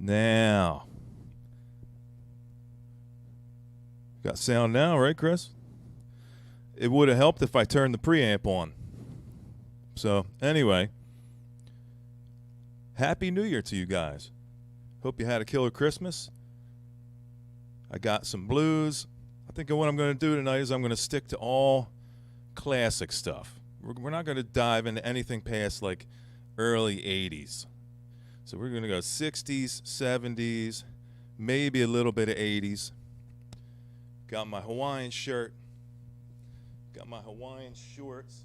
Now. Got sound now, right, Chris? It would have helped if I turned the preamp on. So, anyway. Happy New Year to you guys. Hope you had a killer Christmas. I got some blues. I think what I'm going to do tonight is I'm going to stick to all classic stuff. We're not going to dive into anything past like early 80s. So we're going to go 60s, 70s, maybe a little bit of 80s. Got my Hawaiian shirt. Got my Hawaiian shorts.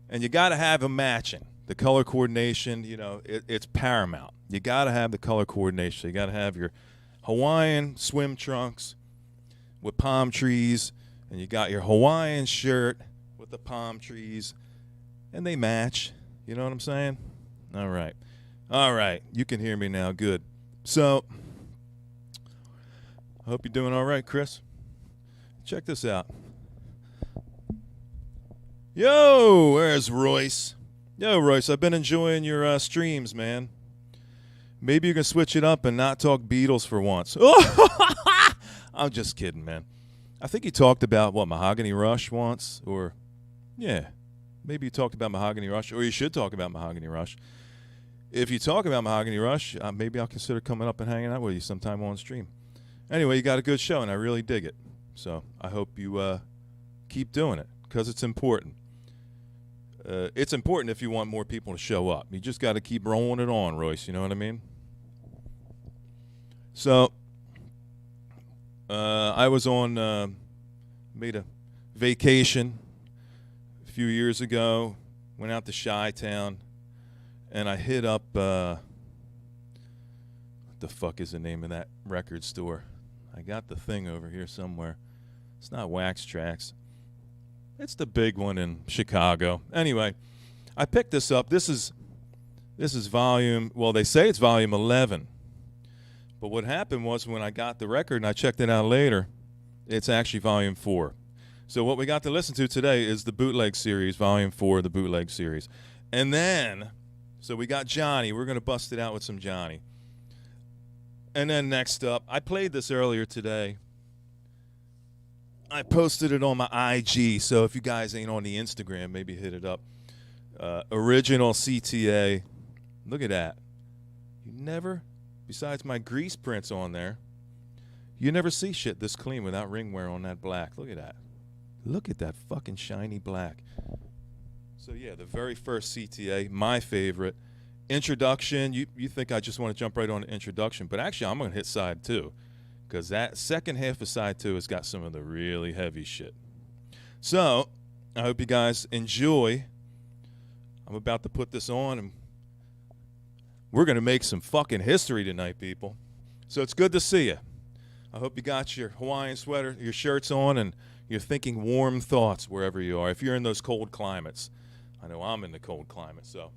And you got to have them matching. The color coordination, you know, it's paramount. You got to have the color coordination. You got to have your Hawaiian swim trunks with palm trees, and you got your Hawaiian shirt with the palm trees, and they match. You know what I'm saying? All right. All right. You can hear me now. Good. So, I hope you're doing all right, Chris. Check this out. Yo, where's Royce? Yo, Royce, I've been enjoying your streams, man. Maybe you can switch it up and not talk Beatles for once. I'm just kidding, man. I think you talked about, Mahogany Rush once? Or, yeah, maybe you talked about Mahogany Rush, or you should talk about Mahogany Rush. If you talk about Mahogany Rush, maybe I'll consider coming up and hanging out with you sometime on stream. Anyway, you got a good show, and I really dig it. So I hope you keep doing it, because it's important. It's important if you want more people to show up. You just got to keep rolling it on, Royce. You know what I mean? So, I was on, made a vacation a few years ago, went out to Chi-Town, and I hit up, what the fuck is the name of that record store? I got the thing over here somewhere. It's not Wax Tracks. It's the big one in Chicago. Anyway, I picked this up. This is volume, well, they say it's volume 11. But what happened was when I got the record and I checked it out later, it's actually volume 4. So what we got to listen to today is the bootleg series, volume 4, the bootleg series. And then, so we got Johnny. We're going to bust it out with some Johnny. And then next up, I played this earlier today. I posted it on my IG, so if you guys ain't on the Instagram, maybe hit it up. Original CTA. Look at that. You never, besides my grease prints on there, you never see shit this clean without ring wear on that black. Look at that. Look at that fucking shiny black. So, yeah, the very first CTA, my favorite. Introduction, you think I just want to jump right on the introduction, but actually I'm going to hit side 2. Because that second half of side 2 has got some of the really heavy shit. So, I hope you guys enjoy. I'm about to put this on, and we're going to make some fucking history tonight, people. So, it's good to see you. I hope you got your Hawaiian sweater, your shirts on, and you're thinking warm thoughts wherever you are. If you're in those cold climates. I know I'm in the cold climate, so.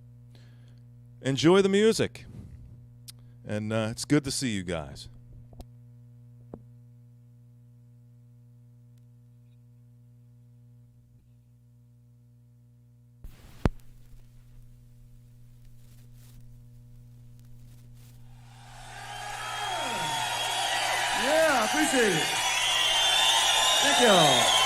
Enjoy the music. And it's good to see you guys. Appreciate it. Thank y'all.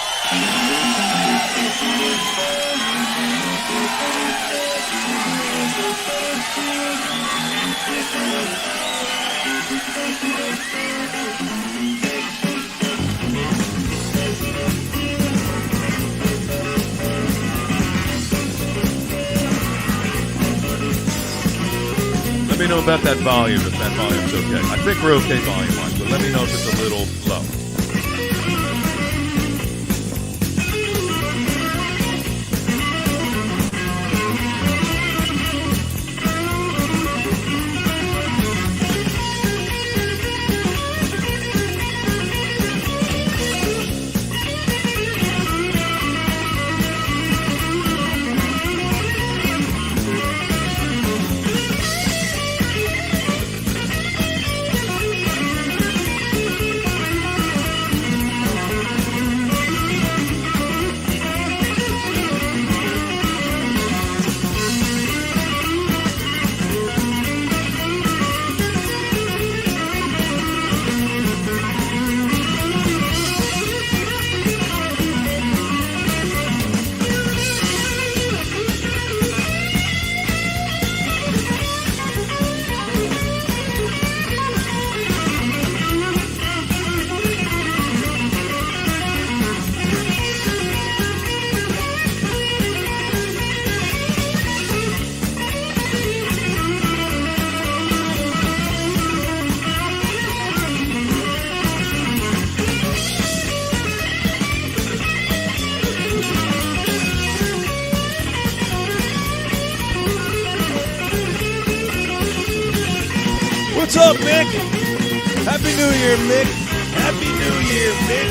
Let me know about that volume, if that volume's okay. I think we're okay volume-wise, but let me know if it's a little low. What's up, Mick? Happy New Year, Mick. Happy New Year, Mick.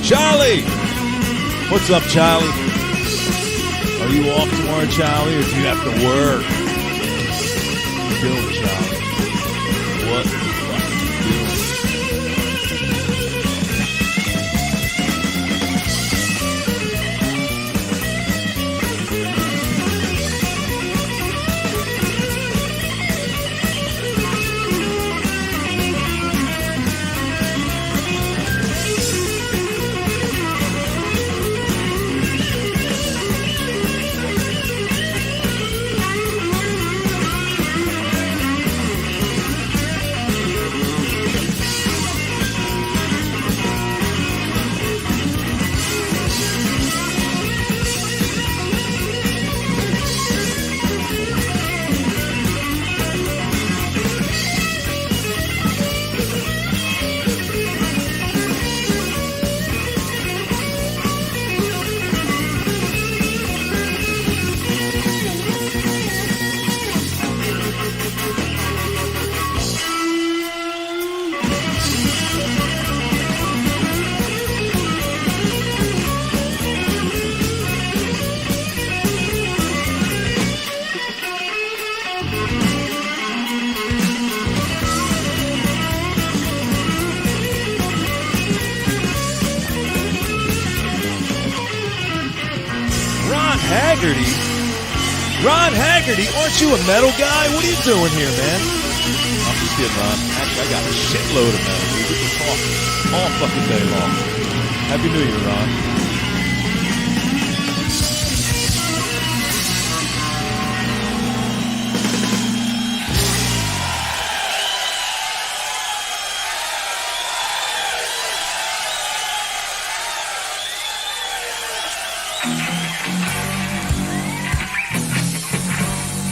Charlie! What's up, Charlie? Are you off tomorrow, Charlie, or do you have to work? What you doing, Charlie? What the fuck are you doing? Ron Haggerty, aren't you a metal guy? What are you doing here, man? I'm just kidding, Ron. Actually, I got a shitload of metal. We can talk all fucking day long. Happy New Year, Ron.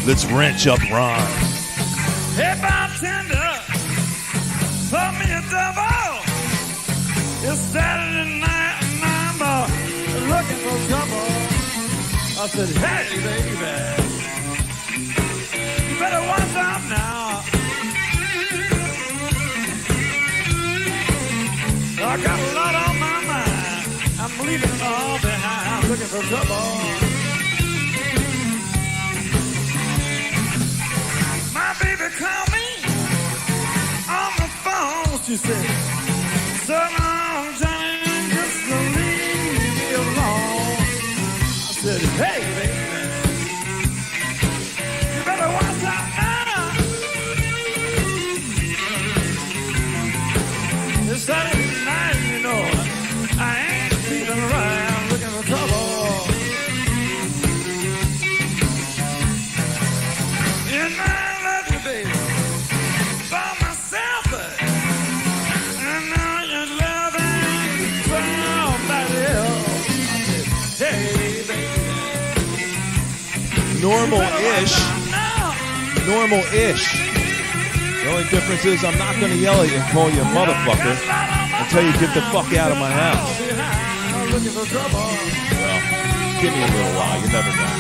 Let's wrench up Ron. Hey, bartender, pour me a double. It's Saturday night and I'm looking for trouble. I said, hey, baby, you better watch out now. I got a lot on my mind. I'm leaving it all behind. I'm looking for trouble. Baby, call me on the phone, she said. So long, Johnny, just leave me alone. I said, hey, baby, you better watch out now. It's Saturday night, you know, I ain't feeling right. I'm looking for trouble. In my baby, by myself, and now you're loving somebody else. Hey, baby. Normal-ish. Normal-ish. The only difference is I'm not going to yell at you and call you a motherfucker until you get the fuck out of my house. Well, give me a little while. You never know.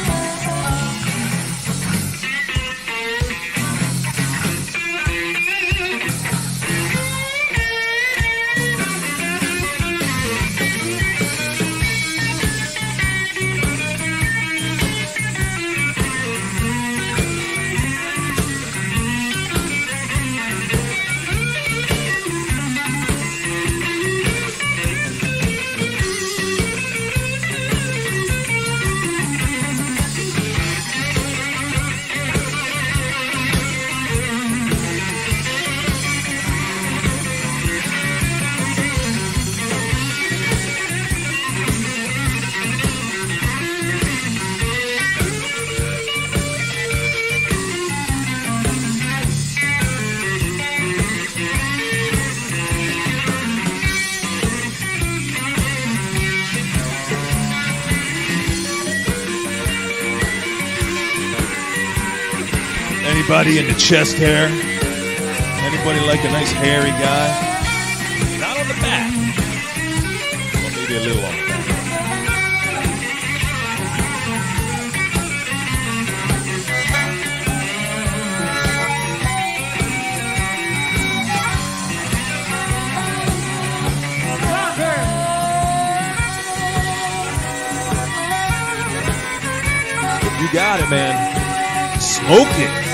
Anybody into chest hair? Anybody like a nice hairy guy? Not on the back. Well, maybe a little on the back. You got it, man. Smoke it.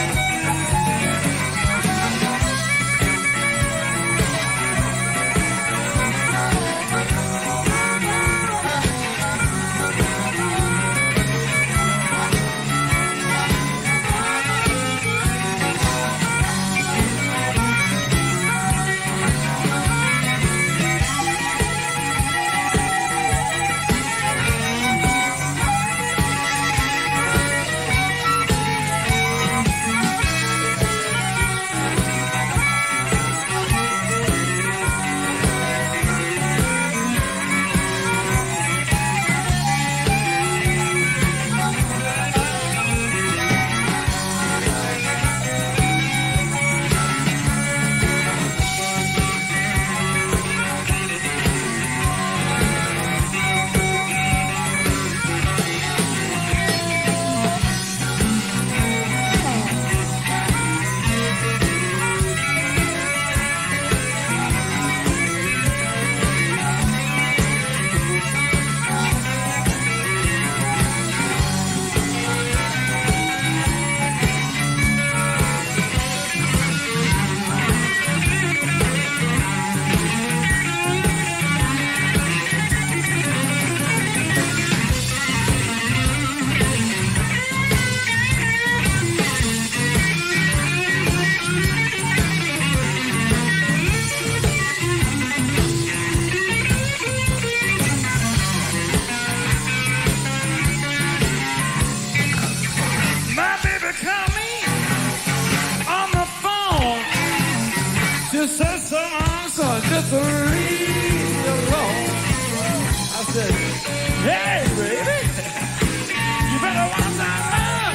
Just leave me alone. I said, hey, baby, you better watch that man.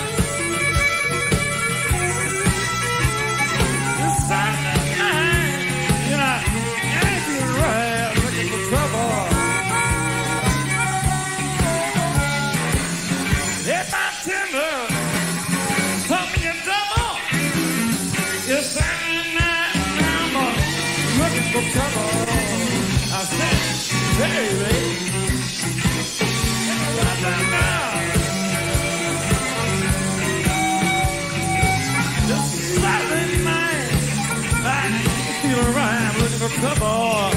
It's Saturday night, you know, ain't you right, looking for trouble. If I tender, pump me a double. It's Saturday night, and I'm looking for trouble. I said, hey, baby, what's that now? Just Saturday night, I ain't feeling right, I'm looking for trouble.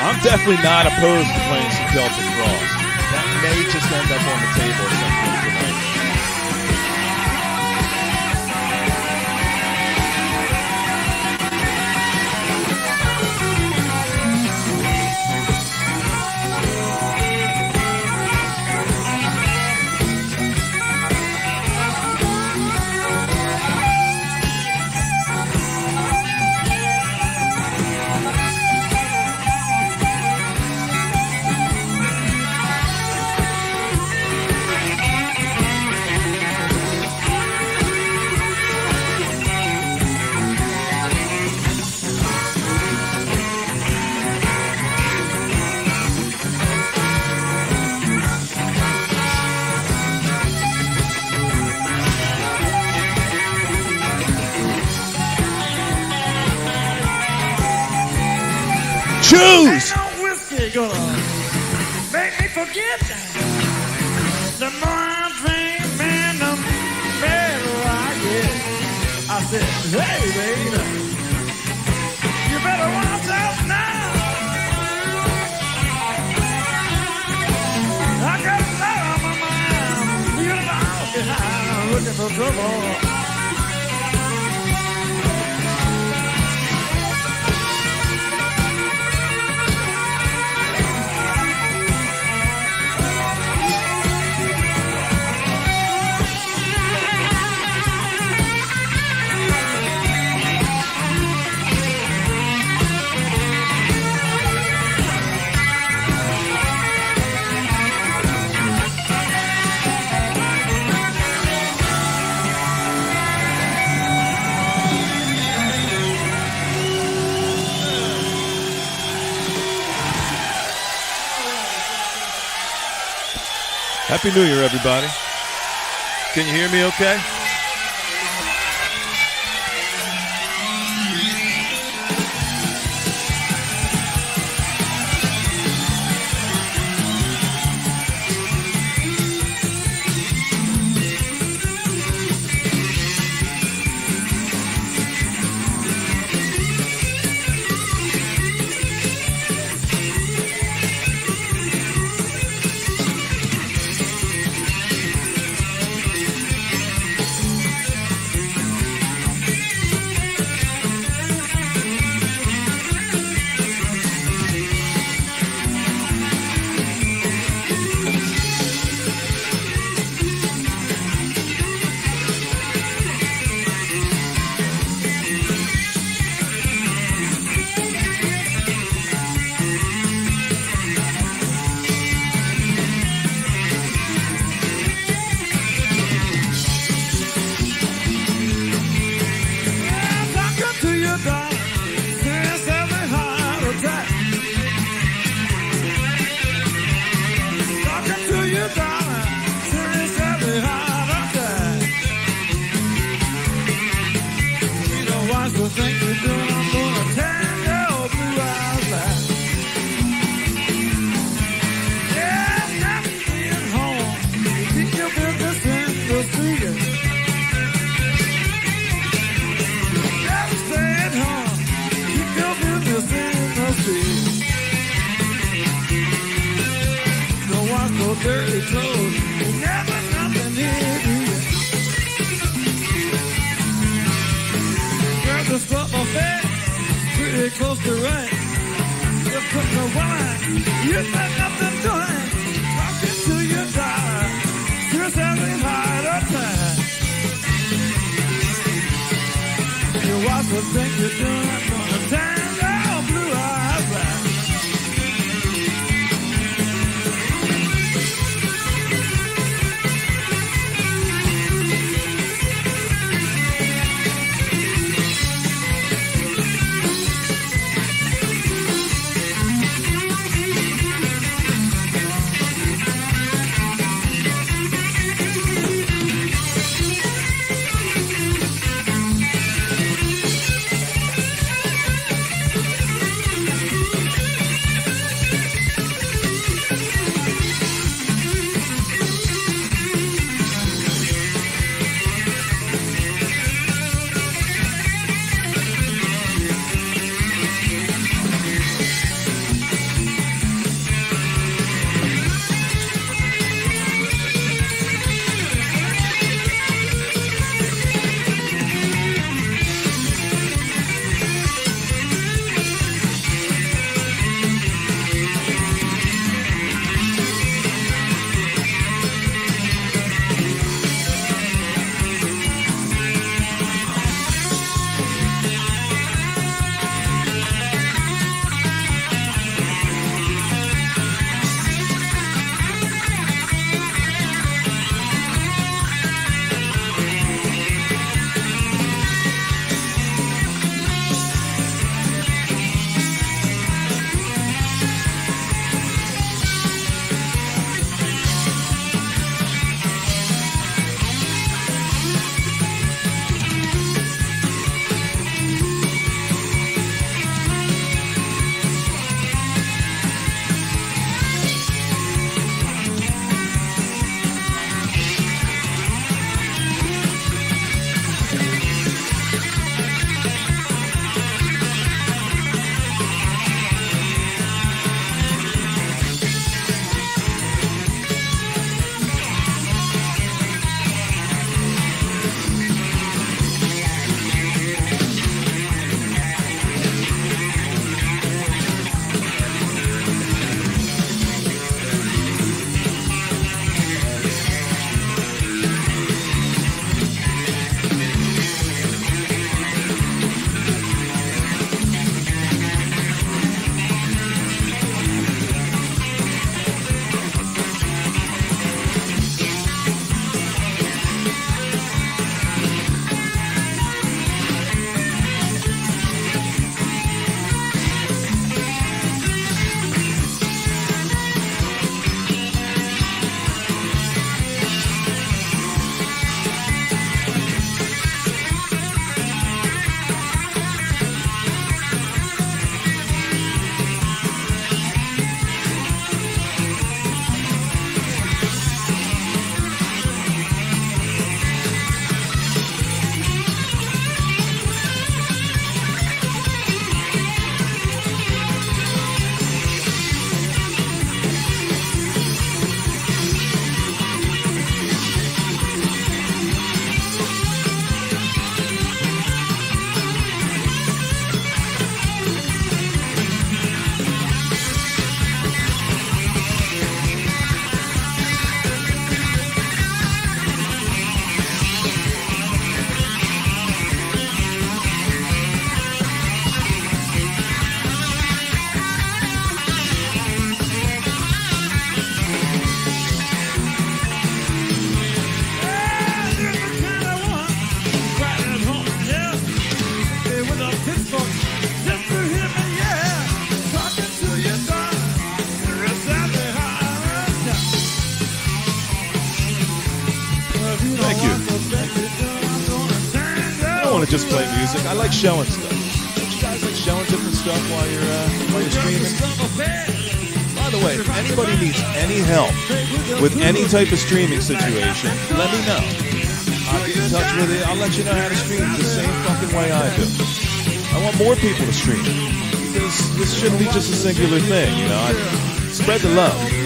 I'm definitely not opposed to playing some Celtic Cross. That may just end up on the table at some point tonight. choose. Ain't no whiskey gonna make me forget. The more I drink, man, the better I get. I said, hey, baby, you better watch out now. I got a lot on my mind. You're out behind, looking for trouble. Happy New Year, everybody. Can you hear me okay? Dirty clothes, never nothing here to you. Girl, just struck my face, pretty close to right. You're putting the wine, you got nothing doing. Talking to your daughter, just having hard up time. You watch the thing you're doing from the tango blue eyes black. Thank you. I don't want to just play music. I like showing stuff. Don't you guys like showing different stuff while you're streaming? By the way, if anybody needs any help with any type of streaming situation, let me know. I'll get in touch with you. I'll let you know how to stream the same fucking way I do. I want more people to stream. This shouldn't be just a singular thing, you know. Spread the love.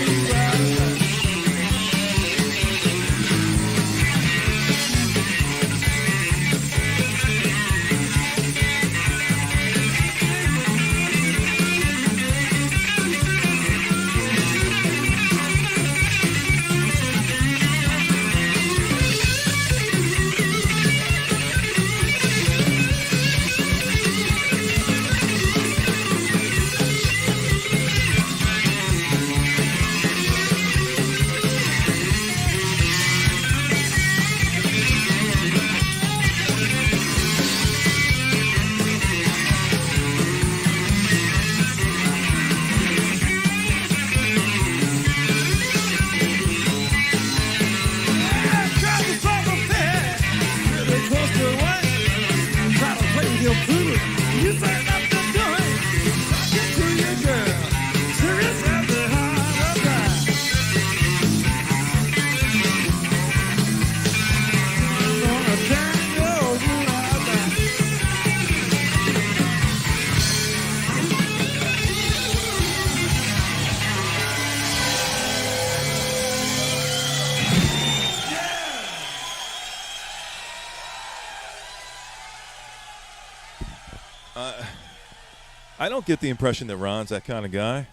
I don't get the impression that Ron's that kind of guy.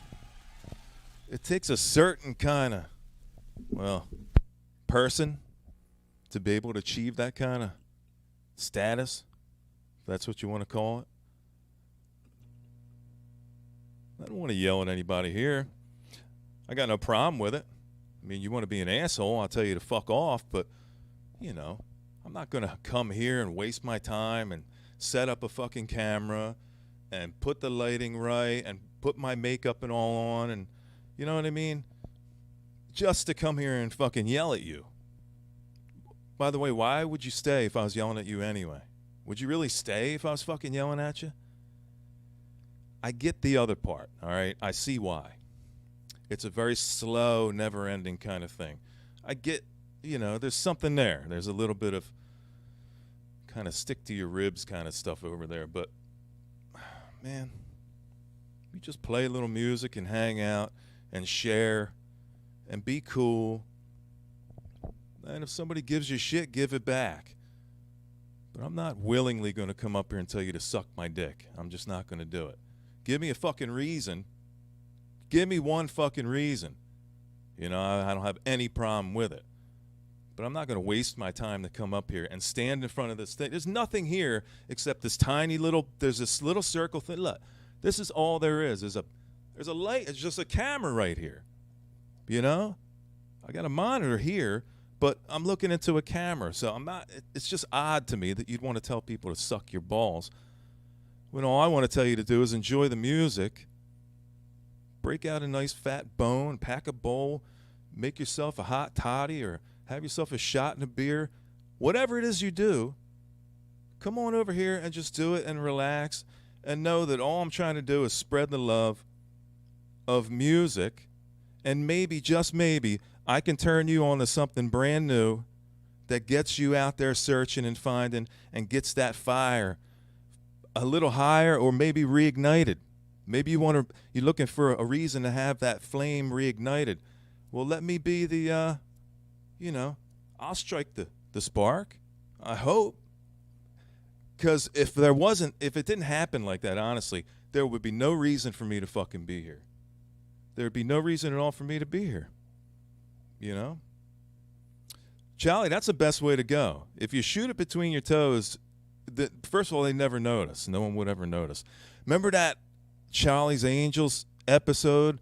It takes a certain kind of, well, person to be able to achieve that kind of status, if that's what you want to call it. I don't want to yell at anybody here. I got no problem with it. I mean, you want to be an asshole, I'll tell you to fuck off, but, you know, I'm not going to come here and waste my time and set up a fucking camera and put the lighting right and put my makeup and all on and, you know what I mean? Just to come here and fucking yell at you. By the way, why would you stay if I was yelling at you anyway? Would you really stay if I was fucking yelling at you? I get the other part, all right? I see why. It's a very slow, never-ending kind of thing. I get, you know, there's something there. There's a little bit of kind of stick to your ribs kind of stuff over there, but man, we just play a little music and hang out and share and be cool. And if somebody gives you shit, give it back. But I'm not willingly going to come up here and tell you to suck my dick. I'm just not going to do it. Give me a fucking reason. Give me one fucking reason. You know, I don't have any problem with it. But I'm not going to waste my time to come up here and stand in front of this thing. There's nothing here except this tiny little, there's this little circle thing. Look, this is all there is. There's a light. It's just a camera right here. You know? I got a monitor here, but I'm looking into a camera. So I'm not, it's just odd to me that you'd want to tell people to suck your balls when all I want to tell you to do is enjoy the music, break out a nice fat bone, pack a bowl, make yourself a hot toddy or have yourself a shot and a beer. Whatever it is you do, come on over here and just do it and relax and know that all I'm trying to do is spread the love of music, and maybe, just maybe, I can turn you on to something brand new that gets you out there searching and finding and gets that fire a little higher or maybe reignited. Maybe you're looking for a reason to have that flame reignited. Well, let me be the, I'll strike the spark. I hope. Because if it didn't happen like that, honestly, there would be no reason for me to fucking be here. There would be no reason at all for me to be here. You know? Charlie, that's the best way to go. If you shoot it between your toes, first of all, they never notice. No one would ever notice. Remember that Charlie's Angels episode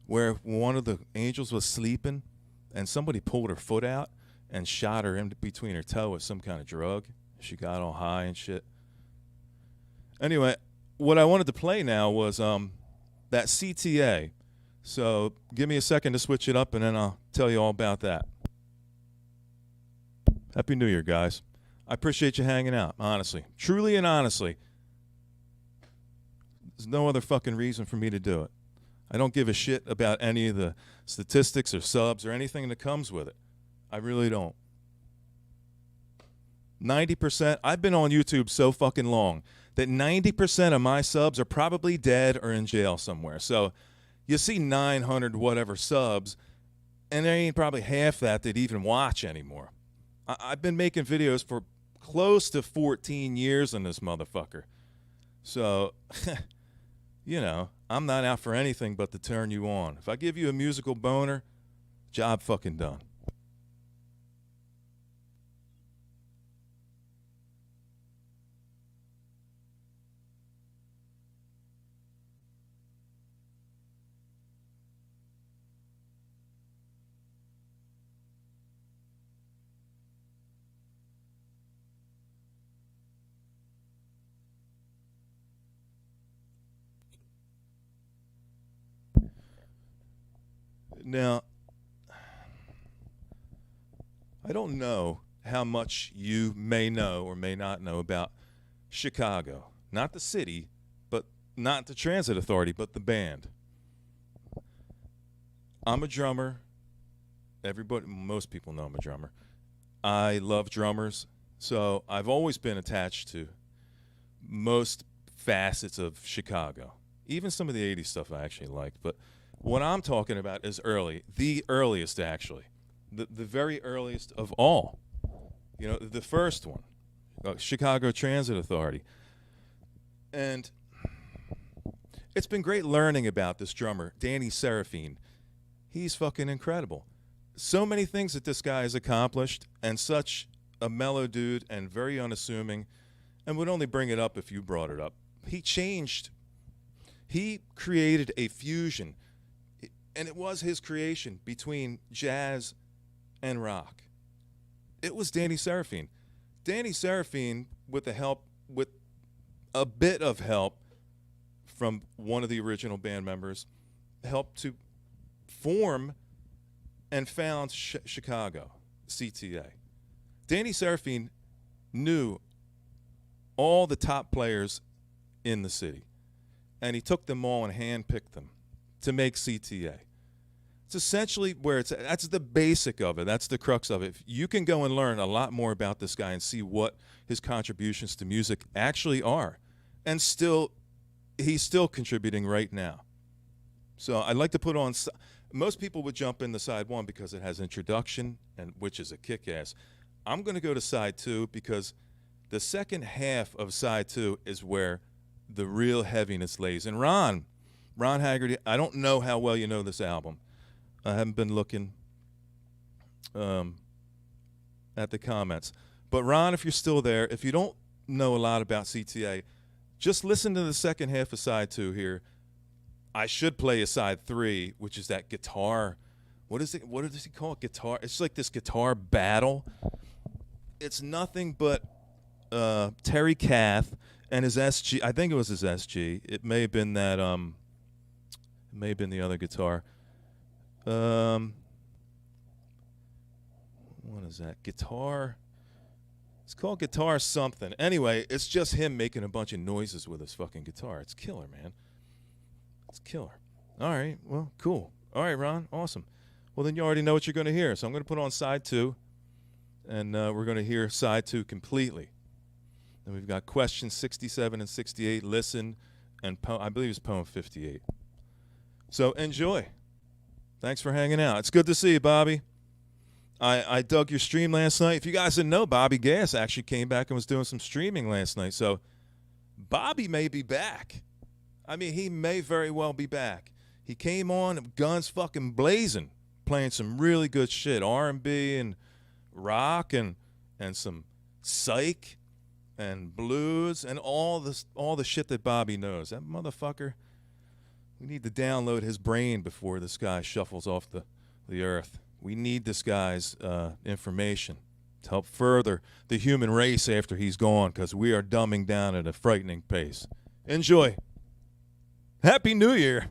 where one of the angels was sleeping and somebody pulled her foot out and shot her in between her toe with some kind of drug? She got all high and shit. Anyway, what I wanted to play now was that CTA. So give me a second to switch it up, and then I'll tell you all about that. Happy New Year, guys. I appreciate you hanging out, honestly. Truly and honestly. There's no other fucking reason for me to do it. I don't give a shit about any of the statistics or subs or anything that comes with it. I really don't. 90%, I've been on YouTube so fucking long that 90% of my subs are probably dead or in jail somewhere. So you see 900 whatever subs, and there ain't probably half that even watch anymore. I've been making videos for close to 14 years on this motherfucker. So, you know, I'm not out for anything but to turn you on. If I give you a musical boner, job fucking done. Now, I don't know how much you may know or may not know about Chicago. Not the city, but not the transit authority, but the band. I'm a drummer. Most people know I'm a drummer. I love drummers, so I've always been attached to most facets of Chicago. Even some of the 80s stuff I actually liked, but what I'm talking about is early, the earliest actually, the very earliest of all. You know, the first one, Chicago Transit Authority. And it's been great learning about this drummer, Danny Serafine. He's fucking incredible. So many things that this guy has accomplished, and such a mellow dude and very unassuming, and would only bring it up if you brought it up. He created a fusion, and it was his creation, between jazz and rock. It was Danny Serafine. Danny Serafine, with a bit of help from one of the original band members, helped to form and found Chicago, CTA. Danny Serafine knew all the top players in the city, and he took them all and handpicked them to make CTA. It's essentially where that's the basic of it. That's the crux of it. You can go and learn a lot more about this guy and see what his contributions to music actually are. And he's still contributing right now. So I'd like to put on, most people would jump into side one because it has introduction, and which is a kick-ass. I'm going to go to side two because the second half of side two is where the real heaviness lays. And Ron Haggerty, I don't know how well you know this album. I haven't been looking at the comments. But Ron, if you're still there, if you don't know a lot about CTA, just listen to the second half of side two here. I should play a side three, which is that guitar. What is it? What does he call it? Guitar. It's like this guitar battle. It's nothing but Terry Kath and his SG. I think it was his SG. It may have been that. It may have been the other guitar. What is that? Guitar. It's called Guitar something. Anyway, it's just him making a bunch of noises with his fucking guitar. It's killer, man. It's killer. All right. Well, cool. All right, Ron. Awesome. Well, then you already know what you're going to hear. So I'm going to put on side two, and we're going to hear side two completely. Then we've got questions 67 and 68, listen, and I believe it's poem 58. So enjoy. Thanks for hanging out. It's good to see you, Bobby. I dug your stream last night. If you guys didn't know, Bobby Gass actually came back and was doing some streaming last night. So Bobby may be back. I mean, he may very well be back. He came on, guns fucking blazing, playing some really good shit, R&B and rock and some psych and blues and all the shit that Bobby knows. That motherfucker, we need to download his brain before this guy shuffles off the earth. We need this guy's information to help further the human race after he's gone, because we are dumbing down at a frightening pace. Enjoy. Happy New Year.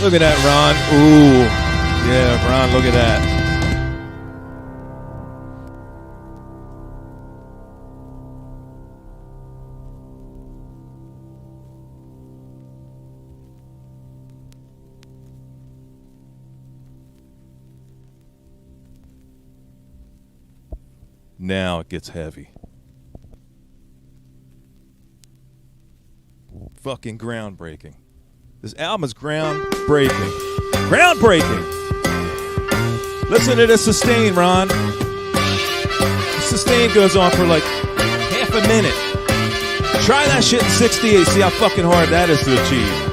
Look at that, Ron. Ooh. Yeah, Ron, look at that. Now it gets heavy. Fucking groundbreaking. This album is groundbreaking. Groundbreaking! Listen to the sustain, Ron. The sustain goes on for like half a minute. Try that shit in 68. See how fucking hard that is to achieve.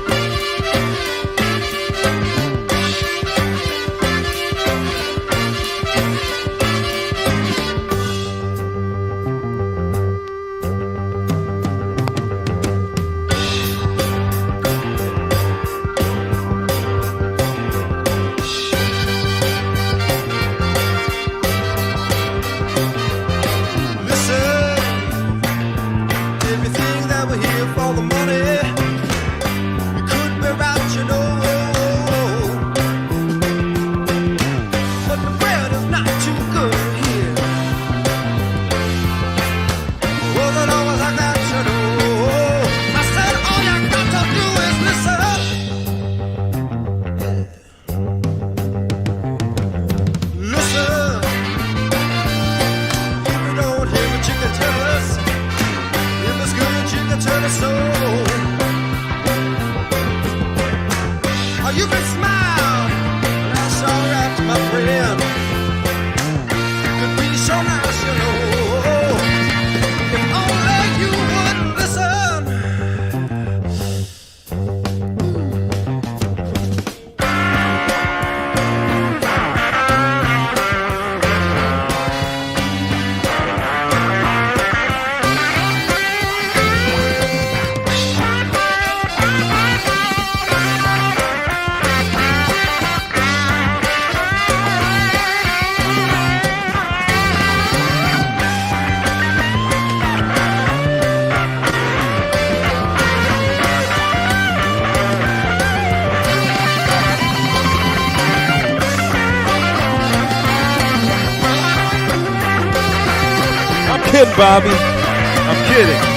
Kidding, Bobby. I'm kidding.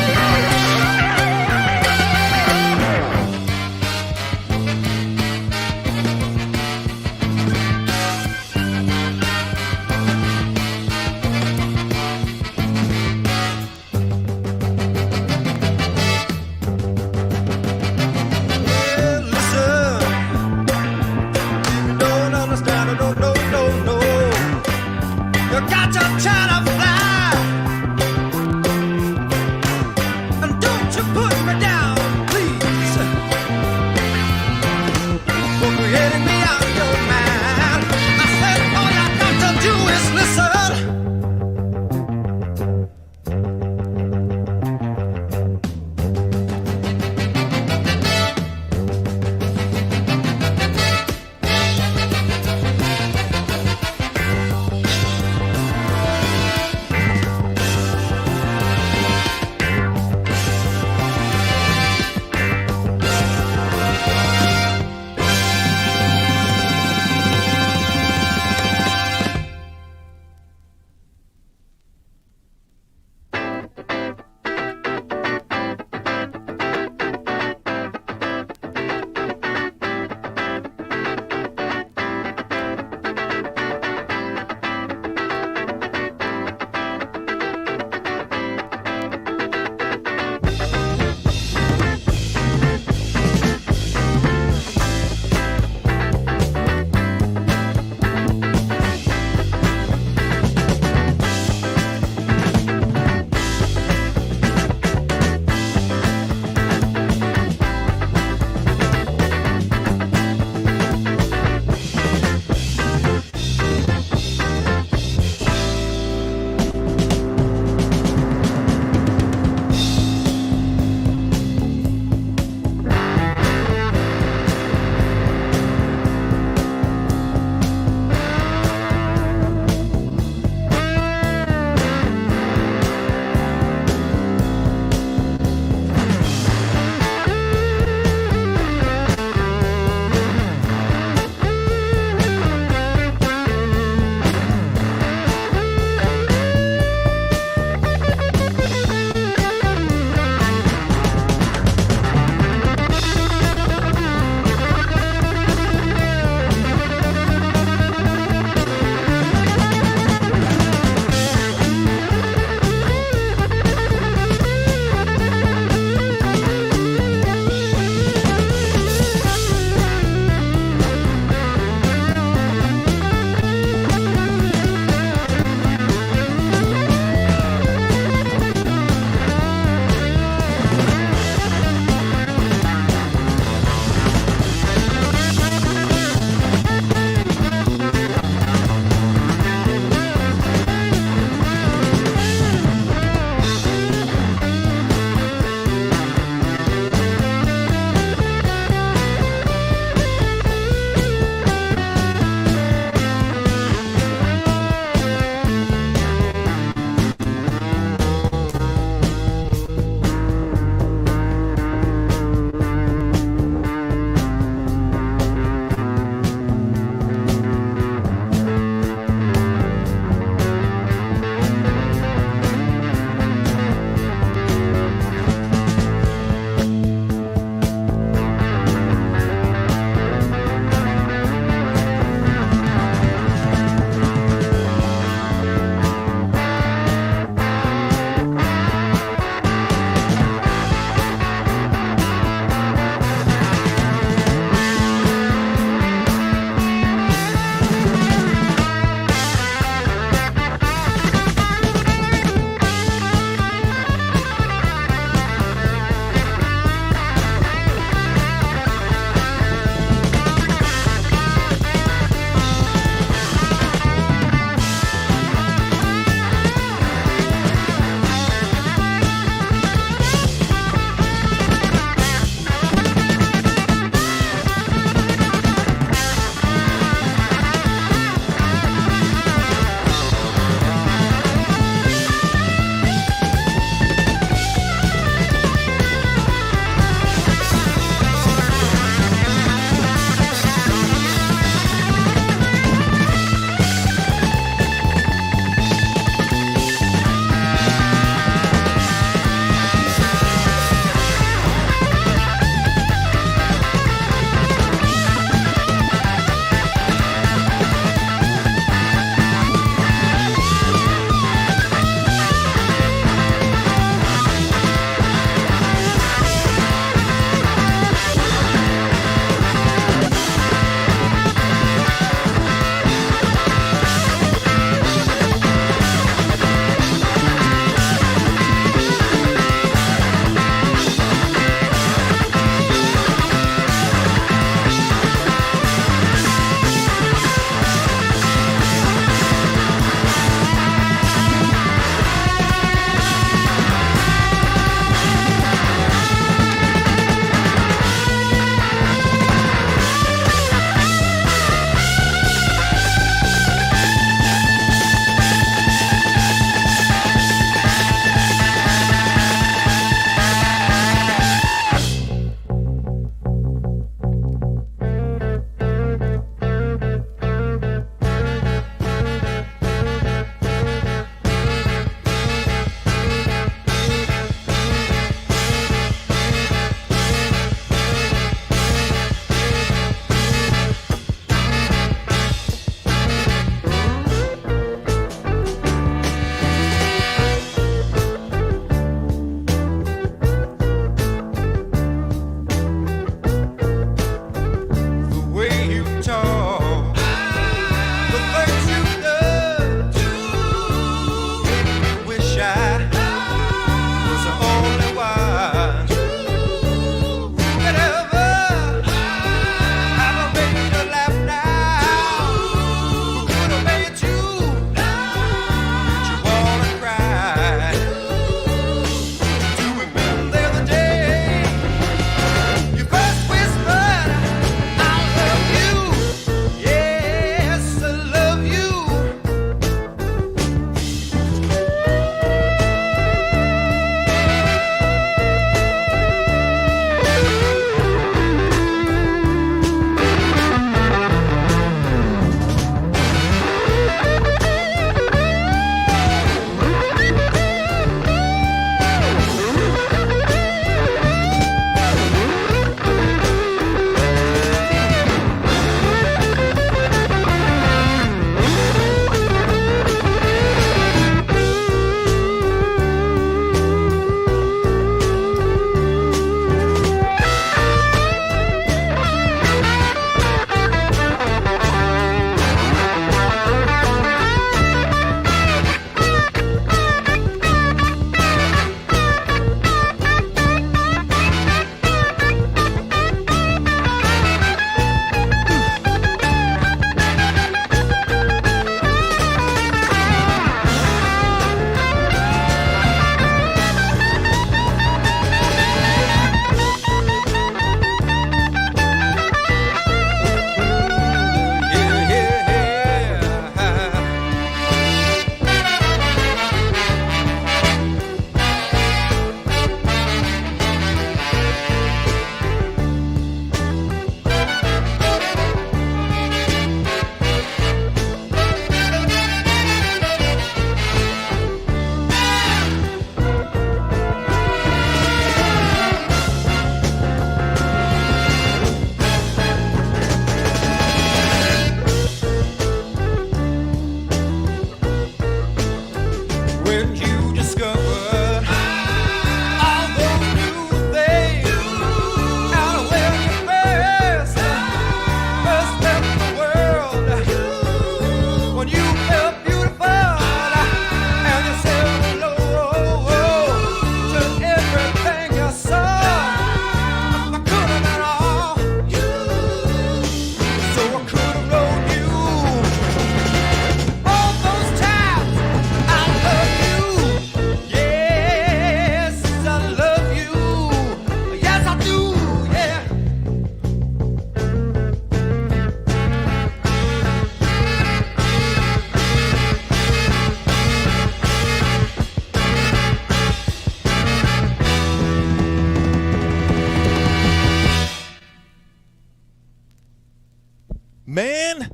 Man,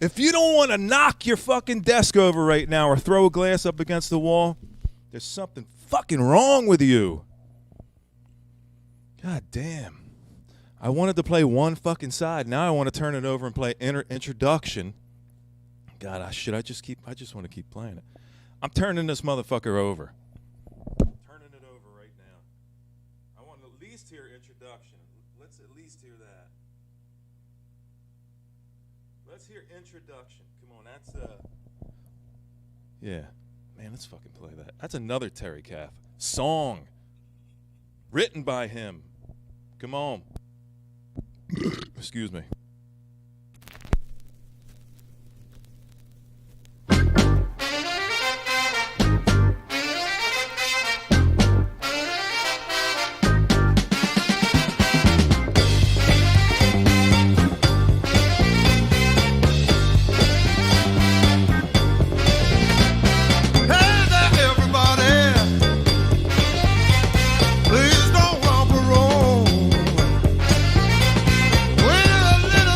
if you don't want to knock your fucking desk over right now or throw a glass up against the wall, there's something fucking wrong with you. God damn. I wanted to play one fucking side. Now I want to turn it over and play introduction. God, I just want to keep playing it. I'm turning this motherfucker over. Turning it over right now. I want to at least hear introduction. Let's at least hear that. Let's hear introduction. Come on, that's yeah. Man, let's fucking play that. That's another Terry Caff song. Written by him. Come on. Excuse me. Please don't walk alone. With a little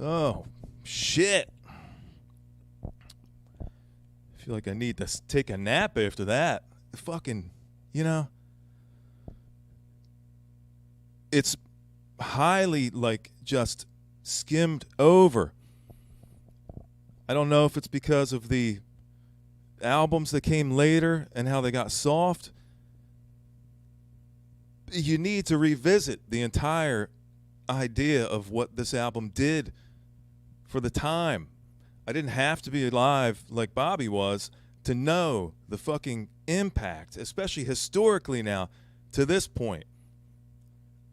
Oh, shit. I feel like I need to take a nap after that. Fucking, you know, it's highly, like, just skimmed over. I don't know if it's because of the albums that came later and how they got soft. You need to revisit the entire idea of what this album did for the time. I didn't have to be alive like Bobby was to know the fucking impact, especially historically now, to this point.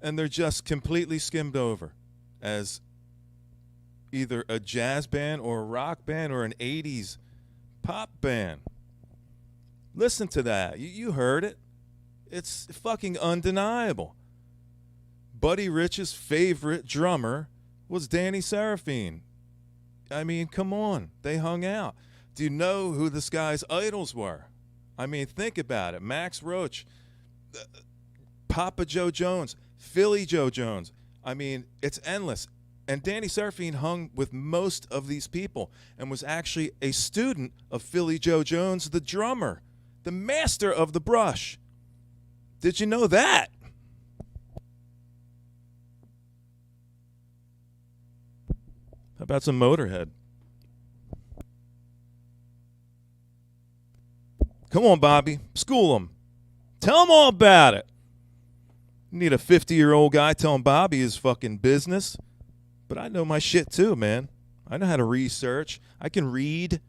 And they're just completely skimmed over as either a jazz band or a rock band or an 80s pop band. Listen to that. You heard it. It's fucking undeniable. Buddy Rich's favorite drummer was Danny Seraphine. I mean, come on. They hung out. Do you know who this guy's idols were? I mean, think about it. Max Roach, Papa Joe Jones, Philly Joe Jones. I mean, it's endless. And Danny Seraphine hung with most of these people and was actually a student of Philly Joe Jones, the drummer, the master of the brush. Did you know that? How about some Motorhead? Come on, Bobby. School them. Tell them all about it. You need a 50-year-old guy telling Bobby his fucking business. But I know my shit too, man. I know how to research. I can read.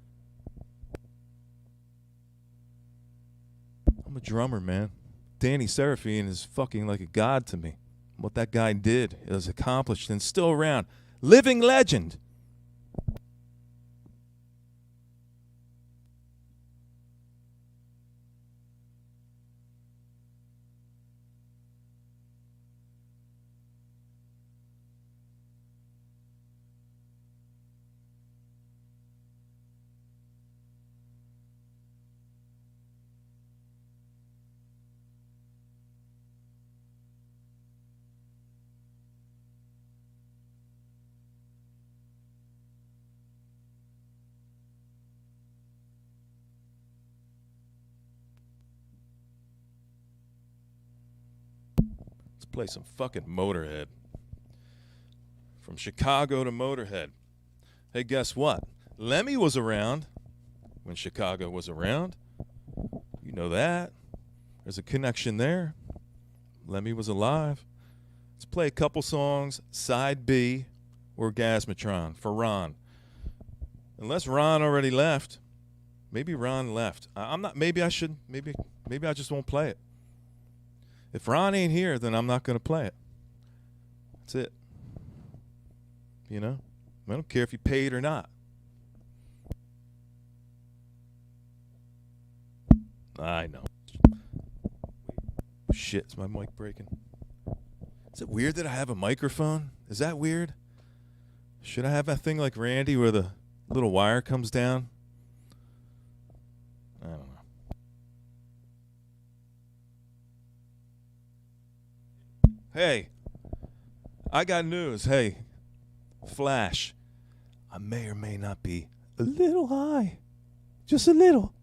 I'm a drummer, man. Danny Seraphine is fucking like a god to me. What that guy did is accomplished and still around. Living legend. Play some fucking Motorhead. From Chicago to Motorhead. Hey, guess what? Lemmy was around when Chicago was around. You know that. There's a connection there. Lemmy was alive. Let's play a couple songs, side B, Orgasmatron, for Ron. Unless Ron already left. Maybe Ron left. I'm not, maybe I should, maybe I just won't play it. If Ron ain't here, then I'm not going to play it. That's it. You know? I don't care if you paid or not. I know. Shit, is my mic breaking? Is it weird that I have a microphone? Is that weird? Should I have that thing like Randy where the little wire comes down? I don't know. Hey, I got news. Hey, flash. I may or may not be a little high. Just a little.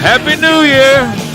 Happy New Year.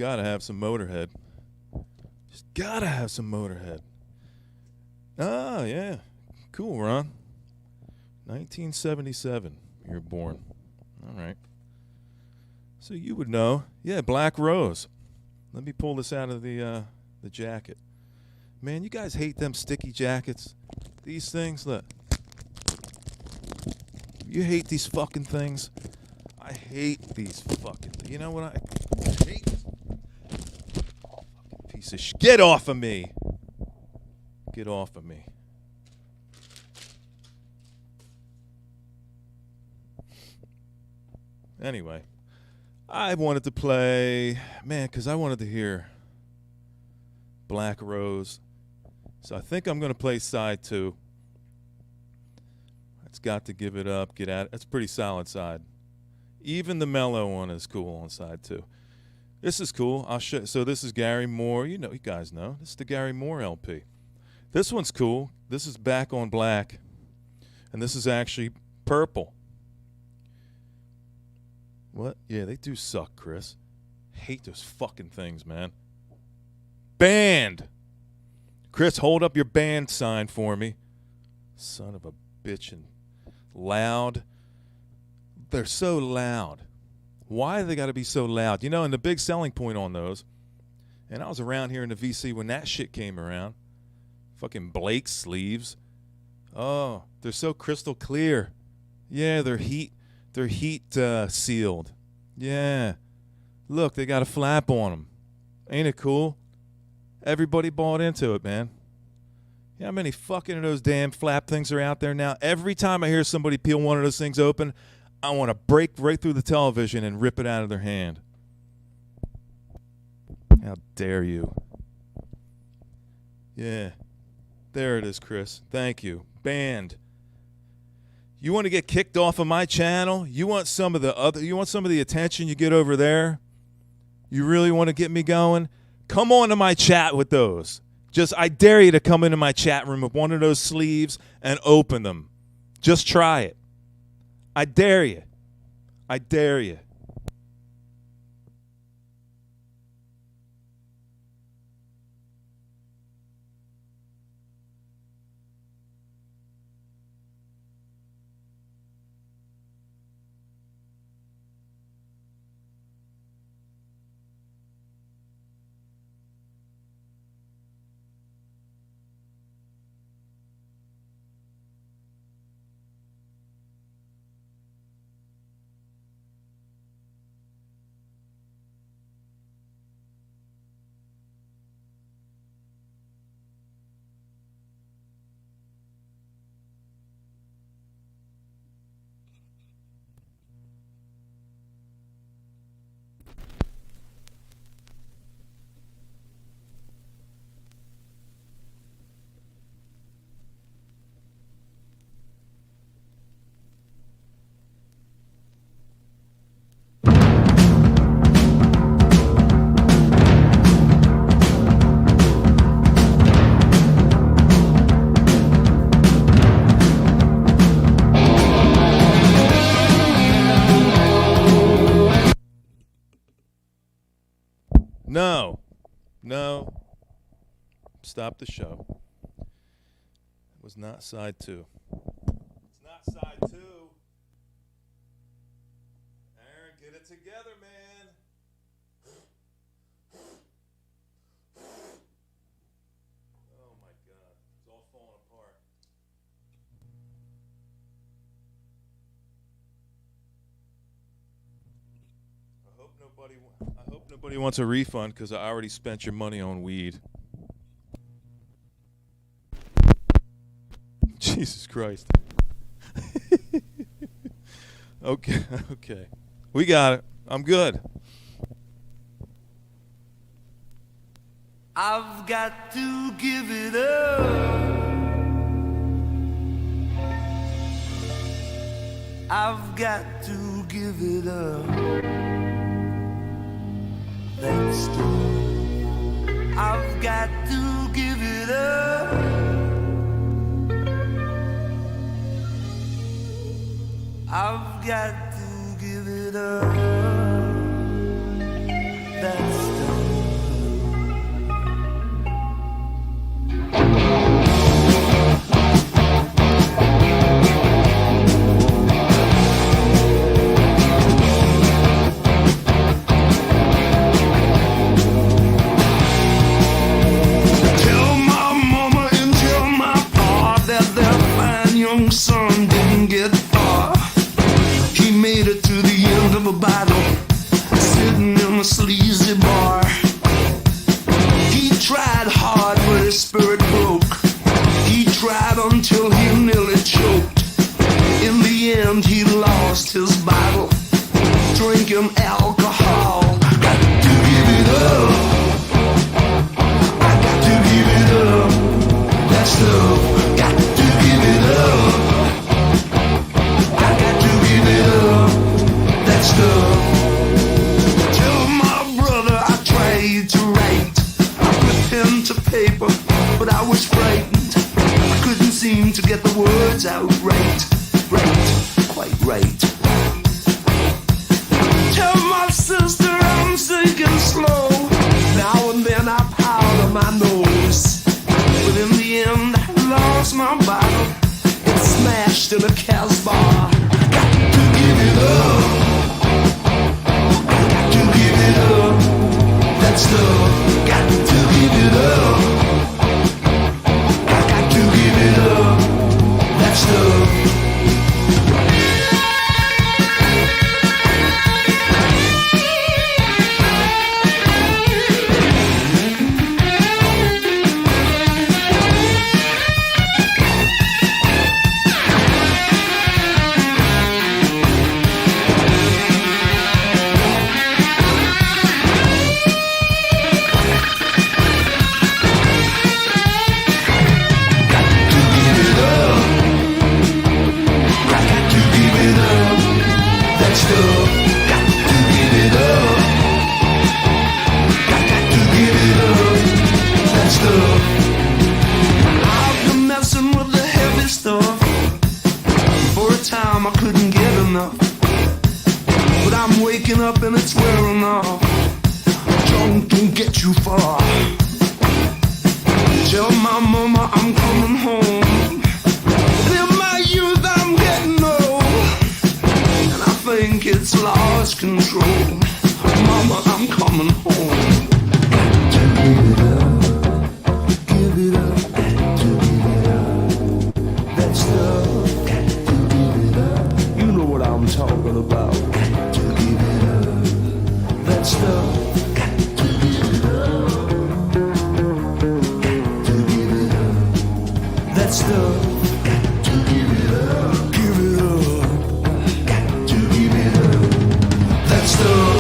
gotta have some Motorhead. Just gotta have some Motorhead. Ah, yeah. Cool, Ron. 1977, you were born. All right. So you would know. Yeah, Black Rose. Let me pull this out of the jacket. Man, you guys hate them sticky jackets. These things, look. You hate these fucking things. I hate these fucking things. You know what I hate? Fucking piece of shit. Get off of me. Get off of me. Anyway, I wanted to play, man, because I wanted to hear Black Rose. So I think I'm going to play side 2. It's Got to Give It Up, Get Out. It's a pretty solid side. Even the mellow one is cool on side 2. This is cool. I'll show. So this is Gary Moore. You know, you guys know. This is the Gary Moore LP. This one's cool. This is Back on Black. And this is actually purple. What? Yeah, they do suck, Chris. Hate those fucking things, man. Band! Chris, hold up your band sign for me. Son of a bitch. And loud. They're so loud. Why do they got to be so loud? You know, and the big selling point on those, and I was around here in the VC when that shit came around. Fucking Blake sleeves. Oh, they're so crystal clear. Yeah, they're heat sealed. Yeah. Look, they got a flap on them. Ain't it cool? Everybody bought into it, man. You know how many fucking of those damn flap things are out there now? Every time I hear somebody peel one of those things open, I want to break right through the television and rip it out of their hand. How dare you? Yeah. There it is, Chris. Thank you. Band. You want to get kicked off of my channel? You want some of the attention you get over there? You really want to get me going? Come on to my chat with those. I dare you to come into my chat room with one of those sleeves and open them. Just try it. I dare you. I dare you. No. No. Stop the show. It was not side 2. It's not side 2. Aaron, get it together, man. Oh, my God. It's all falling apart. I hope nobody wants a refund because I already spent your money on weed. Jesus Christ. Okay. We got it. I'm good. I've got to give it up. I've got to give it up. That's true. I've got to give it up. I've got to give it up. That's true. end he lost his battle, drinking alcohol. Got to give it up. I got to give it up. That's love. Got to give it up. I got to give it up. That's love. Tell my brother I tried to write. I put pen to paper, but I was frightened. I couldn't seem to get the words out right. Quite right. Tell my sister I'm sinking slow. Now and then I powder my nose, but in the end I lost my battle. It's smashed in a Casbah. Got to give it up. Got to give it up. That's love. Got to give it up. I got to give it up. That's love. I couldn't get enough, but I'm waking up and it's wearing off. Drunk don't get you far. Tell my mama I'm coming home. And in my youth I'm getting old, and I think it's lost control. Mama, I'm coming home. Give it up, give it up. That's love. I'm talking about. Got to give it up. That's love. Got to give it up. Got to give it up. That's love. Got to give it up. Give it up. Got to give it up. That's love.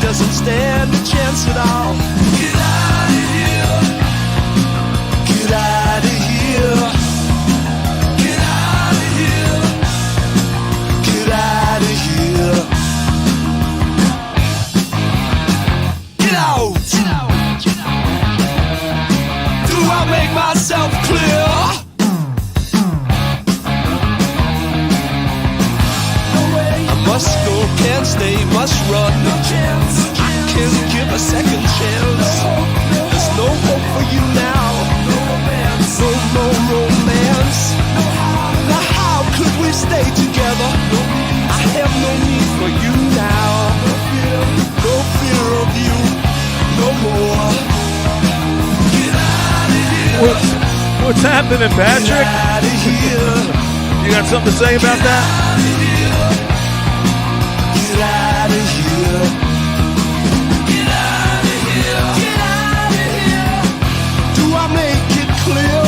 Doesn't stand a chance at all. Get out of here. Get out of here. Get out of here. Get out of here. Get out. Do I make myself clear? I must go, can't stay, must run. No chance. I can't give a second chance. There's no hope for you now. No romance. No more romance. Now how could we stay together? I have no need for you now. No fear of you. No more. Get out of here. What's happening, Patrick? Get out of here. You got something to say about that? Get out of here. Get out of here. Get out of here. Do I make it clear?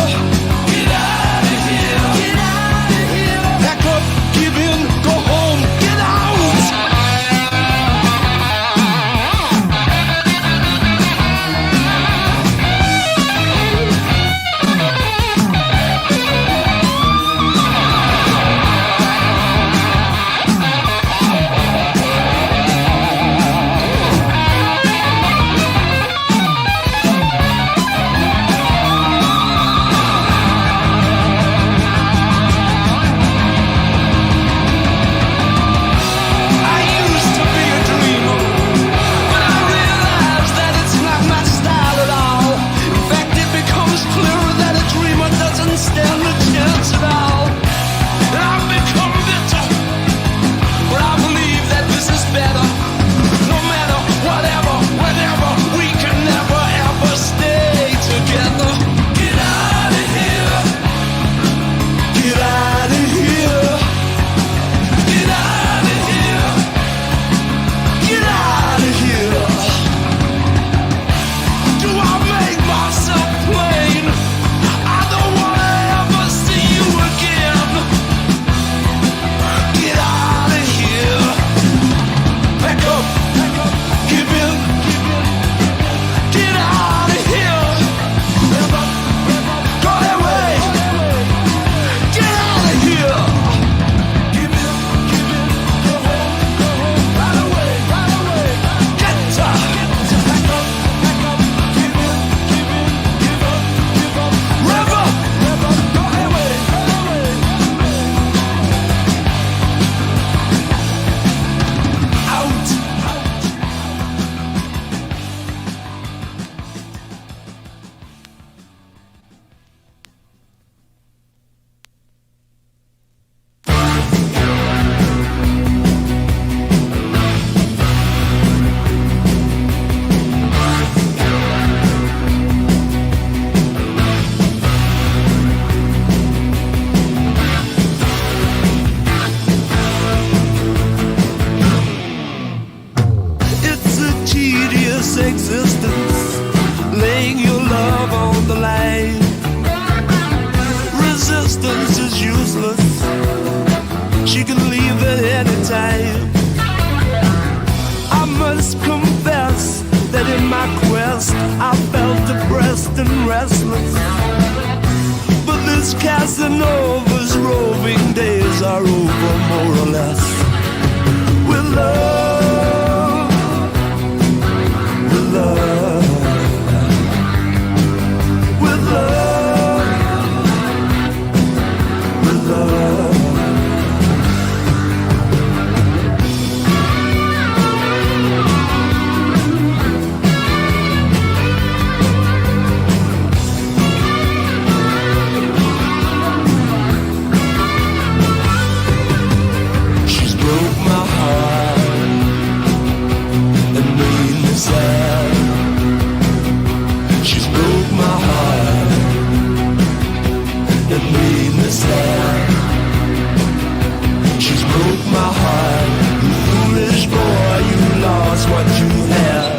Get out of here. Get out of here. Pack up, give in, go home, get out. restless. But this Casanova's roving days are over, more or less. With love, with love, with love, with love. She's broke my heart and made me sad. She's broke my heart. You foolish boy, you lost what you had.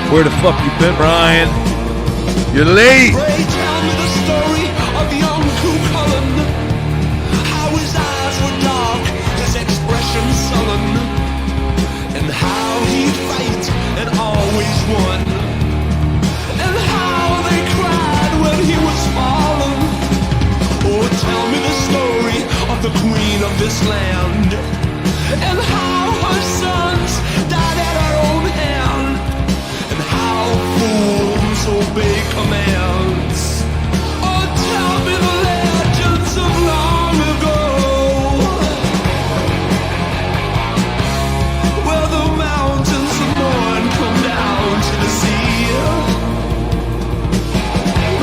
Where the fuck you been, Ryan? You're late. Pray tell me the story of young Cullen. How his eyes were dark, his expression of the queen of this land, and how her sons died at her own hand, and how fools obey commands. Oh, tell me the legends of long ago, where the mountains of morn come down to the sea.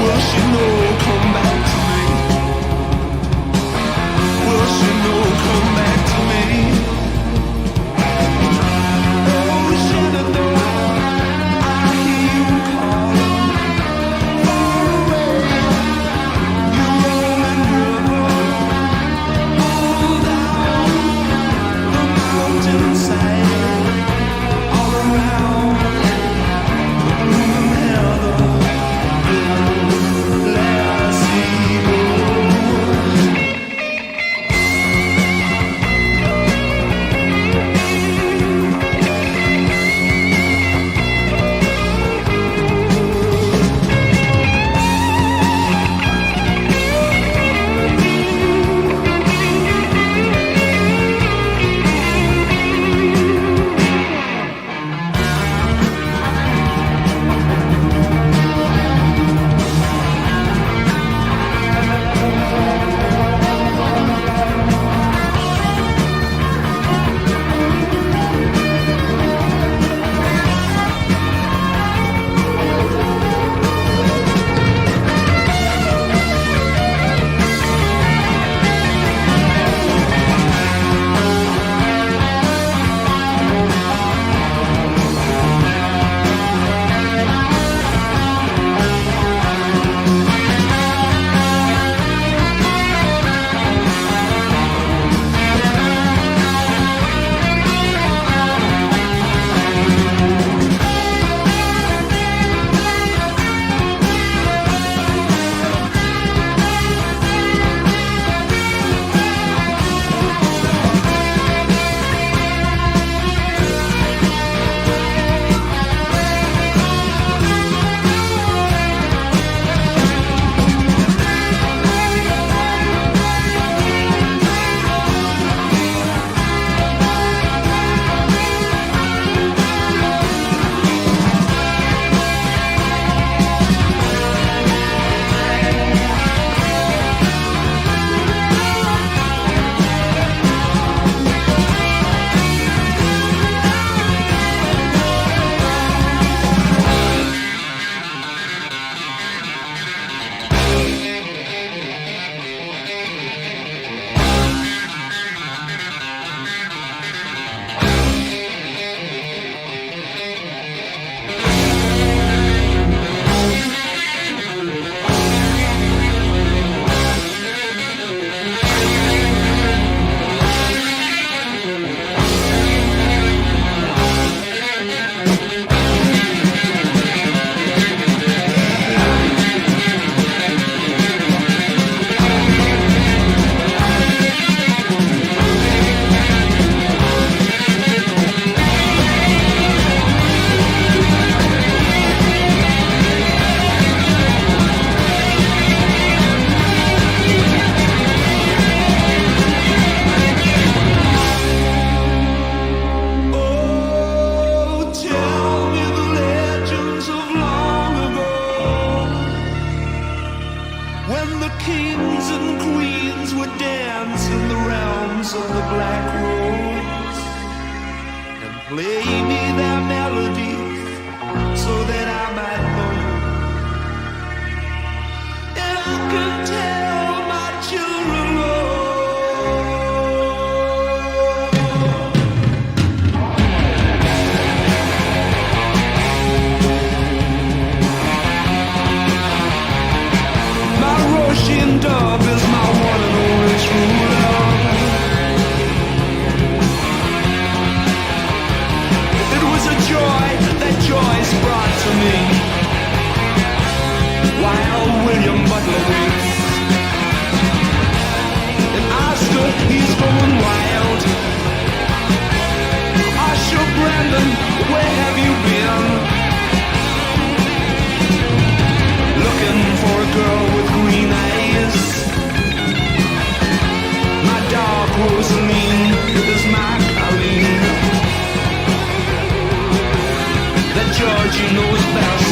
Will she know, come back to me? Will she know, come back to me? Oh, Shenandoah, I hear you calling. Far away, you rolling river. Roll down the mountainside, all around the blooming heather. Kings and queens would dance in the realms of the black rose and play me their melodies so that I might know. And I could tell my children, Russian dove is my one and only true love. It was a joy Rosaline, there's my Colleen. That Georgie knows best.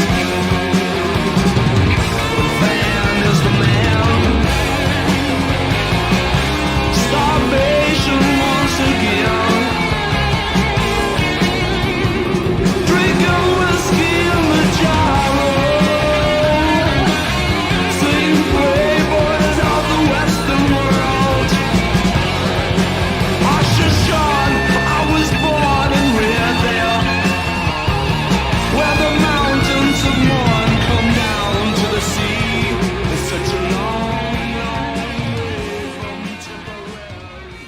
Van is the man. Starvation once again. Drinking whiskey in the jar. Sing playboys of the Western world. Sean, I was born and reared there, where the mountains of morn come down to the sea. It's such a long, long way from Tipperary.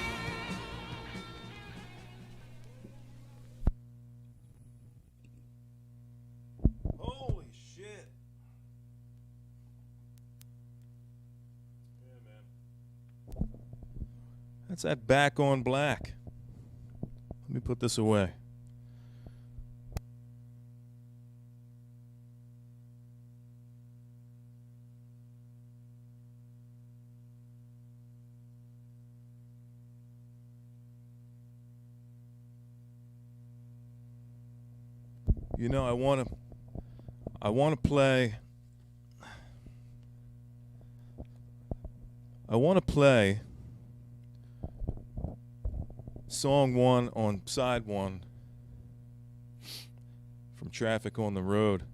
Holy shit. Yeah, man. That's that Back on Black. Let me put this away. You know, I want to play song 1 on side 1 from Traffic on the Road.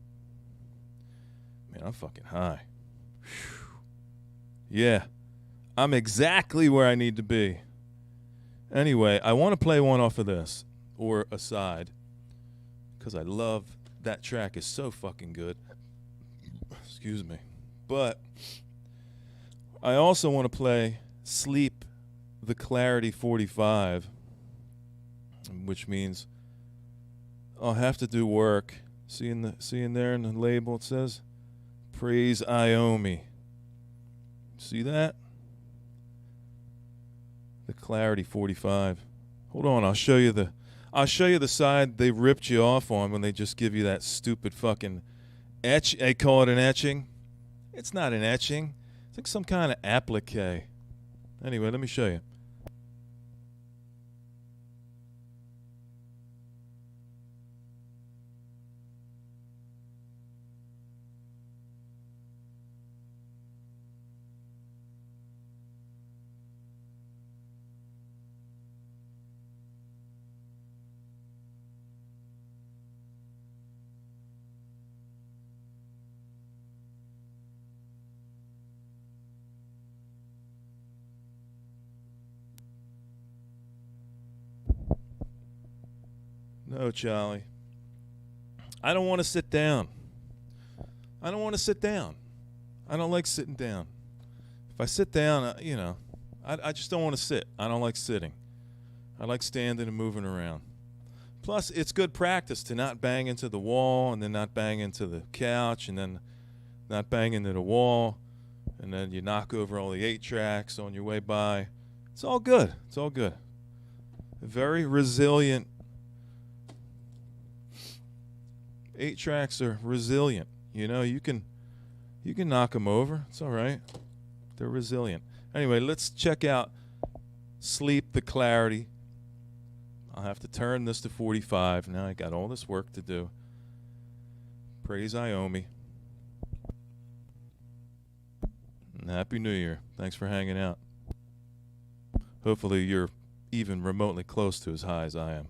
Man, I'm fucking high. Whew. Yeah, I'm exactly where I need to be. Anyway, I want to play one off of this, or a side, because I love that track. Is so fucking good. Excuse me. But I also want to play Sleep the Clarity 45, which means I'll have to do work. See in there in the label it says Praise Iomi. See that? The Clarity 45. Hold on, I'll show you the side they ripped you off on when they just give you that stupid fucking etch. They call it an etching. It's not an etching. It's like some kind of applique. Anyway, let me show you. No, Charlie. I don't want to sit down. I don't like sitting down. If I sit down, I just don't want to sit. I don't like sitting. I like standing and moving around. Plus, it's good practice to not bang into the wall and then not bang into the couch and then not bang into the wall and then you knock over all the 8 tracks on your way by. It's all good. It's all good. Very resilient. 8 tracks are resilient. You know, you can knock them over. It's all right. They're resilient. Anyway, let's check out Sleep the Clarity. I'll have to turn this to 45. Now I got all this work to do. Praise Iomi. And Happy New Year. Thanks for hanging out. Hopefully you're even remotely close to as high as I am.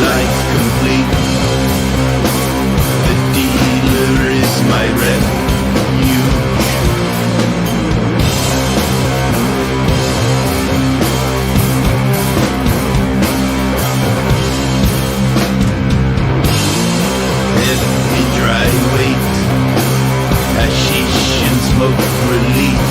life complete. The dealer is my refuge. Every dry weight, hashish and smoke relief.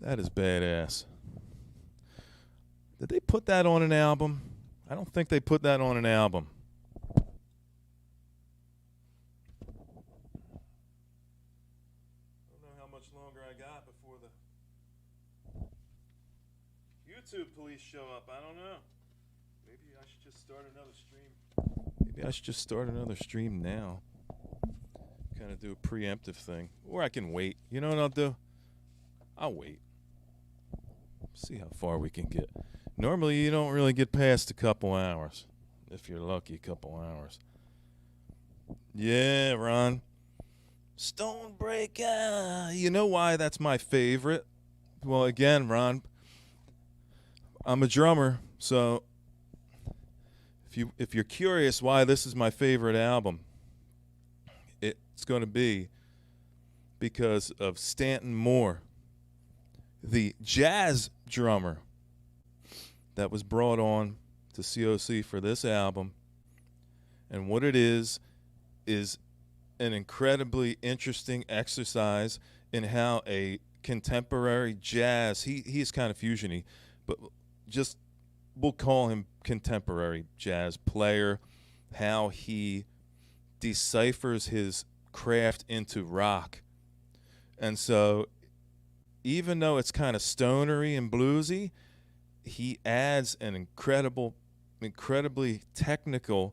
That is badass. Did they put that on an album? I don't think they put that on an album. I don't know how much longer I got before the YouTube police show up. I don't know. Maybe I should just start another stream. Maybe I should just start another stream now. Kind of do a preemptive thing. Or I can wait. You know what I'll do? I'll wait. See how far we can get. Normally, you don't really get past a couple hours. If you're lucky, a couple hours. Yeah, Ron. Stonebreaker. You know why that's my favorite? Well, again, Ron, I'm a drummer, so if you're curious why this is my favorite album, it's going to be because of Stanton Moore, the jazz drummer that was brought on to COC for this album. And what it is an incredibly interesting exercise in how a contemporary jazz, he's kind of fusiony, but just we'll call him contemporary jazz player, how he deciphers his craft into rock. And so even though it's kind of stonery and bluesy, he adds an incredibly technical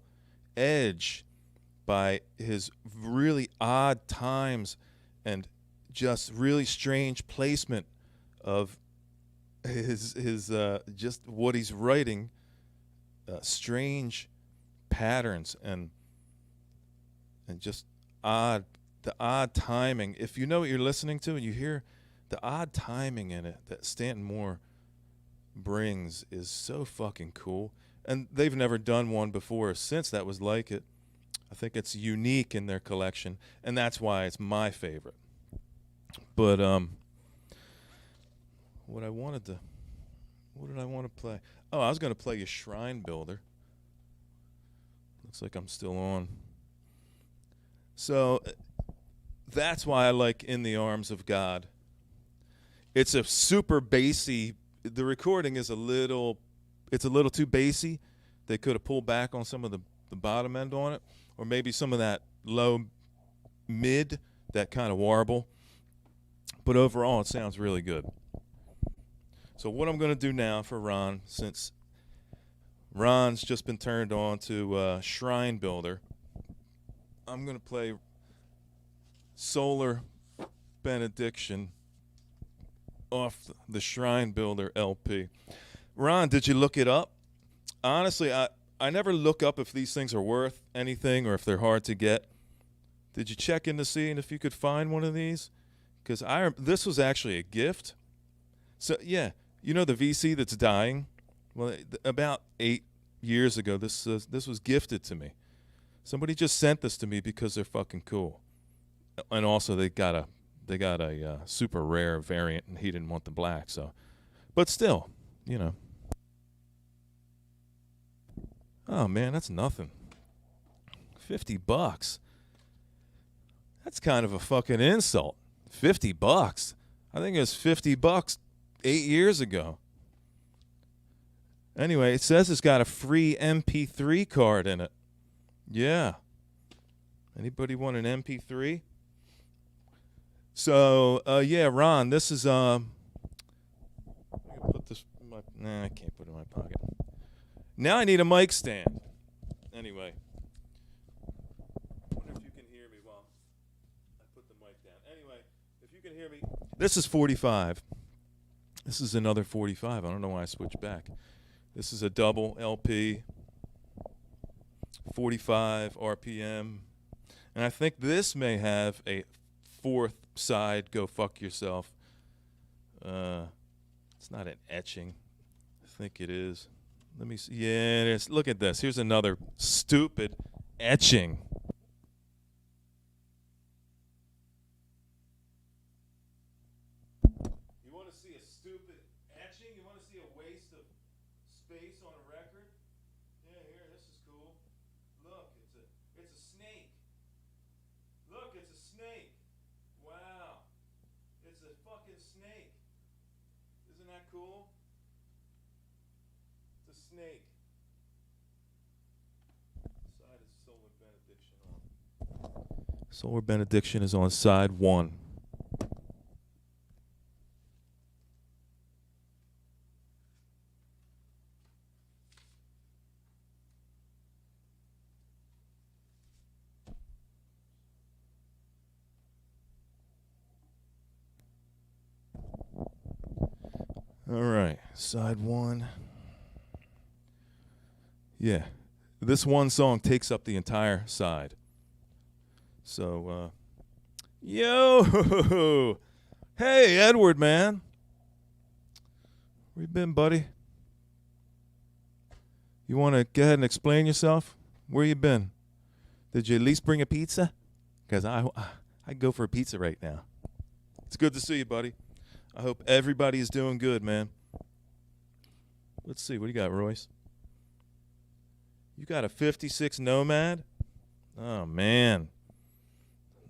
edge by his really odd times and just really strange placement of his just what he's writing, strange patterns and just the odd timing. If you know what you're listening to and you hear the odd timing in it that Stanton Moore brings is so fucking cool. And they've never done one before or since that was like it. I think it's unique in their collection, and that's why it's my favorite. But what did I want to play? Oh, I was going to play you Shrine Builder. Looks like I'm still on. So that's why I like In the Arms of God. It's a super bassy. The recording is a little too bassy. They could have pulled back on some of the bottom end on it, or maybe some of that low mid, that kind of warble. But overall, it sounds really good. So what I'm going to do now for Ron, since Ron's just been turned on to Shrine Builder, I'm going to play Solar Benediction off the Shrine Builder LP. Ron, did you look it up? Honestly, I never look up if these things are worth anything or if they're hard to get. Did you check into seeing if you could find one of these? Because this was actually a gift. So, yeah, you know the VC that's dying? Well, about 8 years ago, this was gifted to me. Somebody just sent this to me because they're fucking cool. And also they got a super rare variant, and he didn't want the black. So, but still, you know. Oh man, that's nothing. $50. That's kind of a fucking insult. $50. I think it was $50 8 years ago. Anyway, it says it's got a free MP3 card in it. Yeah. Anybody want an MP3? So, yeah, Ron, this is, I'm going to put this in my, I can't put it in my pocket. Now I need a mic stand. Anyway. I wonder if you can hear me while I put the mic down. Anyway, if you can hear me. This is 45. This is another 45. I don't know why I switched back. This is a double LP, 45 RPM. And I think this may have a fourth side, go fuck yourself. It's not an etching. I think it is. Let me see. Yeah, it is. Look at this. Here's another stupid etching. You want to see a stupid etching? You want to see a waste of space on a record? Yeah, here, this is cool. Look, it's a snake. Look, it's a snake. Wow. It's a fucking snake. the snake. Side is Solar Benediction on. Solar Benediction is on side 1. All right, side 1. Yeah, this one song takes up the entire side. So, yo, hey, Edward, man. Where you been, buddy? You want to go ahead and explain yourself? Where you been? Did you at least bring a pizza? Because I'd go for a pizza right now. It's good to see you, buddy. I hope everybody is doing good, man. Let's see. What do you got, Royce? You got a 56 Nomad? Oh, man.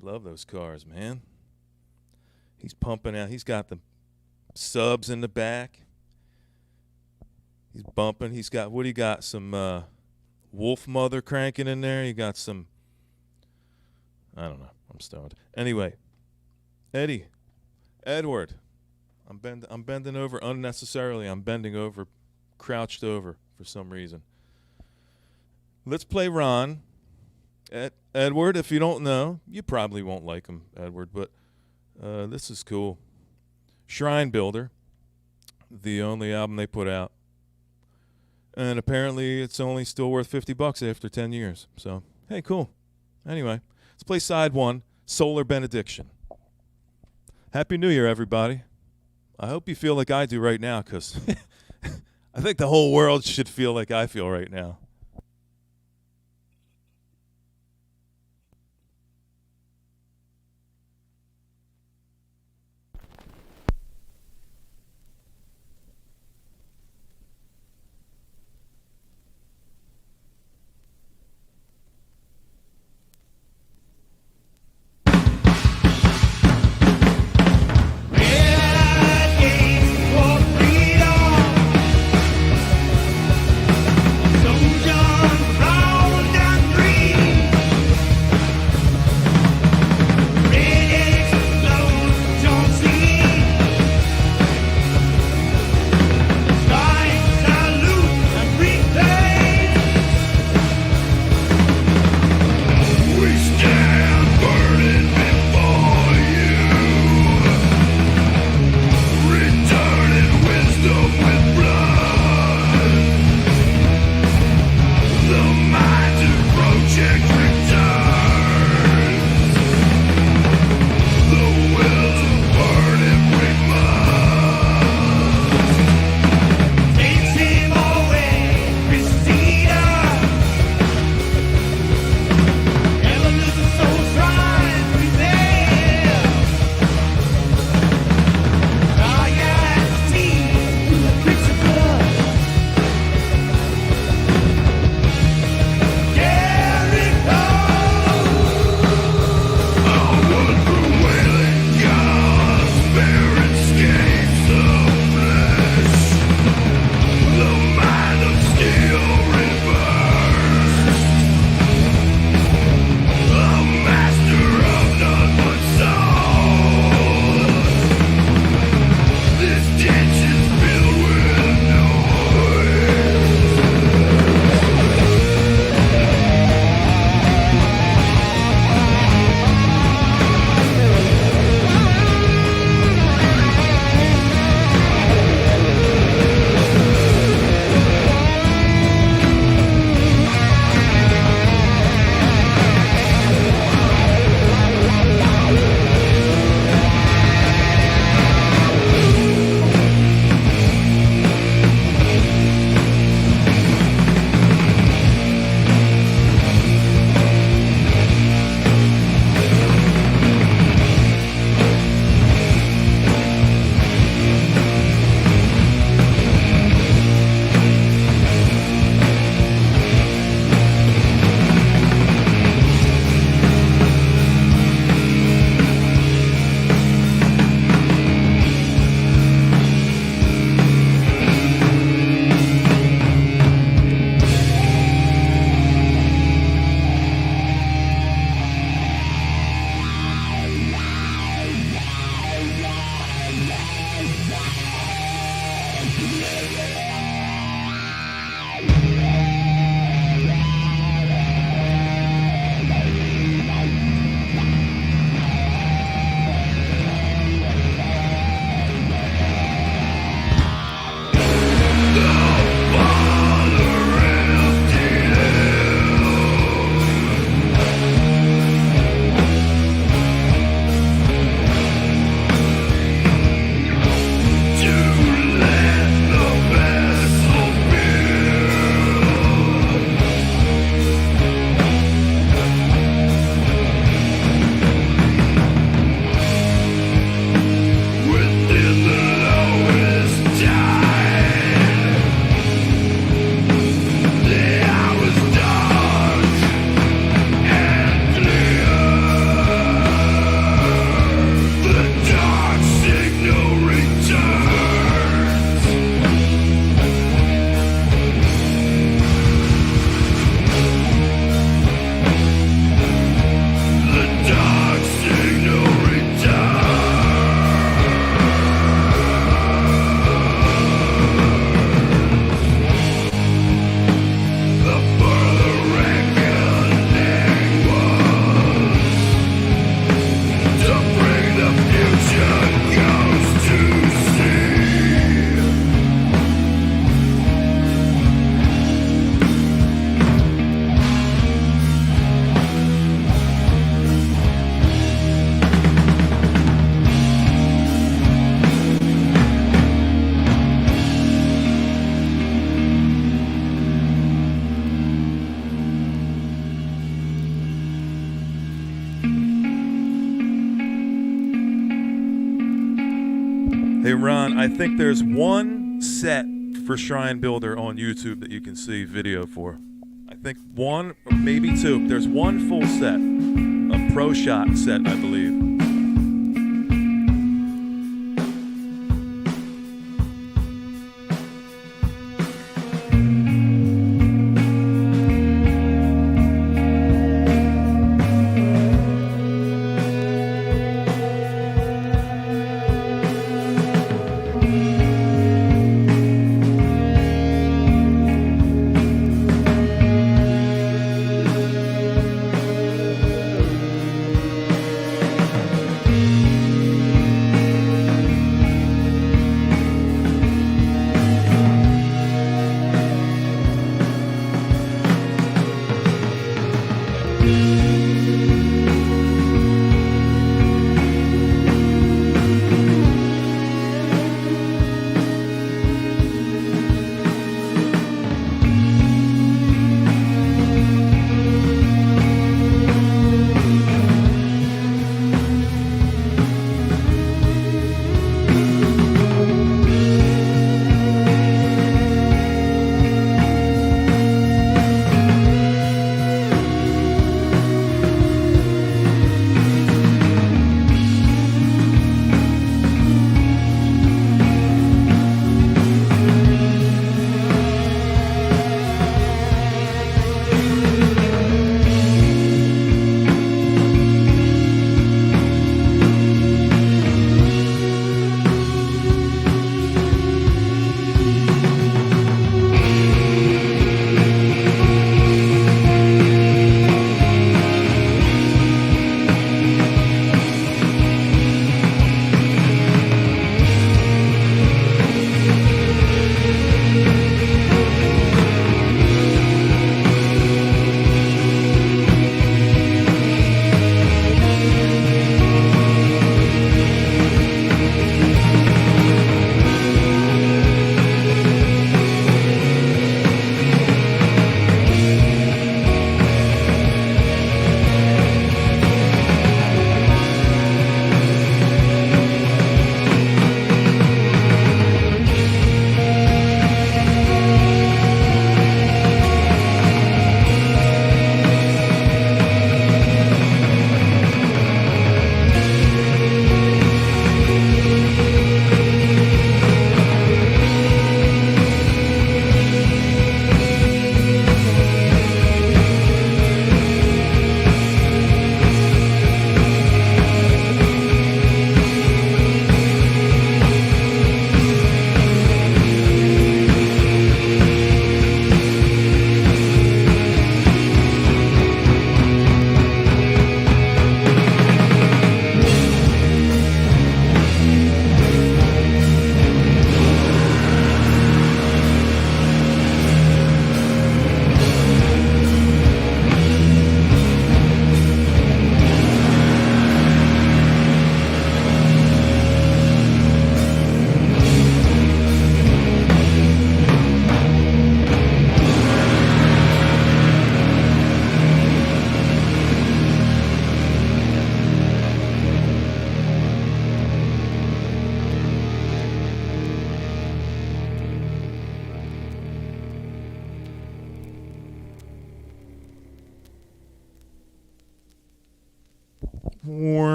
Love those cars, man. He's pumping out. He's got the subs in the back. He's bumping. He's got, what do you got? Some Wolf Mother cranking in there. You got some, I don't know. I'm stoned. Anyway, Edward. I'm bending over unnecessarily. I'm bending over, crouched over for some reason. Let's play Ron. Edward, if you don't know, you probably won't like him, Edward, but this is cool. Shrine Builder, the only album they put out. And apparently it's only still worth $50 after 10 years. So, hey, cool. Anyway, let's play side 1, Solar Benediction. Happy New Year, everybody. I hope you feel like I do right now, because I think the whole world should feel like I feel right now. Some Hey, Ron, I think there's one set for Shrine Builder on YouTube that you can see video for. I think one or maybe two. There's one full set, a Pro Shot set, I believe.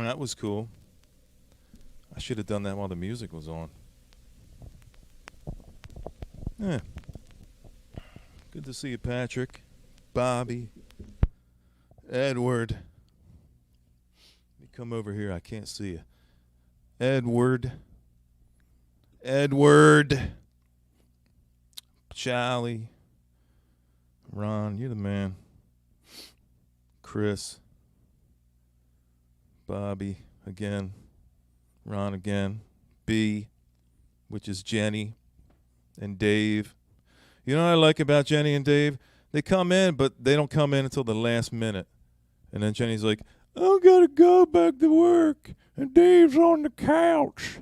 That was cool. I should have done that while the music was on. Yeah. Good to see you, Patrick, Bobby, Edward. Let me come over here. I can't see you. Edward. Charlie. Ron, you're the man. Chris. Bobby again. Ron again. B, which is Jenny. And Dave. You know what I like about Jenny and Dave? They come in, but they don't come in until the last minute. And then Jenny's like, I gotta go back to work. And Dave's on the couch.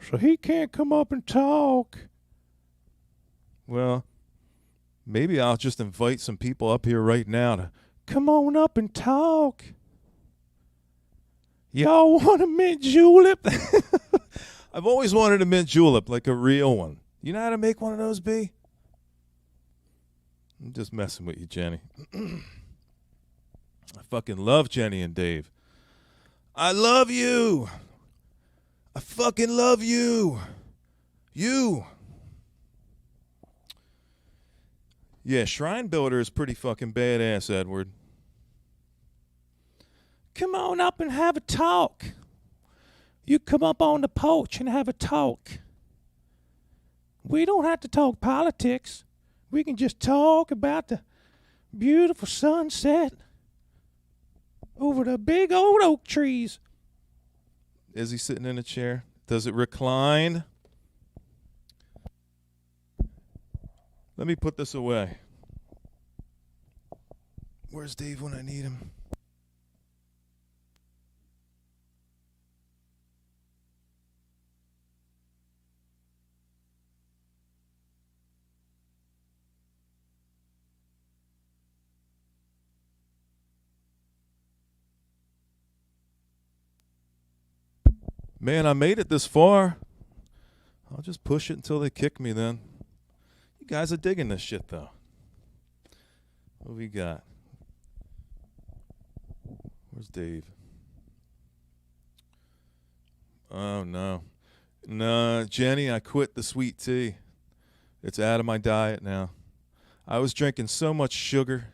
So he can't come up and talk. Well, maybe I'll just invite some people up here right now to come on up and talk. Y'all want a mint julep? I've always wanted a mint julep, like a real one. You know how to make one of those, B? I'm just messing with you, Jenny. I fucking love Jenny and Dave. I love you. I fucking love you. You. Yeah, Shrine Builder is pretty fucking badass, Edward. Come on up and have a talk. You come up on the porch and have a talk. We don't have to talk politics. We can just talk about the beautiful sunset over the big old oak trees. Is he sitting in a chair? Does it recline? Let me put this away. Where's Dave when I need him? Man, I made it this far. I'll just push it until they kick me then. You guys are digging this shit, though. What we got? Where's Dave? Oh, no. No, Jenny, I quit the sweet tea. It's out of my diet now. I was drinking so much sugar.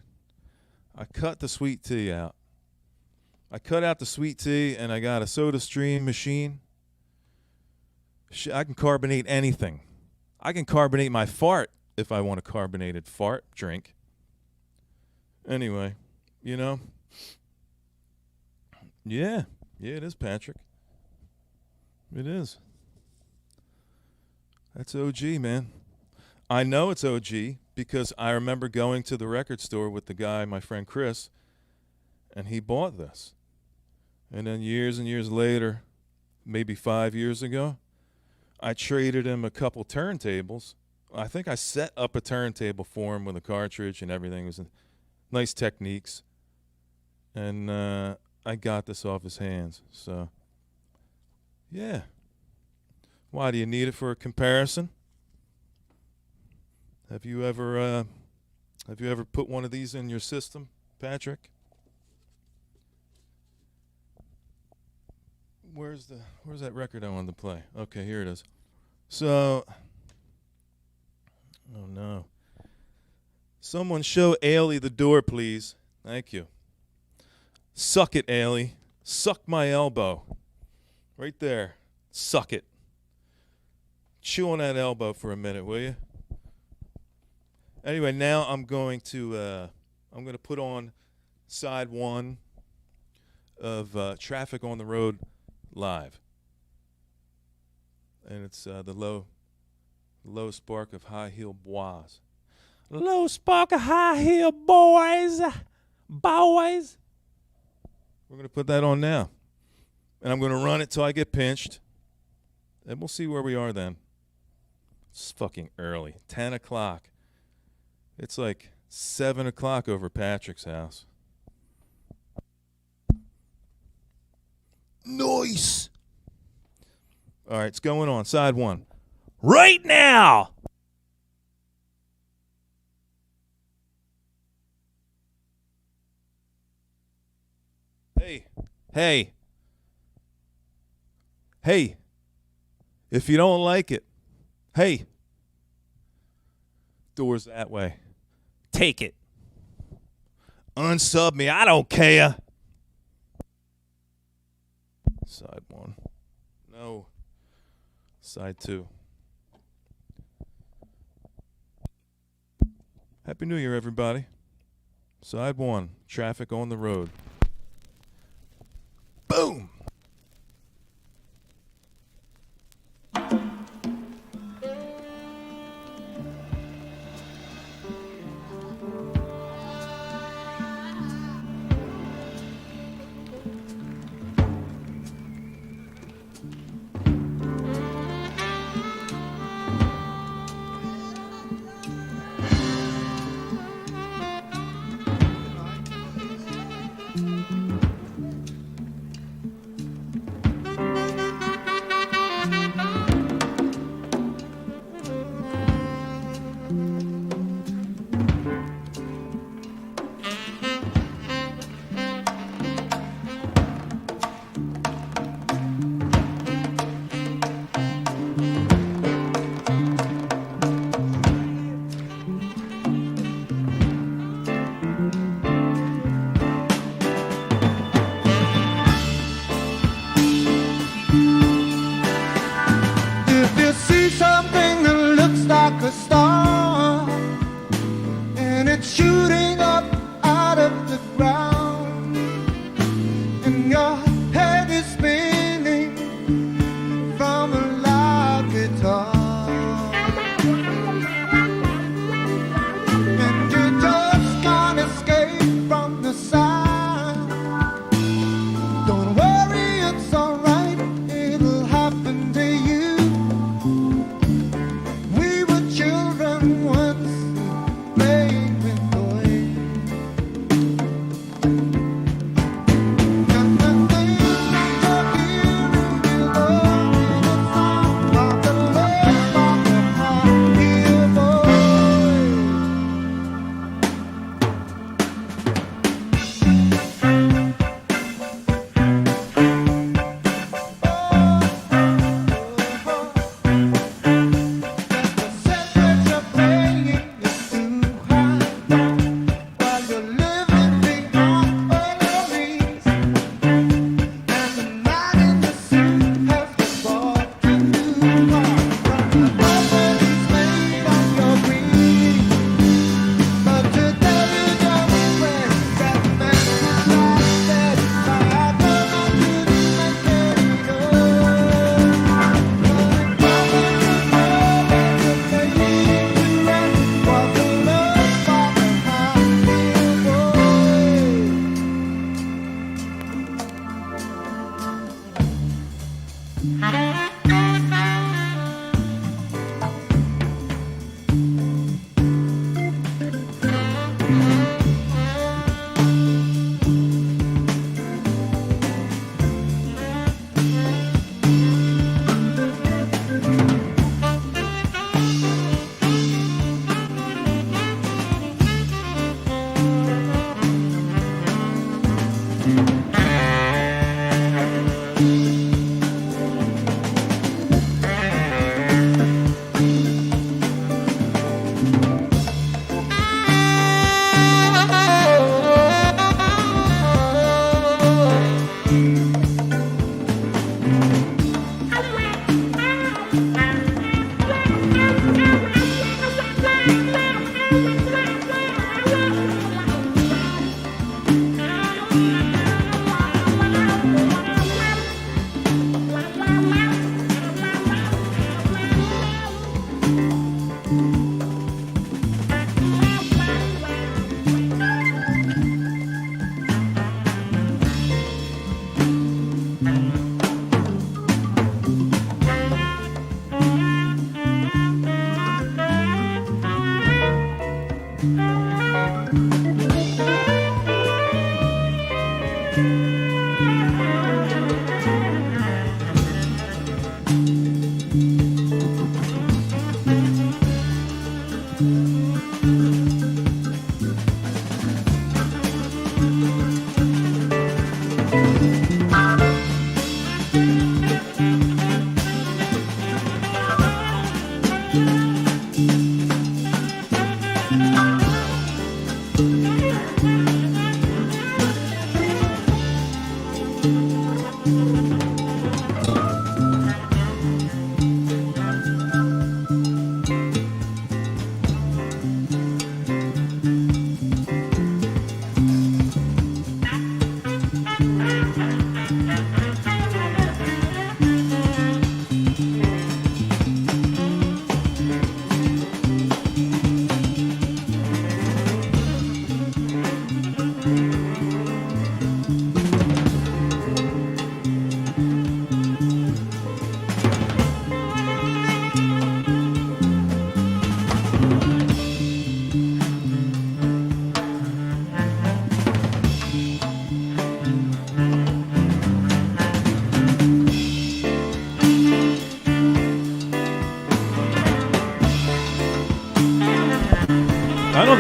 I cut the sweet tea out. I cut out the sweet tea, and I got a soda stream machine. I can carbonate anything. I can carbonate my fart if I want a carbonated fart drink. Anyway, you know. Yeah, it is, Patrick. It is. That's OG, man. I know it's OG because I remember going to the record store with the guy, my friend Chris, and he bought this. And then years and years later, maybe 5 years ago, I traded him a couple turntables. I think I set up a turntable for him with a cartridge and everything. It was nice techniques. And I got this off his hands. So, yeah. Why, do you need it for a comparison? Have you ever put one of these in your system, Patrick? Where's that record I wanted to play? Okay, here it is. So, oh no. Someone show Ailey the door, please. Thank you. Suck it, Ailey. Suck my elbow. Right there. Suck it. Chew on that elbow for a minute, will you? Anyway, now I'm going to put on side one of Traffic on the Road live. And it's the low spark of high heel boys. Low spark of high heel boys. Boys. We're going to put that on now. And I'm going to run it till I get pinched. And we'll see where we are then. It's fucking early. 10 o'clock. It's like 7 o'clock over Patrick's house. Nice. All right, it's going on. Side one. Right now. Hey. Hey. If you don't like it. Hey. Doors that way. Take it. Unsub me. I don't care. Side 1. No. Side 2. Happy New Year, everybody. Side 1. Traffic on the road. Boom.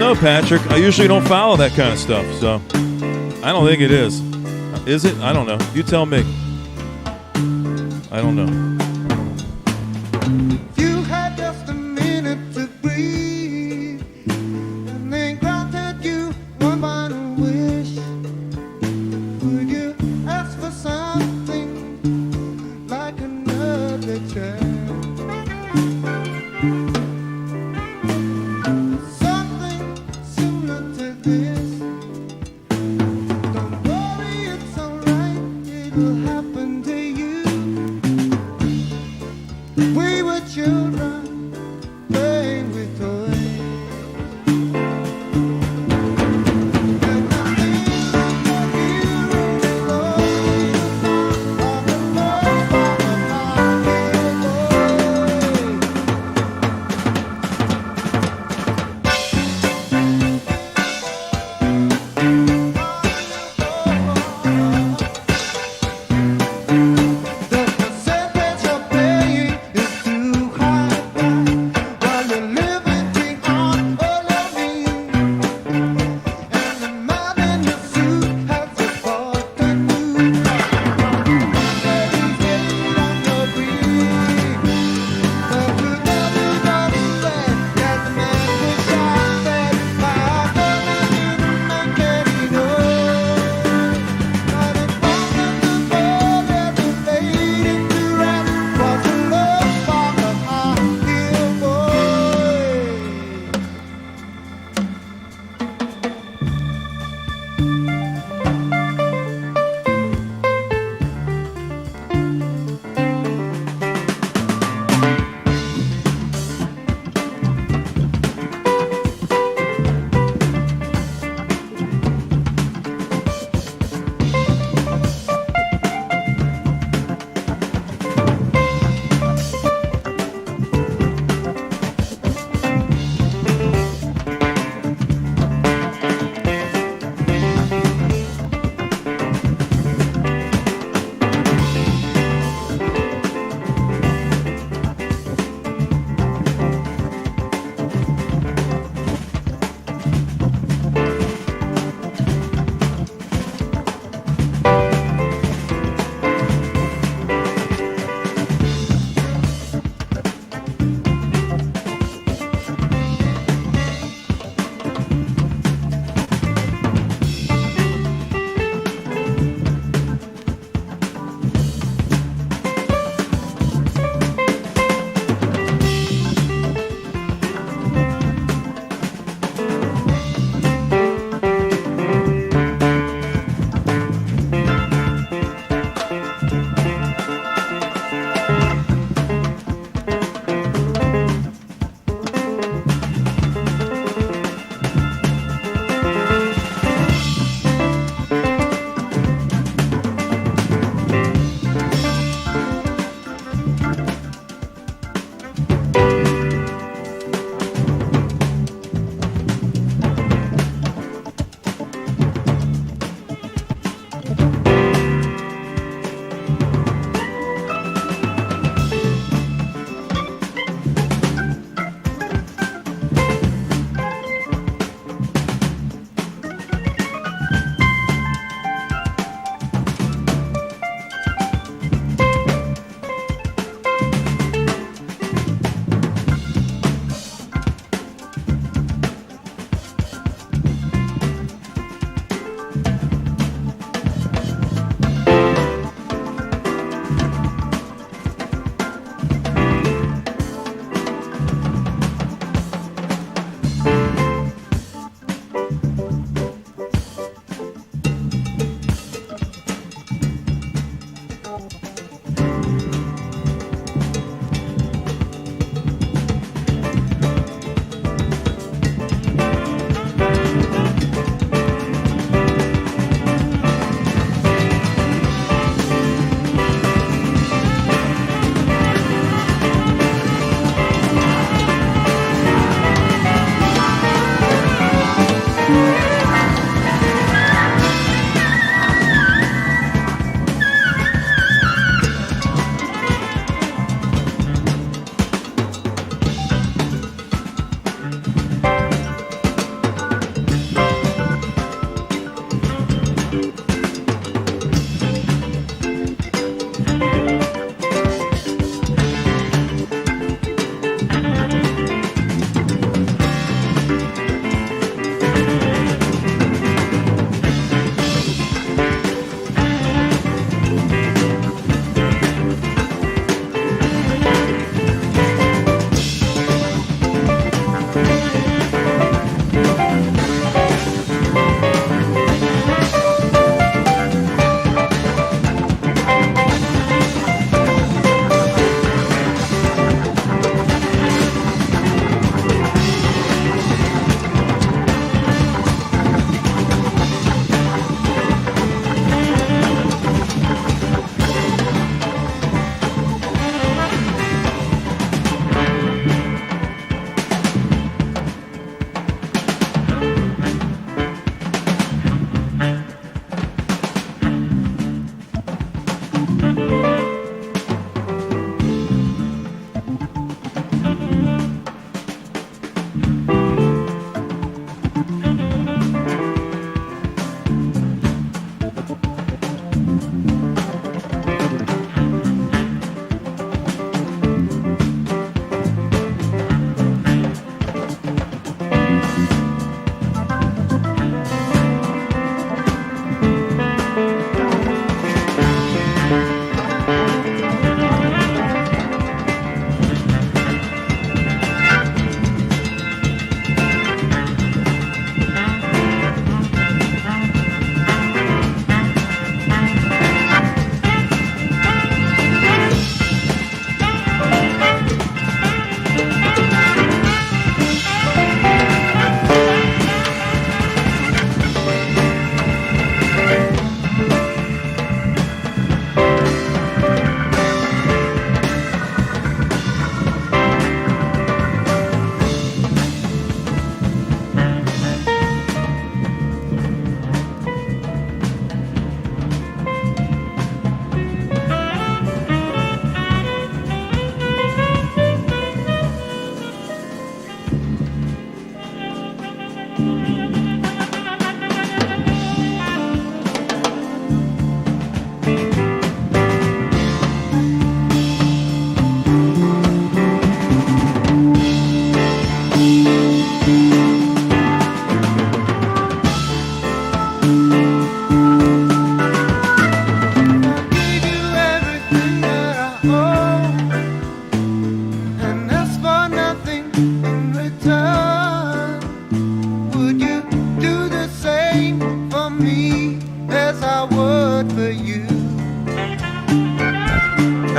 don't know, Patrick. I usually don't follow that kind of stuff, so I don't think it is. Is it? I don't know. You tell me. I don't know. You had just a minute to breathe, and they granted you one final wish. Would you ask for something like another chance? Something similar to this. Don't worry, it's alright. It'll happen to you. We were children playing with toys. And I feel like a hero slowly on the first part of my The percentage you're paying is too high.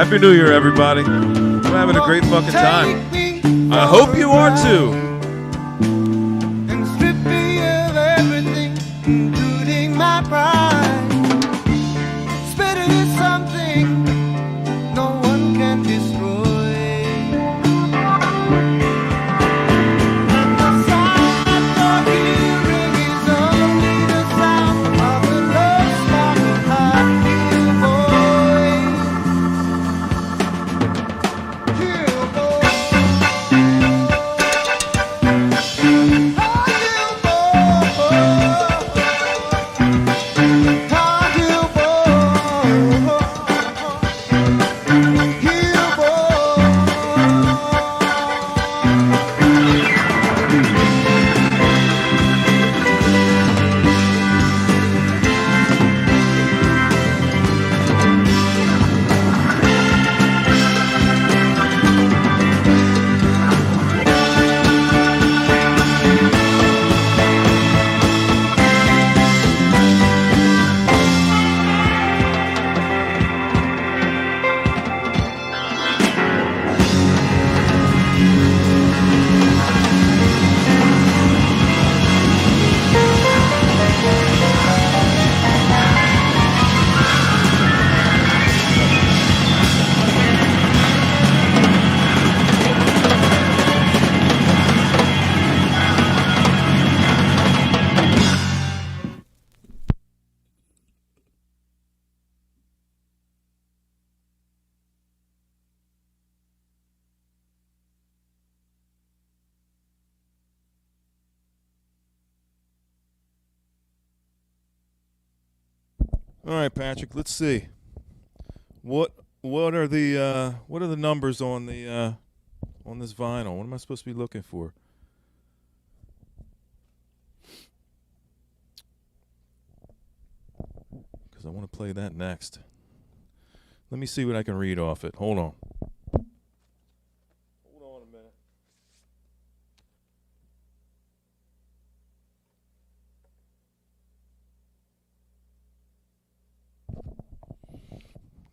Happy New Year, everybody. I'm having a great fucking time. I hope you are too. And strip me of everything, including my pride. Spirit is something no one can destroy. And the sound of your hearing is only the sound of the love-sparking heart-feel voice. Heal voice. All right, Patrick. Let's see. What are the numbers on the on this vinyl? What am I supposed to be looking for? Because I want to play that next. Let me see what I can read off it. Hold on. Hold on a minute.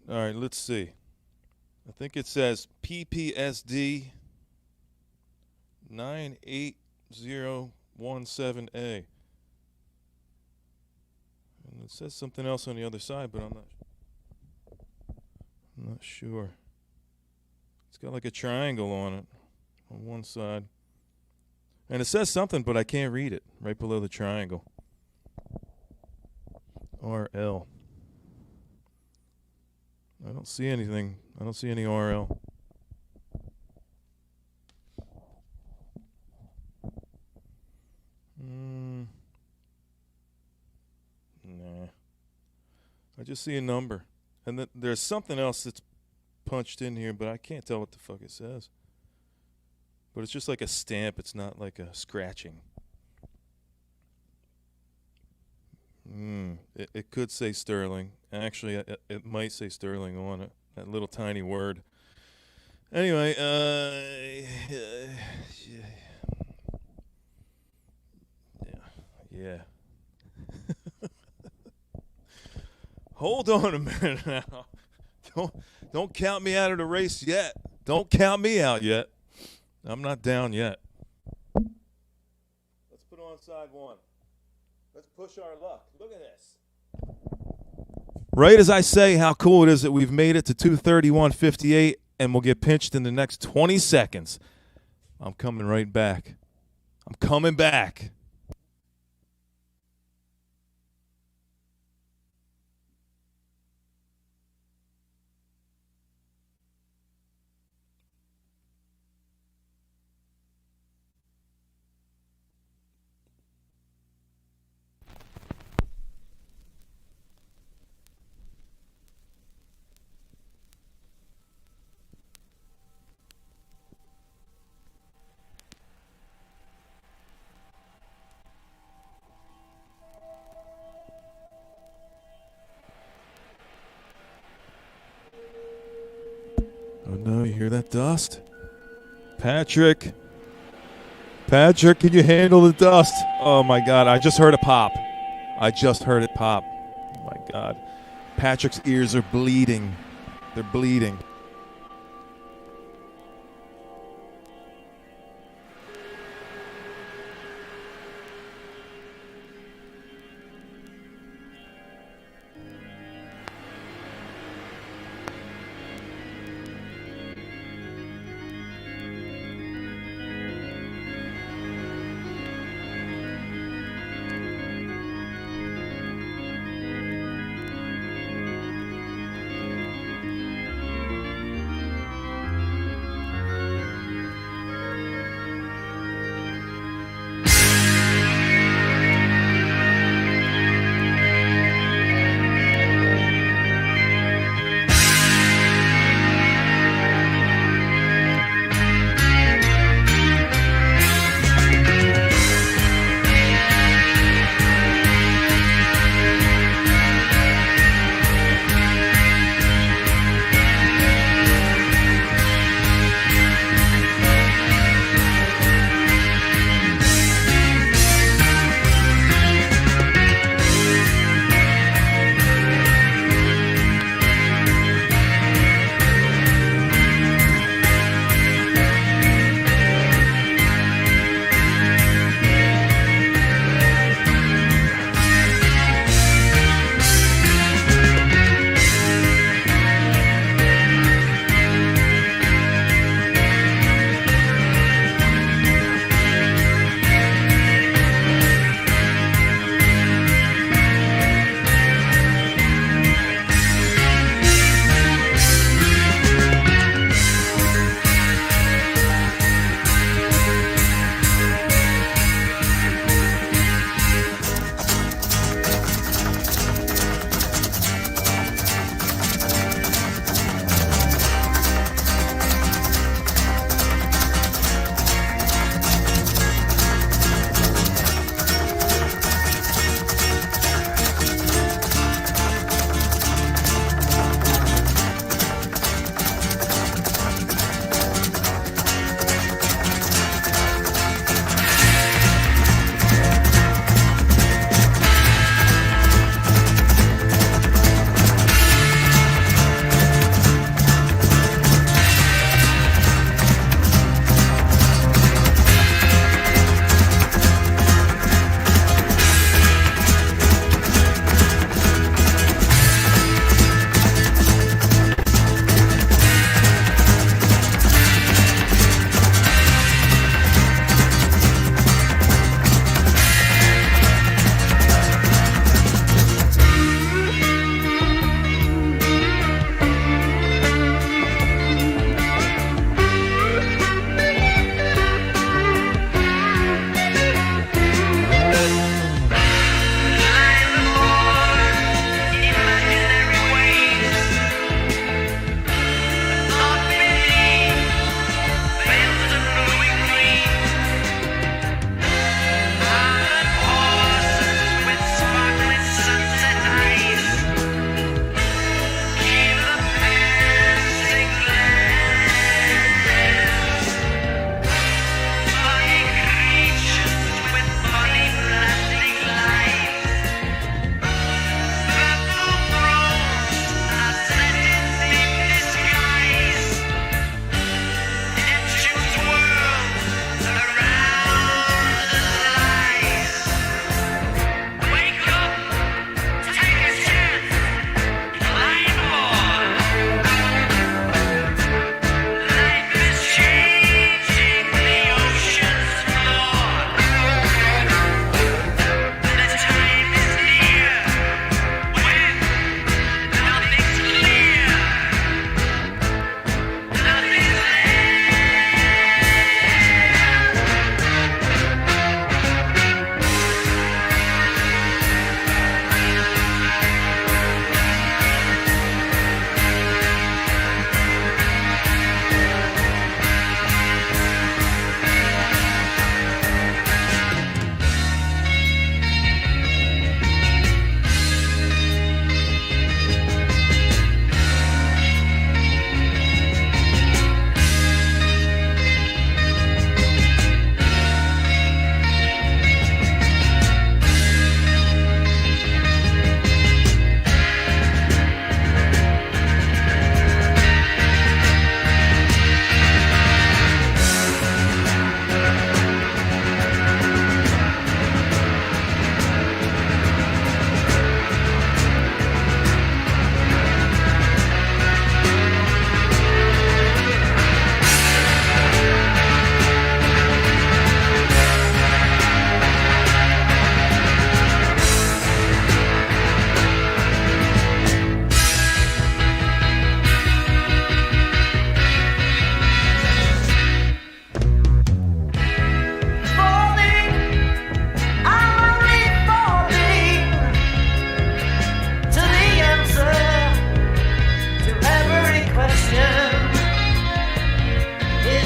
All right, let's see. I think it says PPSD 98017A. And it says something else on the other side, but I'm not sure. It's got like a triangle on it on one side. And it says something, but I can't read it right below the triangle. RL. I don't see anything. I don't see any RL. Nah. I just see a number. And then there's something else that's punched in here, but I can't tell what the fuck it says. But it's just like a stamp. It's not like a scratching. It could say Sterling. Actually, it might say Sterling on it. That little tiny word. Anyway, yeah. Hold on a minute now. Don't count me out of the race yet. Don't count me out yet. I'm not down yet. Let's put on side one. Let's push our luck. Look at this. Right as I say how cool it is that we've made it to 231.58 and we'll get pinched in the next 20 seconds, I'm coming right back. I'm coming back. Oh no, you hear that dust? Patrick, can you handle the dust? Oh my God, I just heard a pop. I just heard it pop. Oh my God. Patrick's ears are bleeding. They're bleeding.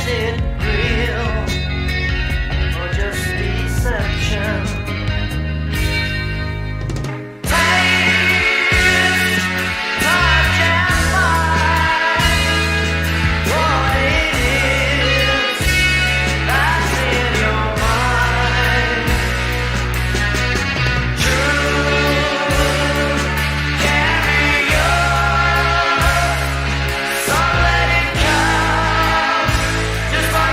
it real or just deception? Taste, touch and find what it is that's in your mind. Truth can be yours, so let it come just like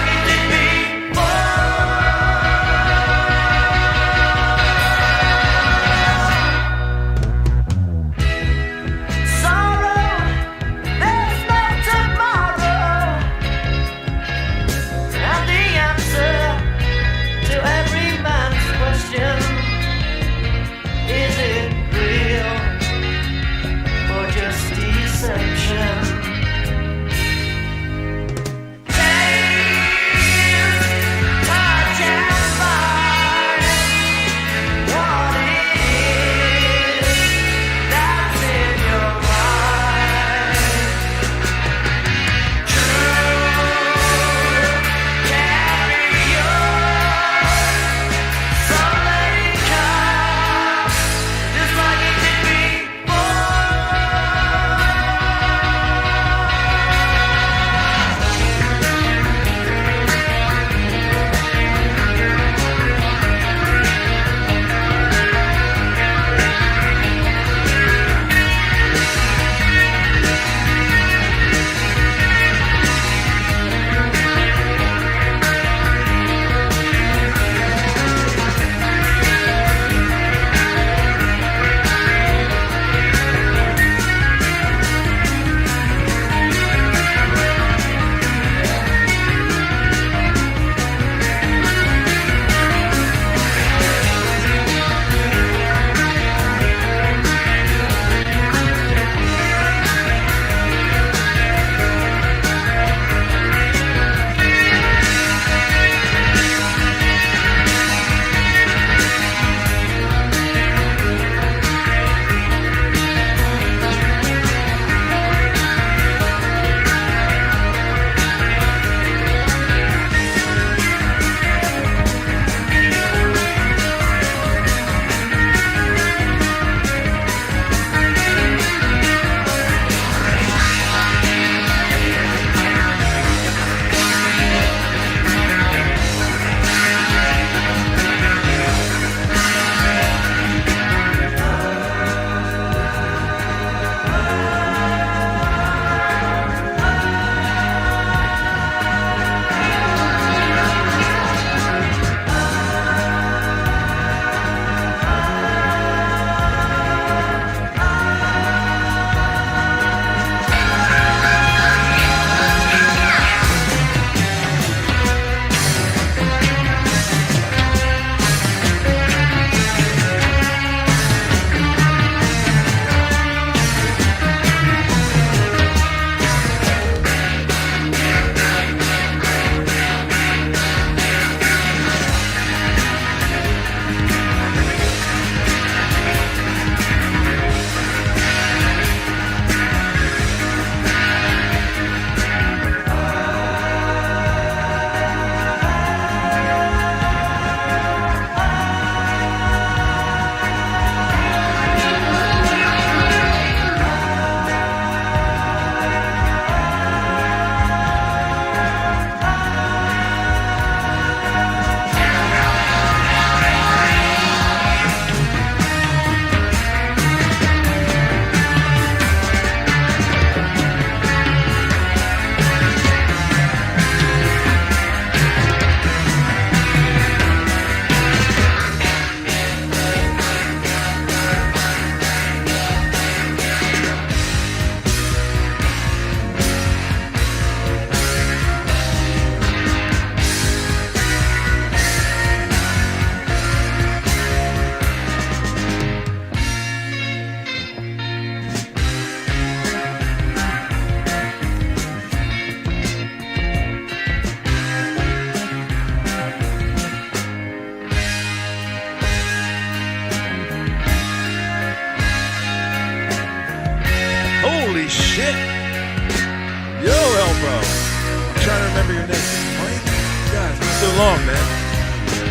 along, man.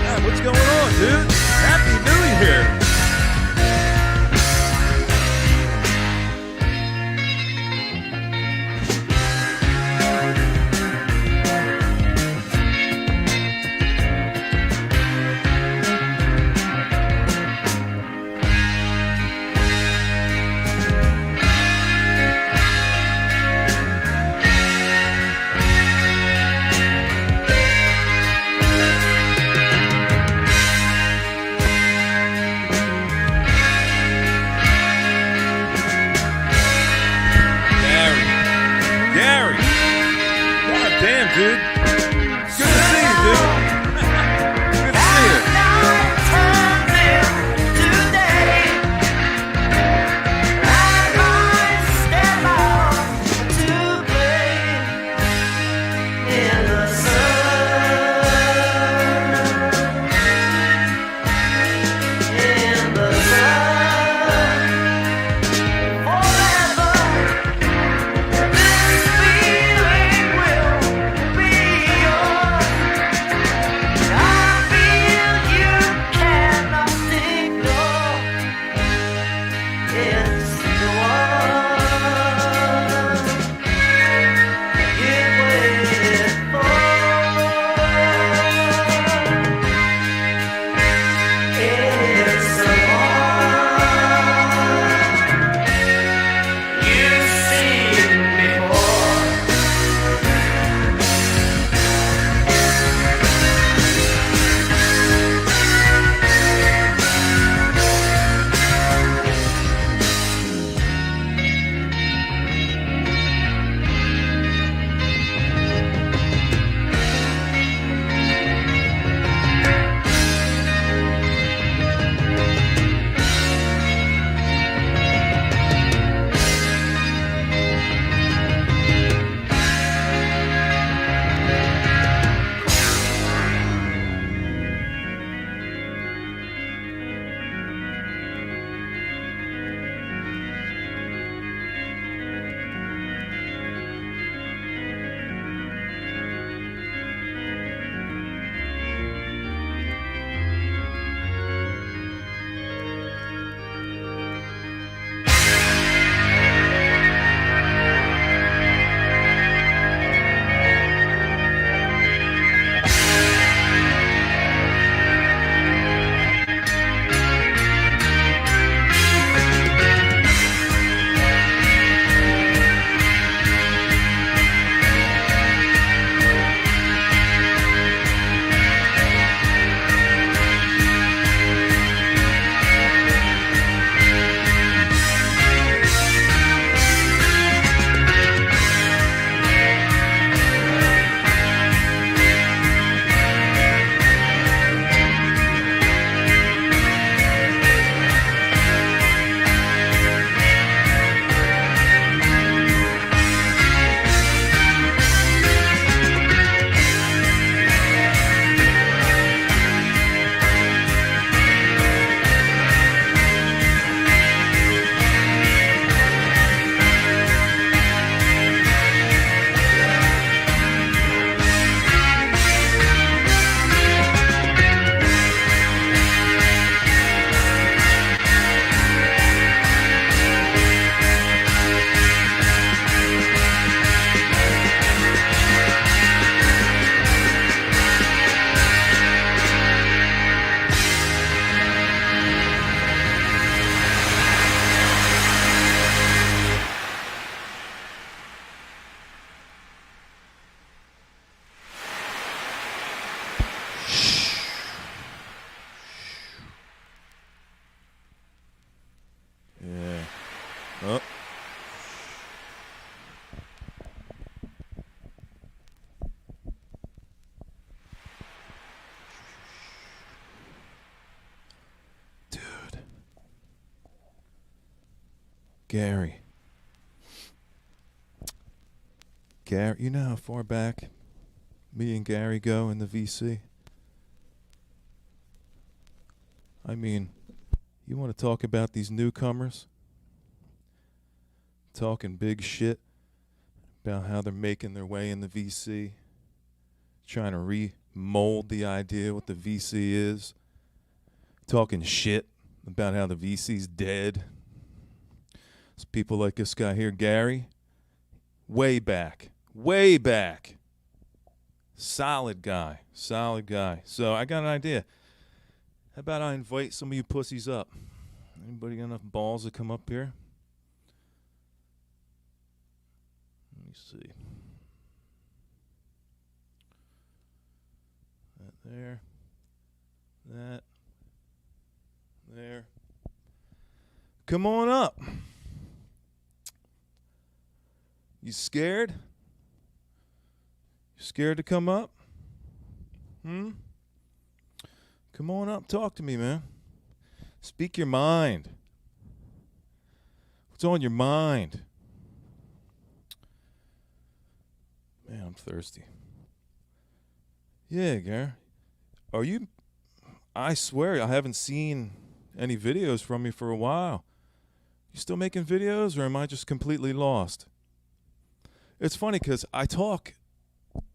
God, what's going on, dude? Happy New Year. Gary. God damn, dude. Good to see you, dude. Good to see you. Oh. Dude. Gary. Gary, you know how far back me and Gary go in the VC? I mean, you want to talk about these newcomers? Talking big shit about how they're making their way in the VC, trying to mold the idea what the VC is, talking shit about how the VC's dead. It's people like this guy here, Gary, way back. Solid guy. So I got an idea. How about I invite some of you pussies up? Anybody got enough balls to come up here? Let me see. That there. That. There. Come on up. You scared? You scared to come up? Come on up. Talk to me, man. Speak your mind. What's on your mind? Man, I'm thirsty. Yeah, Gary. Are you... I swear I haven't seen any videos from you for a while. You still making videos, or am I just completely lost? It's funny because I talk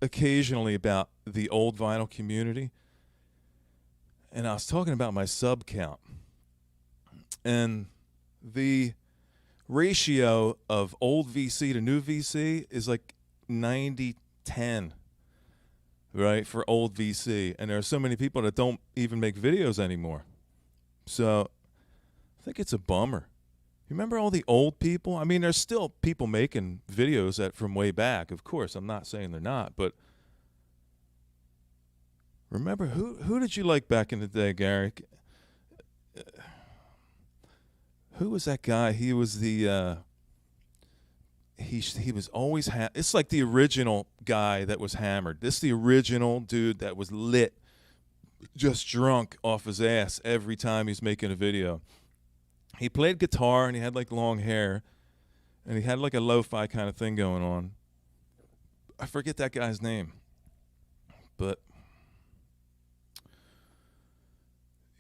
occasionally about the old vinyl community, and I was talking about my sub count. And the ratio of old VC to new VC is like 90-10, right, for old VC. And there are so many people that don't even make videos anymore. So I think it's a bummer. You remember all the old people? I mean, there's still people making videos that from way back. Of course, I'm not saying they're not, but remember who did you like back in the day, Gary? Who was that guy? He was the he was always it's like the original guy that was hammered. This is the original dude that was lit, just drunk off his ass every time he's making a video. He played guitar and he had like long hair and he had like a lo-fi kind of thing going on. I forget that guy's name. But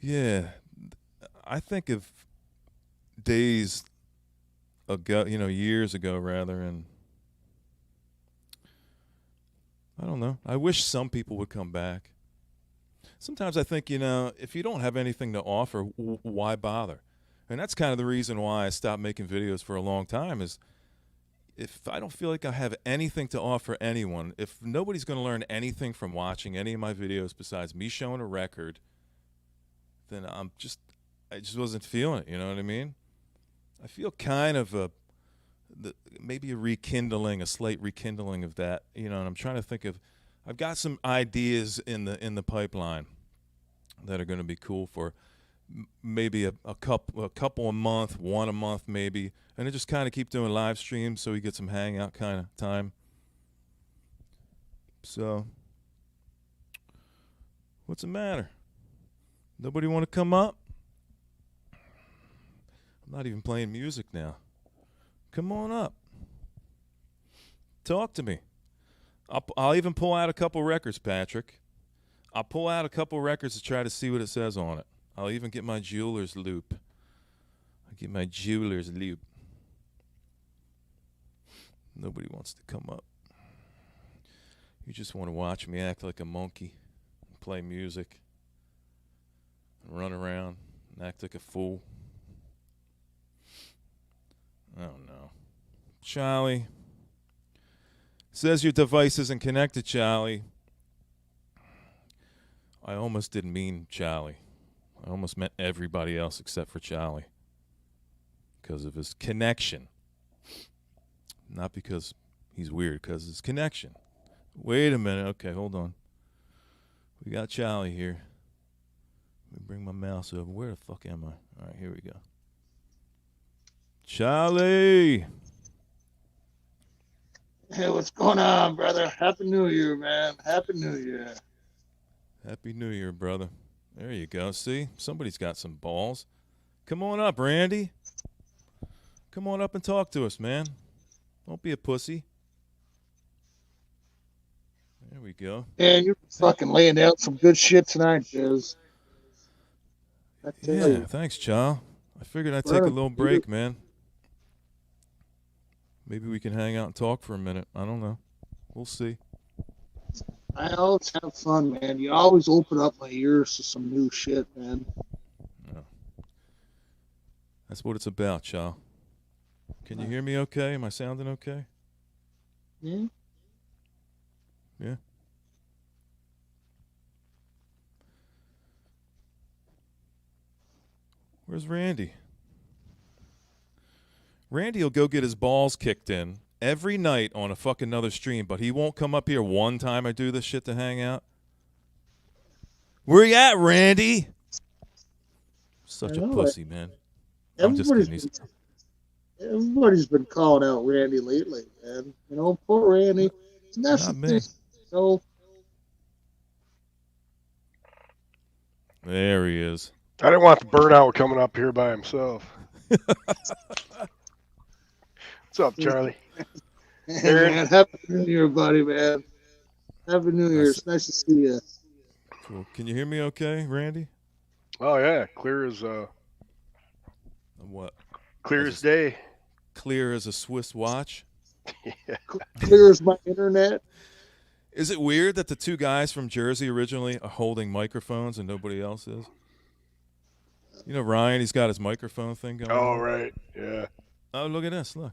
yeah, I think of days ago, years ago rather, and I don't know. I wish some people would come back. Sometimes I think, if you don't have anything to offer, why bother? And that's kind of the reason why I stopped making videos for a long time is if I don't feel like I have anything to offer anyone, if nobody's going to learn anything from watching any of my videos besides me showing a record, then I just wasn't feeling it, you know what I mean? I feel kind of maybe a slight rekindling of that, and I'm trying to think of, I've got some ideas in the pipeline that are going to be cool for maybe a couple a month, one a month maybe, and then just kind of keep doing live streams so we get some hangout kind of time. So, what's the matter? Nobody want to come up? I'm not even playing music now. Come on up. Talk to me. I'll even pull out a couple records, Patrick. I'll pull out a couple records to try to see what it says on it. I'll even get my jeweler's loop. Nobody wants to come up. You just want to watch me act like a monkey, play music, and run around and act like a fool. I don't know. Charlie. Says your device isn't connected, Charlie. I almost didn't mean Charlie. I almost meant everybody else except for Charlie. Because of his connection. Not because he's weird, because his connection. Wait a minute. Okay, hold on. We got Charlie here. Let me bring my mouse over. Where the fuck am I? All right, here we go. Charlie! Hey, what's going on, brother? Happy New Year, man. Happy New Year. Happy New Year, brother. There you go. See? Somebody's got some balls. Come on up, Randy. Come on up and talk to us, man. Don't be a pussy. There we go. Man, you're fucking laying out some good shit tonight, Jizz. I tell Yeah, you. thanks, Chow. I figured I'd take a little break, man. Maybe we can hang out and talk for a minute. I don't know. We'll see. I always have fun, man. You always open up my ears to some new shit, man. That's what it's about, Chow. Can you hear me okay? Am I sounding okay? Yeah. Yeah. Where's Randy? Randy will go get his balls kicked in every night on a fucking another stream, but he won't come up here one time I do this shit to hang out. Where you at, Randy? Such a pussy, man. I'm just kidding. Everybody's been calling out Randy lately, man. You know, poor Randy. And that's Not the me. thing. So, There he is. I didn't want the burnout coming up here by himself. What's up, Charlie? hey, Aaron? man, Happy New Year, buddy, man. Happy New Year. It's nice to see you. Cool. Can you hear me okay, Randy? Oh yeah, clear as What? clear as day. Clear as a Swiss watch? Clear as my internet. Is it weird that the two guys from Jersey originally are holding microphones and nobody else is? You know Ryan, he's got his microphone thing going Oh on. right, yeah. Oh, look at this. Look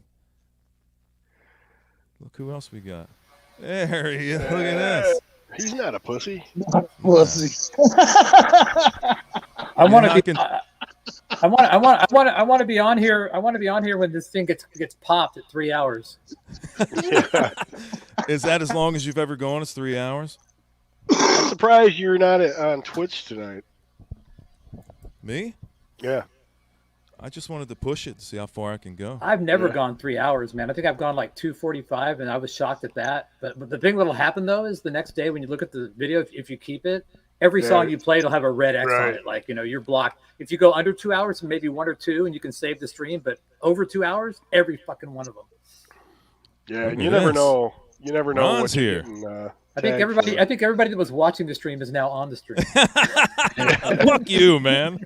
who else we got. There he is. Look at this. He's not a pussy. Pussy. I want You're to be. not I want to be on here. I want to be on here when this thing gets popped at 3 hours. Yeah. Is that as long as you've ever gone? It's 3 hours? I'm surprised you're not on Twitch tonight. Me? Yeah. I just wanted to push it to see how far I can go. I've never Yeah. gone 3 hours, man. I think I've gone like 2:45, and I was shocked at that. But the thing that'll happen though is the next day when you look at the video, if you keep it, every Yeah. song you played will have a red X on Right. it. Like, you know, you're blocked. If you go under 2 hours, maybe one or two, and you can save the stream. But over 2 hours, every fucking one of them. Yeah, Look and at you never this. know. You never know Ron's what you're here. getting, I think tagged everybody. for. I think everybody that was watching the stream is now on the stream. Fuck you, man.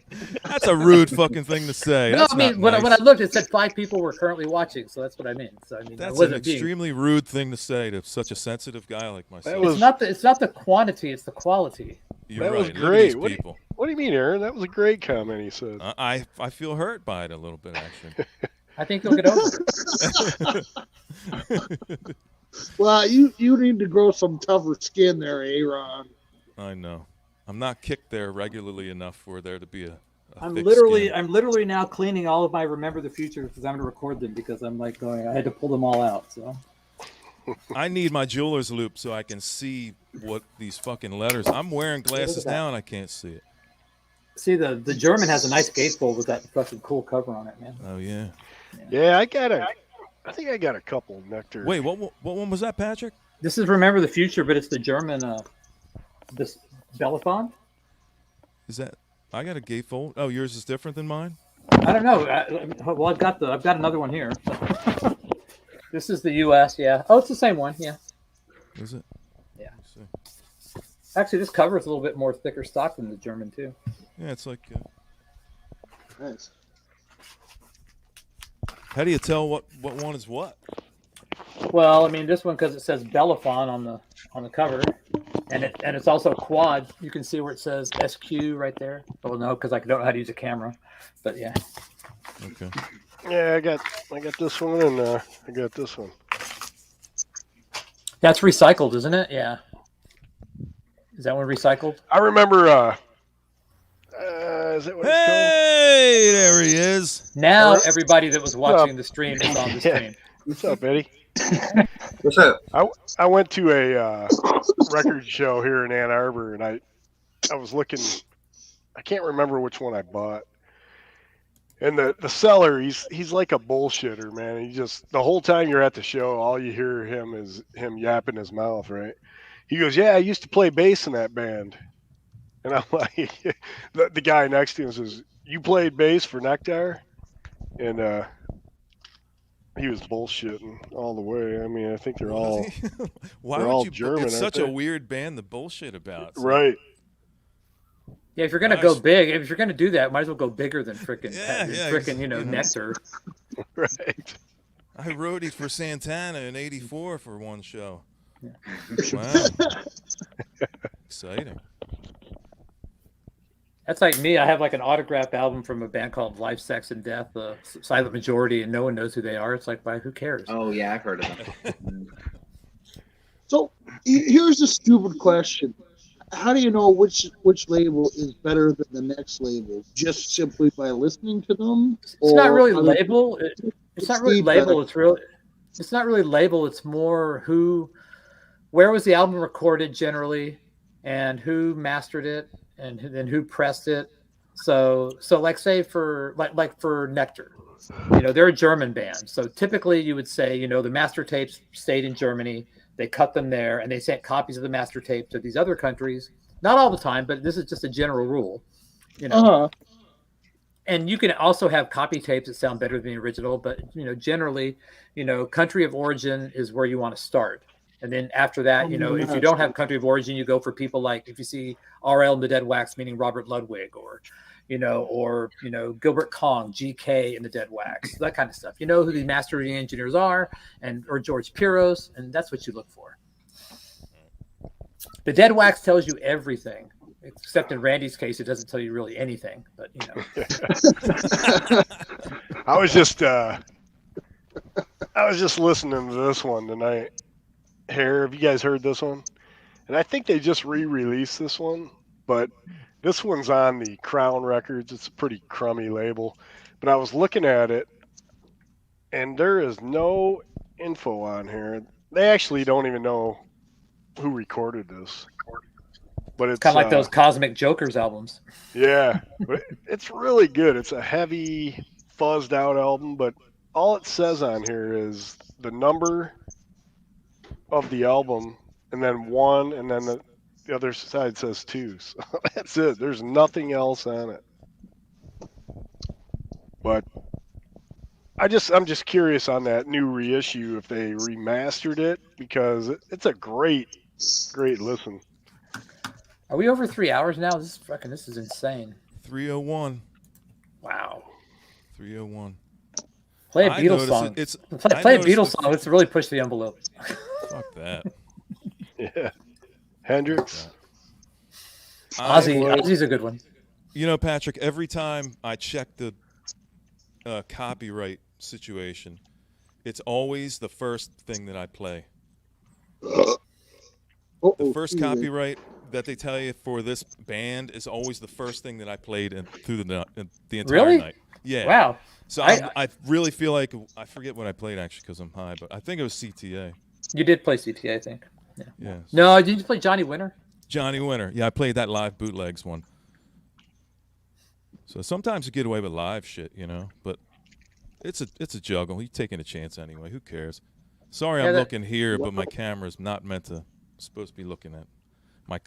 That's a rude fucking thing to say. No, That's I mean not when I nice. looked, it said 5 people were currently watching, so that's what I mean. So I mean, That's it an wasn't being. extremely rude thing to say to such a sensitive guy like myself. That was- It's not the quantity; it's the quality. You're that right. was Look at great. these What do you- people. What do you mean, Aaron? That was a great comment. He said. I feel hurt by it a little bit, actually. I think you'll get over it. Well, you need to grow some tougher skin there, Aaron. I know. I'm not kicked there regularly enough for there to be a I'm thick literally skin. now cleaning all of my Remember the Future because I'm going to record them because I'm like going. I had to pull them all out. So I need my jeweler's loop so I can see what these fucking letters. I'm wearing glasses that. now and I can't see it. see the German has a nice gatefold with that fucking cool cover on it, man. Oh yeah. Yeah, I think I got a couple nectar. Wait, what one was that, Patrick? This is Remember the Future, but it's the German this Bellathon. Is that? I got a gatefold. Oh, yours is different than mine. I don't know. Well, I've got another one here. This is the U.S. Yeah. Oh, it's the same one. Yeah. Is it? Yeah. Let me see. Actually, this cover is a little bit more thicker stock than the German too. Yeah, it's like. Nice. How do you tell what one is what? Well, I mean, this one because it says Bellathon on the cover, and it's also quad. You can see where it says SQ right there. Oh no, because I don't know how to use a camera, but yeah. Okay. Yeah, I got this one and I got this one. That's recycled, isn't it? Yeah. Is that one recycled? I remember. Is that what it's Hey, there he is. Now Alright. everybody that was watching the stream is on the Yeah. stream. called? What's up, Eddie? What's up? I went to a record show here in Ann Arbor, and I was looking. I can't remember which one I bought. And the seller, he's like a bullshitter, man. He just the whole time you're at the show, all you hear him is him yapping his mouth, right? He goes, "Yeah, I used to play bass in that band." And I'm like, the guy next to him says, "You played bass for Nectar?" And he was bullshitting all the way. I mean, I think they're all Why they're would all you? German, It's aren't such a they? weird band to bullshit about. So- right. Yeah, if you're gonna Nice. go big, if you're gonna do that, might as well go bigger than freaking Yeah, freaking you know. Nectar. Right. I roadied for Santana in '84 for one show. Yeah. Wow. Exciting. That's like me. I have like an autographed album from a band called Life, Sex, and Death, Silent Majority, and no one knows who they are. It's like, why? Who cares? Oh yeah, I've heard of them. So here's a stupid question: how do you know which label is better than the next label? Just simply by listening to them? It's not really are there label. It's not really feedback? label. It's not really label. It's more where was the album recorded generally, and who mastered it, and then who pressed it. So like say for Nectar, they're a German band. So typically you would say, the master tapes stayed in Germany. They cut them there, and they sent copies of the master tape to these other countries. Not all the time, but this is just a general rule. And you can also have copy tapes that sound better than the original, but generally, country of origin is where you want to start. And then after that, if you don't have country of origin, you go for people like, if you see RL in the Dead Wax, meaning Robert Ludwig, or Gilbert Kong, GK in the Dead Wax, that kind of stuff. You know who the mastering engineers are, or George Piros, and that's what you look for. The Dead Wax tells you everything, except in Randy's case, it doesn't tell you really anything. But I was just listening to this one tonight. Hair, have you guys heard this one? And I think they just re-released this one, but this one's on the Crown Records. It's a pretty crummy label, but I was looking at it, and there is no info on here. They actually don't even know who recorded this. But it's kind of like those Cosmic Jokers albums. Yeah, but it's really good. It's a heavy, fuzzed out album, but all it says on here is the number of the album, and then 1, and then the other side says 2. So that's it. There's nothing else on it. But I'm just curious on that new reissue if they remastered it, because it's a great listen. Are we over 3 hours now? This is insane. 3:01. Wow. 3:01. Play a Beatles song. Play a Beatles song. Let's really push the envelope. Fuck that. Yeah. Hendrix. Ozzy's a good one. Patrick, every time I check the copyright situation, it's always the first thing that I play. The first copyright that they tell you for this band is always the first thing that I played through the entire night. Yeah. Wow. So I really feel like I forget what I played actually because I'm high, but I think it was CTA. You did play CTA, I think. Yeah. Yes. No, did you play Johnny Winter? Johnny Winter. Yeah, I played that live bootlegs one. So sometimes you get away with live shit, but it's a juggle. You're taking a chance anyway. Who cares? Sorry, I'm looking here, but my camera's not supposed to be looking at my.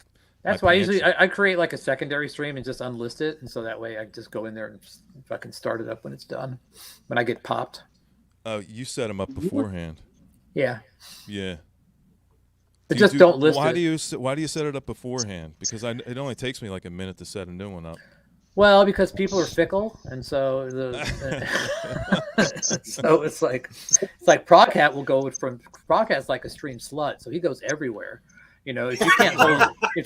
That's why I create like a secondary stream and just unlist it, and so that way I just go in there and fucking start it up when it's done, when I get popped. Oh, you set them up beforehand. Yeah. Yeah. But don't list why it. Why do you set it up beforehand? Because it only takes me like a minute to set a new one up. Well, because people are fickle, and so so it's like Proghat will go from Proghat's like a stream slut, so he goes everywhere. If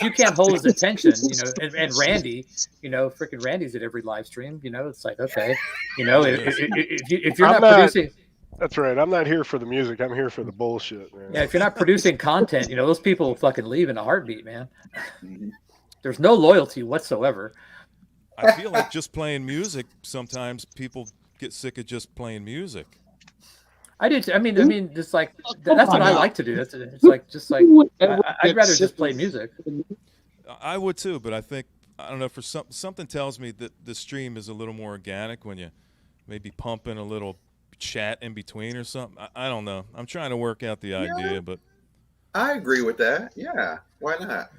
you can't hold his attention, and Randy, freaking Randy's at every live stream. It's like, okay, if you're not producing. That's right. I'm not here for the music. I'm here for the bullshit, man. Yeah, if you're not producing content, those people will fucking leave in a heartbeat, man. There's no loyalty whatsoever. I feel like just playing music, sometimes people get sick of just playing music. I do too. I mean, just like that's what I like to do. It's like I'd rather just play music. I would too, but I don't know, for something tells me that the stream is a little more organic when you maybe pump in a little chat in between or something. I don't know. I'm trying to work out the idea, but I agree with that. Yeah, why not?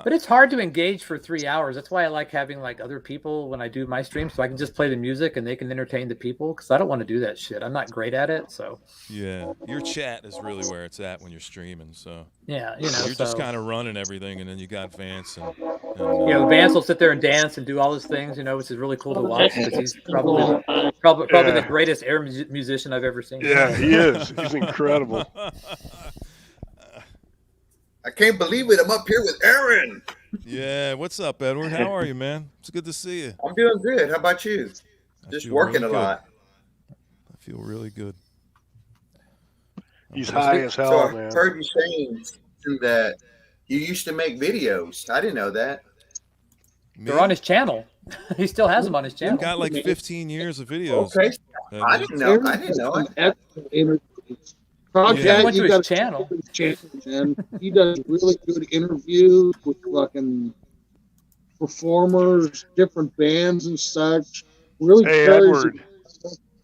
But it's hard to engage for 3 hours. That's why I like having like other people when I do my stream, so I can just play the music and they can entertain the people, because I don't want to do that shit. I'm not great at it, so. Yeah, your chat is really where it's at when you're streaming. So yeah, you're just kind of running everything, and then you got Vance and Vance will sit there and dance and do all his things, which is really cool to watch, because he's probably the greatest air musician I've ever seen. Yeah, he is. He's incredible. I can't believe it. I'm up here with Aaron. Yeah, what's up, Edward? How are you, man? It's good to see you. I'm doing good. How about you? I Just feel working really a good. lot. I feel really good. He's high as So hell, I man. heard you saying that you used to make videos. I didn't know that. They're on his channel. He still has them on his I've channel. got like 15 years of videos. Okay. I Edward. didn't know. I didn't know it. Excellent interviews. If you Project, went to you his got channel. man. He does really good interviews with fucking performers, different bands and such. Really Hey, carries. Edward,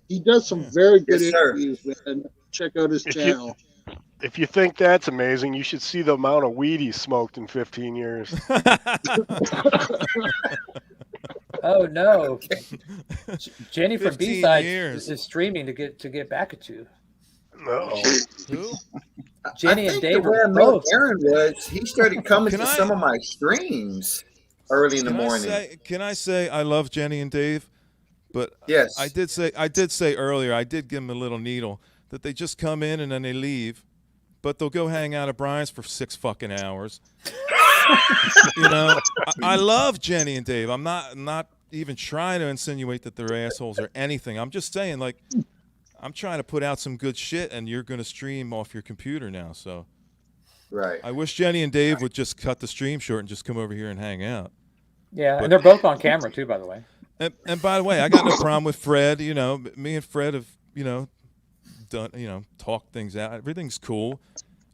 He does some very good Yes, sir. interviews, man. Check out his If you- channel. if you think that's amazing, you should see the amount of weed he smoked in 15 years. Oh no, Jenny from 15 B-Sides years. is streaming to get back at you. No. Who? Jenny I and think Dave the way I are met both. Aaron was he started coming Can to I- some of my streams early in the morning. Can I say I love Jenny and Dave? But Yes. I did say earlier, I did give them a little needle that they just come in and then they leave, but they'll go hang out at Brian's for 6 fucking hours. You know, I love Jenny and Dave. I'm not even trying to insinuate that they're assholes or anything. I'm just saying, like, I'm trying to put out some good shit, and you're going to stream off your computer now. So Right. I wish Jenny and Dave would just cut the stream short and just come over here and hang out. Yeah, But- and they're both on camera too, by the way. And by the way, I got no problem with Fred. You know, me and Fred have, done, talked things out. Everything's cool.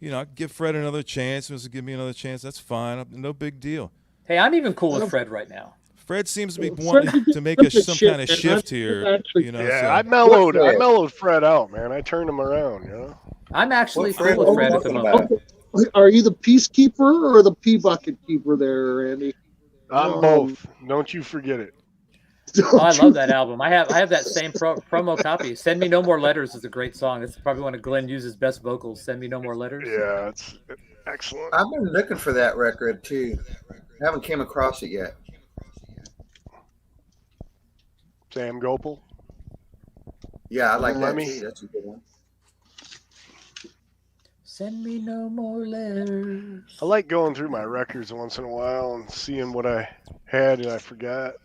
I give Fred another chance. He wants to give me another chance. That's fine. No big deal. Hey, I'm even cool with Fred right now. Fred seems to be Fred wanting did to make such a some shit, kind of man. shift I here. actually- Yeah, so- I mellowed Fred out, man. I turned him around, you know. I'm actually What Fred cool are with you Fred at the talking moment. about? Are you the peacekeeper or the pea bucket keeper there, Randy? I'm both. Don't you forget it. Oh, I love that album. I have that same promo copy. Send Me No More Letters is a great song. It's probably one of Glenn Hughes' best vocals. Send Me No More Letters. Yeah, it's excellent. I've been looking for that record too. I haven't came across it yet. Sam Gopal. Yeah, I like that Lemmy. too. That's a good one. Send me no more letters. I like going through my records once in a while and seeing what I had and I forgot.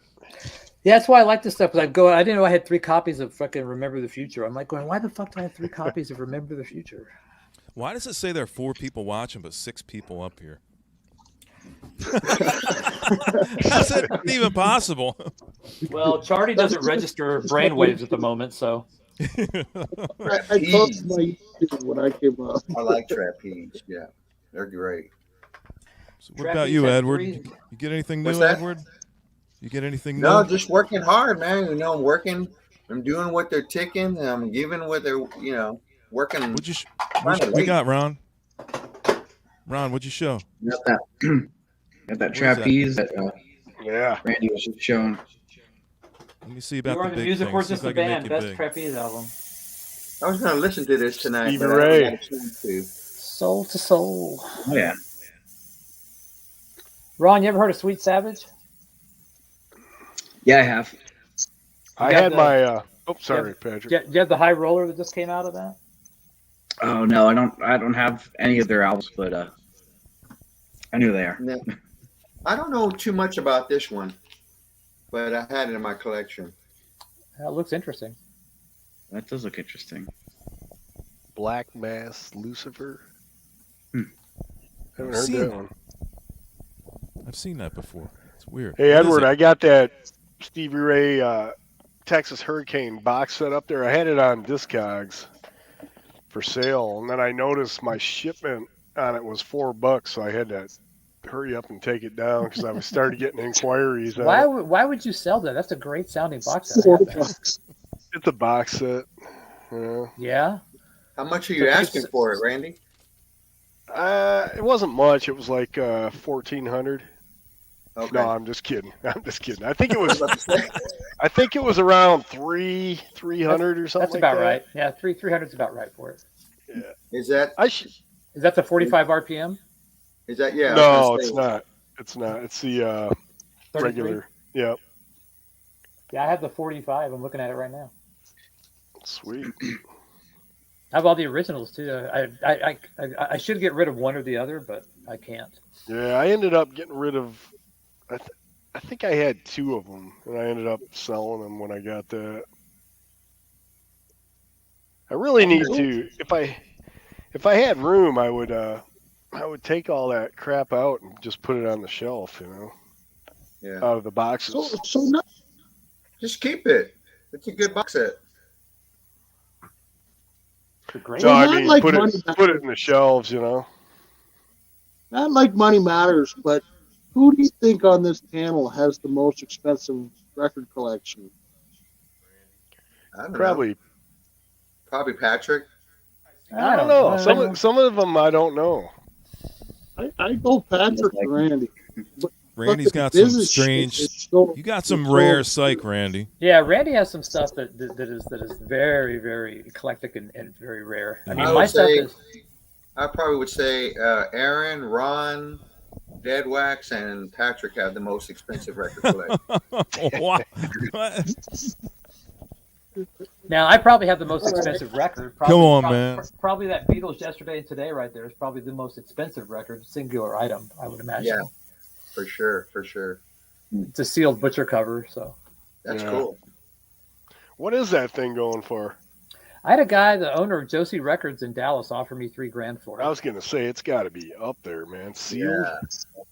Yeah, that's why I like this stuff. Because I didn't know I had 3 copies of fucking Remember the Future. I'm like going, why the fuck do I have 3 copies of Remember the Future? Why does it say there are 4 people watching but 6 people up here? How's that even possible? Well, Charlie doesn't register brainwaves at the moment, so. I talked to my YouTube when I came up. I like trapeze. Yeah, they're great. So what about you, Trapeze has Edward? 3. You get anything new, What's that? Edward? You get anything new? No, just working hard, man. I'm working. I'm doing what they're ticking. I'm giving what they're, working. What'd you got, Ron? Ron, what'd you show? Got that, got that What is trapeze that Yeah. Randy was just showing. Let me see about You are the the big music thing. or See if just I the can make band. you Best big. trapeze album. I was going to listen to this tonight, Stevie but I Ray. haven't had a chance to. Soul to Soul. Oh yeah, Ron, you ever heard of Sweet Savage? yeah, I have. I got had the- my sorry, Patrick. Do you have the High Roller that just came out of that? Oh no, I don't have any of their albums, but I knew they are. No. I don't know too much about this one, but I had it in my collection. That looks interesting. That does look interesting. Black Mass Lucifer. Hmm. Haven't I've heard seen that that. one. I've seen that before. It's weird. Hey, What is Edward, it? I got that Stevie Ray Texas Hurricane box set up there. I had it on Discogs for sale, and then I noticed my shipment on it was $4, so I had to hurry up and take it down because I was started getting inquiries. on Why it. why would you sell that? That's a great sounding box set. I have that. $4. It's a box set. Yeah. Yeah. How much are you asking for it, Randy? It wasn't much. It was like 1,400. Okay. No, I'm just kidding. I'm just kidding. I think it I was was. about to say. I think it was around 300 or something. That's like about that. right. Yeah, 300 is about right for it. Is that? Is that the 45 RPM? Is that? Yeah. I No, was it's gonna say. not. It's not. It's the 33? regular. Yep. Yeah, I have the 45. I'm looking at it right now. Sweet. I have all the originals too. I should get rid of one or the other, but I can't. Yeah, I ended up getting rid of. I think I had 2 of them, and I ended up selling them when I got that. I really need to. If I had room, I would take all that crap out and just put it on the shelf, Yeah. out of the boxes. So not, Just keep it. It's a good box set. The great. No, So I not mean like put money it in the shelves, not like money matters, but who do you think on this panel has the most expensive record collection? I don't know. Probably Patrick. I don't know. Some of them I don't know. I go Patrick and Randy. Randy's got some strange. You got some rare psych, Randy. Yeah, Randy has some stuff that is very, very eclectic and very rare. I mean, my stuff is. I probably would say Aaron, Ron, Dead Wax, and Patrick have the most expensive record collection. What? Now, I probably have the most expensive record. Probably, Come on, man. Probably that Beatles Yesterday and Today right there is probably the most expensive record, singular item, I would imagine. Yeah, for sure. It's a sealed butcher cover, so. That's cool. What is that thing going for? I had a guy, the owner of Josie Records in Dallas, offer me $3,000 for it. I was going to say, it's got to be up there, man. Sealed? Yeah.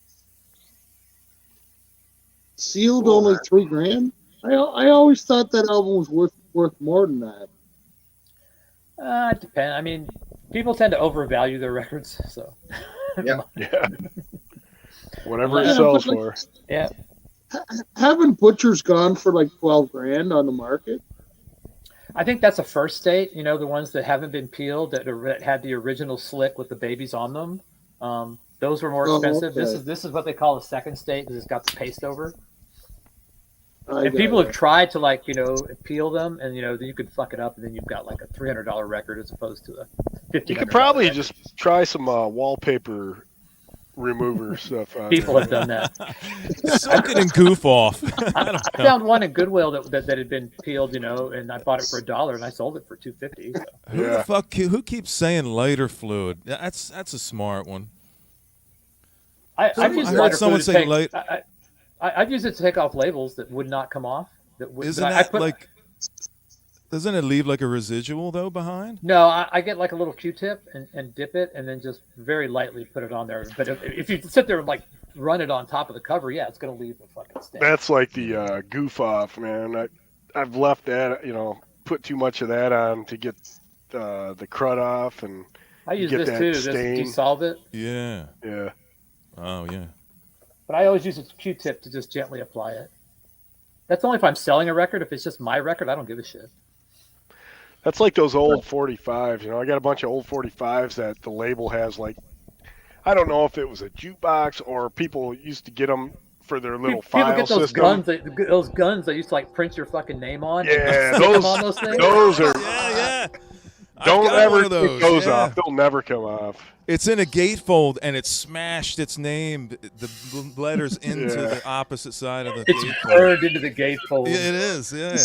Sealed only $3,000? I always thought that album was worth more than that. It depends. I mean, people tend to overvalue their records, so. Yeah. Whatever it sells for. Yeah. Haven't butchers gone for like $12,000 on the market? I think that's a first state. The ones that haven't been peeled that had the original slick with the babies on them. Those were more expensive. Okay. This is what they call a second state because it's got the paste over. I And got people it. have tried to peel them, and then you could fuck it up, and then you've got like a $300 record as opposed to a $1,500. You could probably just try some wallpaper remover stuff. People have done that. Suck it and goof off. I found one in Goodwill that had been peeled, and I bought it for $1, and I sold it for $2.50. So. Who the fuck? Who keeps saying lighter fluid? That's a smart one. I've used I heard lighter someone fluid to say light. I've used it to take off labels that would not come off. Isn't that like? Doesn't it leave like a residual though behind? No, I get like a little Q-tip and dip it, and then just very lightly put it on there. But if you sit there and like run it on top of the cover, yeah, it's gonna leave a fucking stain. That's like the goof off, man. I've left that, put too much of that on to get the crud off, and I use get this that too, stain. just dissolve it. Yeah. Yeah. Oh yeah. But I always use a Q-tip to just gently apply it. That's only if I'm selling a record. If it's just my record, I don't give a shit. That's like those old 45s. I got a bunch of old 45s that the label has like, I don't know if it was a jukebox or people used to get them for their little People file get those system. those guns they used to like print your fucking name on. Yeah, and stick them on those things. those are. Yeah. Don't ever take take those off. They'll never come off. It's in a gatefold, and it smashed its name, the letters into the opposite side of the It's gatefold. burned into the gatefold. Yeah, it is, yeah.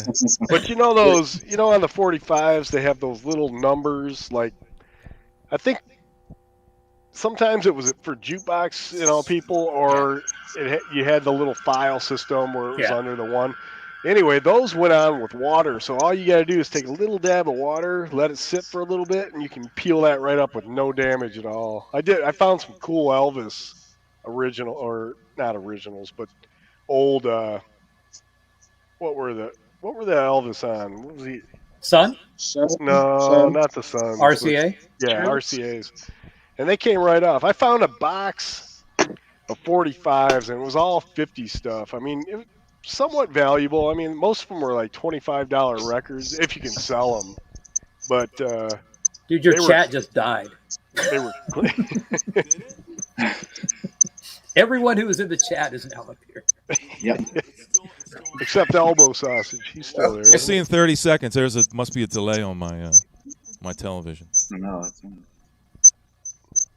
But those, on the 45s, they have those little numbers. Like, I think sometimes it was for jukebox, people, or you had the little file system where it was under the one. Anyway, those went on with water, so all you got to do is take a little dab of water, let it sit for a little bit, and you can peel that right up with no damage at all. I found some cool Elvis original, or not originals, but old. What were the Elvis on? What was he? Sun? No, not the Sun. RCA? Yeah, RCAs, and they came right off. I found a box of 45s, and it was all 50 stuff. I mean, it was somewhat valuable. I mean, most of them were like $25 records if you can sell them. But dude, your chat just died. They were. Everyone who was in the chat is now up here. Yep. Except Elbow Sausage, he's still there. We'll see in 30 seconds. Must be a delay on my my television. No,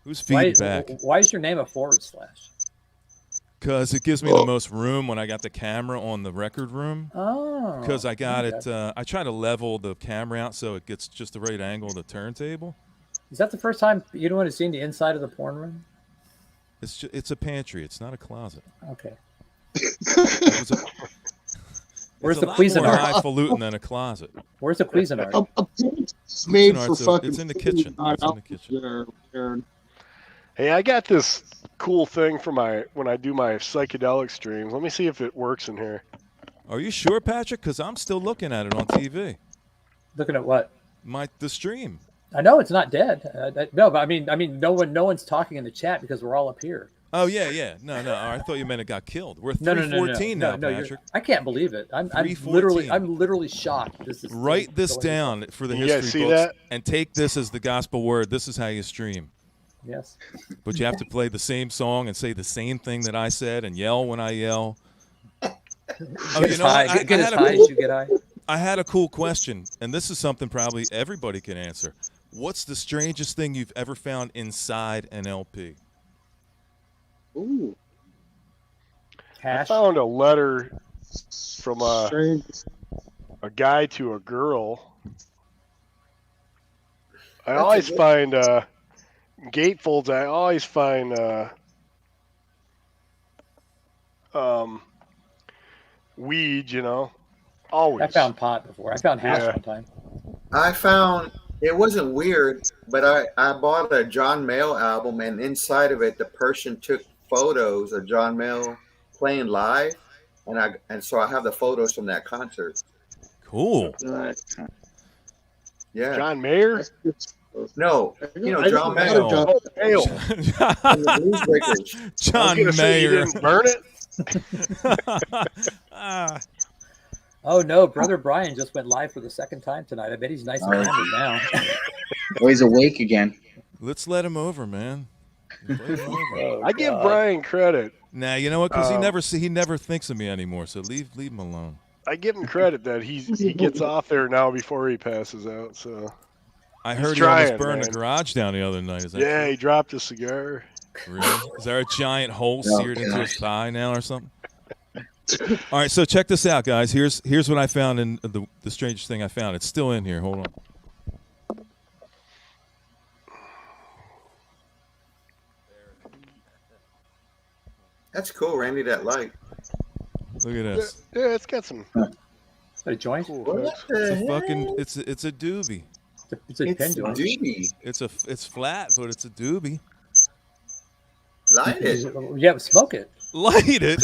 Who's feeding back? Why is your name a /? Because it gives me the most room when I got the camera on the record room. Oh. Because I got it. I try to level the camera out so it gets just the right angle of the turntable. Is that the first time anyone has seen the inside of the porn room? It's a pantry. It's not a closet. Okay. It's Where's a the lot more Cuisinart? highfalutin than a closet. Where's the Cuisinart? A pantry's made for Cuisinart's fucking. it's in the kitchen. not It's in the out kitchen. there, Aaron. Hey, I got this cool thing for when I do my psychedelic streams. Let me see if it works in here. Are you sure, Patrick? Because I'm still looking at it on TV. Looking at what? The stream. I know it's not dead. No, but I mean, no one's talking in the chat because we're all up here. Oh yeah. No. I thought you meant it got killed. We're No, 314 now, no, Patrick. I can't believe it. I'm 314. literally shocked. This is Write this still- down for the You guys history see books that? and take this as the gospel word. This is how you stream. Yes. But you have to play the same song and say the same thing that I said and yell when I yell. Oh, Get as high. I Get as had high as you get high. I had a cool question, and this is something probably everybody can answer. What's the strangest thing you've ever found inside an LP? Ooh, I Hash. found a letter from strange. a guy to a girl. I That's always a good- find gatefolds. I always find weed. Always. I found pot before. I found hash Yeah. one time. I found it wasn't weird, but I bought a John Mayall album, and inside of it, the person took photos of John Mayall playing live, and so I have the photos from that concert. Cool. Yeah. John Mayer. No, I John don't know Mayall. Oh, Mayo. From the Bluesbreakers. I was John gonna say you Mayer. didn't burn it. Ah, Oh no, brother Brian just went live for the second time tonight. I bet he's nice and hammered now. Oh, he's awake again. let's let him over, man. Let's let him over. Oh, I give God. Brian credit. Nah, you know what? Because Um, he never thinks of me anymore. So leave him alone. I give him credit that he gets off there now before he passes out. So I He's heard he almost trying, burned the man. garage down the other night. Is that yeah, true? he dropped a cigar. Really? Is there a giant hole Oh, seared into his gosh. thigh now or something? All right, so check this out, guys. Here's what I found in the strangest thing I found. It's still in here. Hold on. That's cool, Randy. That light. Look at this. Yeah, it's got some Is that a joint? cool What effects. the It's a heck? fucking it's a doobie. It's a pin It's a joint. doobie. It's flat, but it's a doobie. Light it. Yeah, but smoke it. Light it.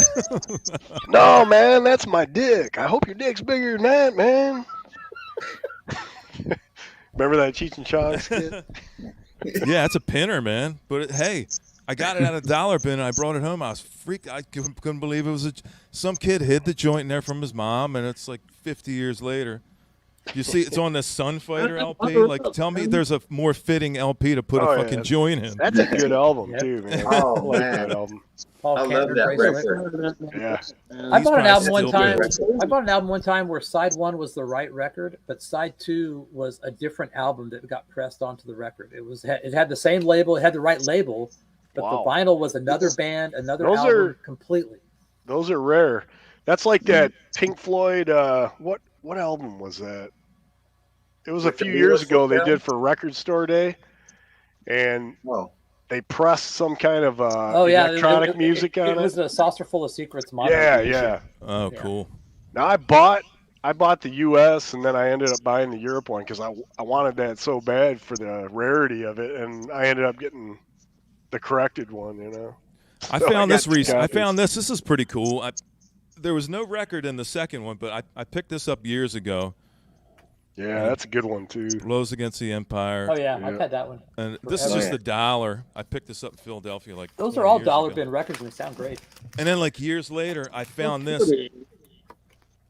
No, man, that's my dick. I hope your dick's bigger than that, man. Remember that Cheech and Chong skit? Yeah, it's a pinner, man. But hey, I got it at a dollar bin and I brought it home. I was freaked. I couldn't believe it was some kid hid the joint in there from his mom, and it's like 50 years later. You see, it's on the Sunfighter LP. Like, tell me there's a more fitting LP to put Oh, a yeah. fucking joint in. That's a good album Yep. too, man. Oh, I like man. that album. Paul I love Cantor, that Grace record. Whipper. Yeah. I He's bought an probably album one still time. doing I bought an album one time where side one was the right record, but side two was a different album that got pressed onto the record. It had the same label, it had the right label, but Wow. the vinyl was another band, another Those album are- completely. Those are rare. That's like that Pink Floyd. What album was that? It was a With the few years beautiful ago. They sound? did for Record Store Day, and Oh, they pressed some kind of Oh yeah, electronic music on it. it. was a Saucer Full of Secrets modern Yeah, edition. yeah. Oh, Yeah. cool. Now I bought the U.S. and then I ended up buying the Europe one because I wanted that so bad for the rarity of it, and I ended up getting the corrected one. I So found got this two recent. I copies. found this. This is pretty cool. There was no record in the second one, but I picked this up years ago. Yeah, that's a good one too. Rose Against the Empire. Oh yeah, Yeah. I've had that one. And this is Forever. just a dollar. I picked this up in Philadelphia like Those 20 are all years dollar ago. bin records and they sound great. And then like years later, I found this.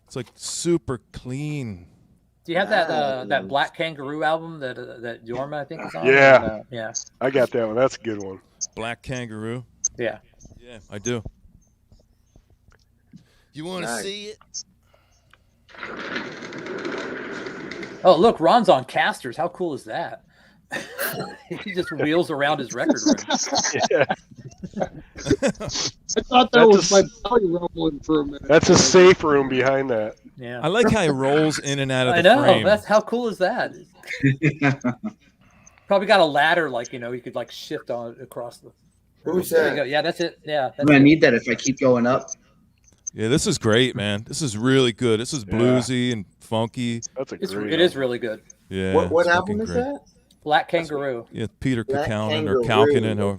It's like super clean. Do you have that Black Kangaroo album that Jorma I think is on? Yeah. And, yeah, I got that one. That's a good one. Black Kangaroo. yeah. Yeah, I do. You want to Nice. see it? Oh look, Ron's on casters. How cool is that? He just wheels around his record room. Yeah, I thought that That's was a my s- belly rumbling for a minute. that's a safe room behind that. Yeah. I like how he rolls in and out of the I know. frame. That's how cool is that? Probably got a ladder, like you could like shift on across the. Who's There you go. that? Yeah, that's it. Yeah, I'm that's gonna it. need that if I keep going up. Yeah, this is great, man. This is really good. This is bluesy and funky. That's a great. It is really good. Yeah. What it's album fucking is great. that? Black Kangaroo. Yeah, Peter Black Kalkonen or Kangaroo. Kalkonen or.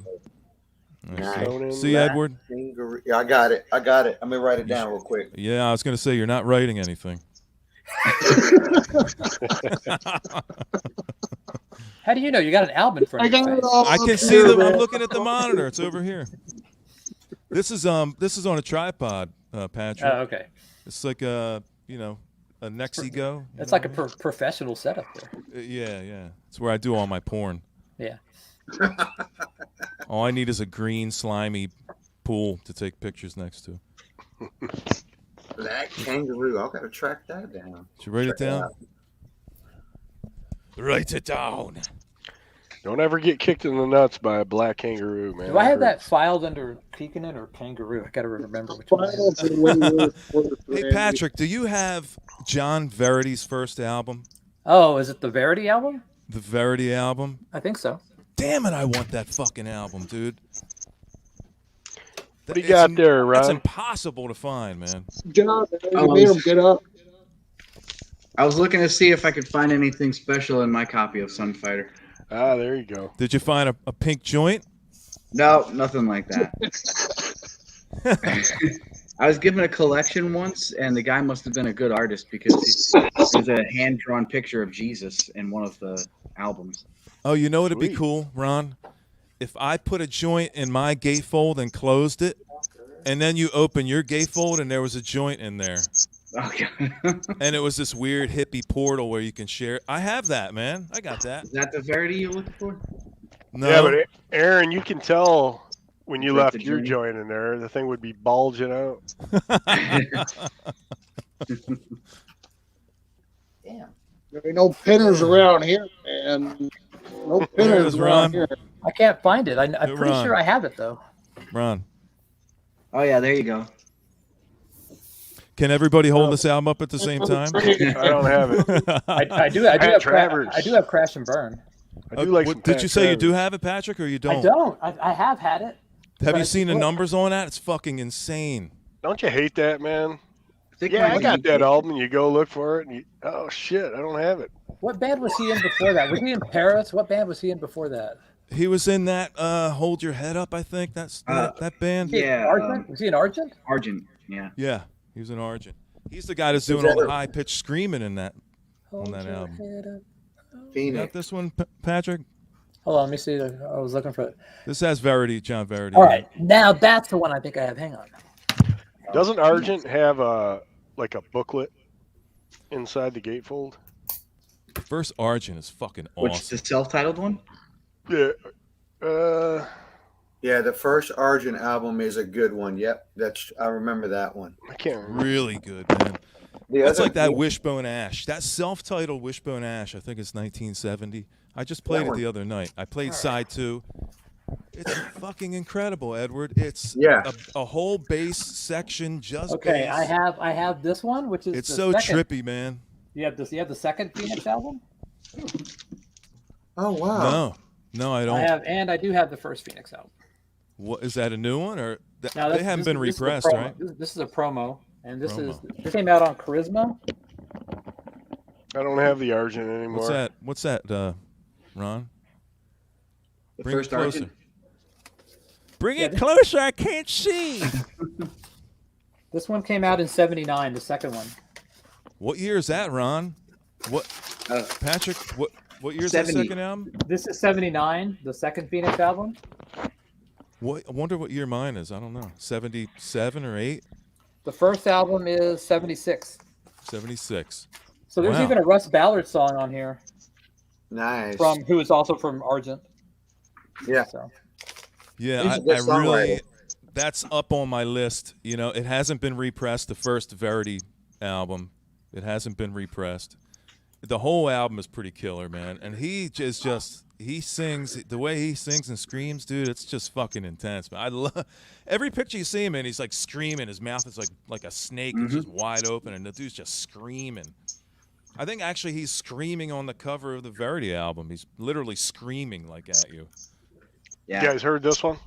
Nice. See, Black Edward? Kangaroo. Yeah, I got it. Let me write it down real quick. Yeah, I was gonna say you're not writing anything. How do you know? You got an album in front I of your got it face. all I up can see here, them. I'm man. looking at the monitor. It's over here. This is on a tripod, Patrick. Oh, okay. It's like a a Nexigo. That's like a professional setup there. Yeah. It's where I do all my porn. Yeah. All I need is a green slimy pool to take pictures next to. Black Kangaroo. I gotta track that down. Did you write it down? out. Write it down. Don't ever get kicked in the nuts by a black kangaroo, man. Do I have That that filed under Kikkonen or Kangaroo? I gotta remember which one. Final for the way Hey, Patrick, do you have John Verity's first album? Oh, is it the Verity album? The Verity album? I think so. Damn it, I want that fucking album, dude. What do you got there, That's Ron? impossible to find, man. John, you made him get up. I was looking to see if I could find anything special in my copy of Sunfighter. Ah, there you go. Did you find a pink joint? No, nothing like that. I was given a collection once, and the guy must have been a good artist because there's a hand-drawn picture of Jesus in one of the albums. Oh, you know what'd be Sweet. cool, Ron? If I put a joint in my gatefold and closed it, and then you open your gatefold and there was a joint in there. Okay. And it was this weird hippie portal where you can share. I have that, man. I got that. Is that the Verity you're looking for? No. Yeah, but Aaron, you can tell when you Break left the your joint. joint in there, the thing would be bulging out. Damn. There ain't no pinners around here, man. No There it pinners is, around Ron. here. I can't find it. I'm Hey, pretty Ron. sure I have it though. Ron, Oh, yeah, there you go. can everybody hold this album up at the same time? I don't have it. I do. Pat have Travers. I do have Crash and Burn. I do like some Did Pat you say you do Travers. have it, Patrick, or you don't? I don't. I have had it. Have but you I- seen the what- numbers on that? It's fucking insane. Don't you hate that, man? I think Yeah, my I got that DVD album, and you go look for it, and you, oh shit, I don't have it. What band was he in before that? Was he in Paris? What band was he in before that? He was in that Hold Your Head Up, I think. That's that band. Was he in Yeah, Argent? Was he in Argent? Argent, yeah. Yeah, he was in Argent. He's the guy that's doing that all the a- high pitched screaming in that. Hold that your album. head up. You got Phoenix. this one, Patrick? Hold on, let me see. I was looking for it. This has Verity, John Verity. All right, now that's the one I think I have. Hang on. Doesn't Argent have a booklet inside the gatefold? First Argent is fucking Which awesome. the self-titled one? Yeah. Yeah, the first Argent album is a good one. Yep, I remember that one. I can't remember. Really good, man. The That's other- like that Wishbone Ash. That self-titled Wishbone Ash, I think it's 1970. I just played it one. the other night. I played side 2. It's fucking incredible, Edward. It's Yeah. a whole bass section, just Okay, bass. I have this one, which is It's the so second. trippy, man. You have this. You have the second Phoenix album. Oh wow. No, I don't. I do have the first Phoenix album. What is that, a new one, or Now, they haven't been this is a repressed, promo. right? This is a promo, and this Promo. this came out on Charisma. I don't have the Argent anymore. What's that? What's that, Ron? The Bring first it closer. Argent? Bring Yeah, it closer. I can't see. This one came out in '79. The second one. What year is that, Ron? What, Uh, Patrick? What year is that 70. second album? This is '79. The second Phoenix album. What? I wonder what year mine is. I don't know. 77 or 8? The first album is '76. 76. So there's Wow. even a Russ Ballard song on here Nice. who is also from Argent. Yeah. So Yeah, He's a I good really. songwriter. That's up on my list. You know, it hasn't been repressed. The first Verity album, it hasn't been repressed. The whole album is pretty killer, man. And he he sings the way he sings and screams, dude. It's just fucking intense. Man, I love every picture you see him in. He's like screaming. His mouth is like a snake. It's just wide open, and the dude's just screaming. I think actually he's screaming on the cover of the Verity album. He's literally screaming like at you. You Yeah. guys heard this one?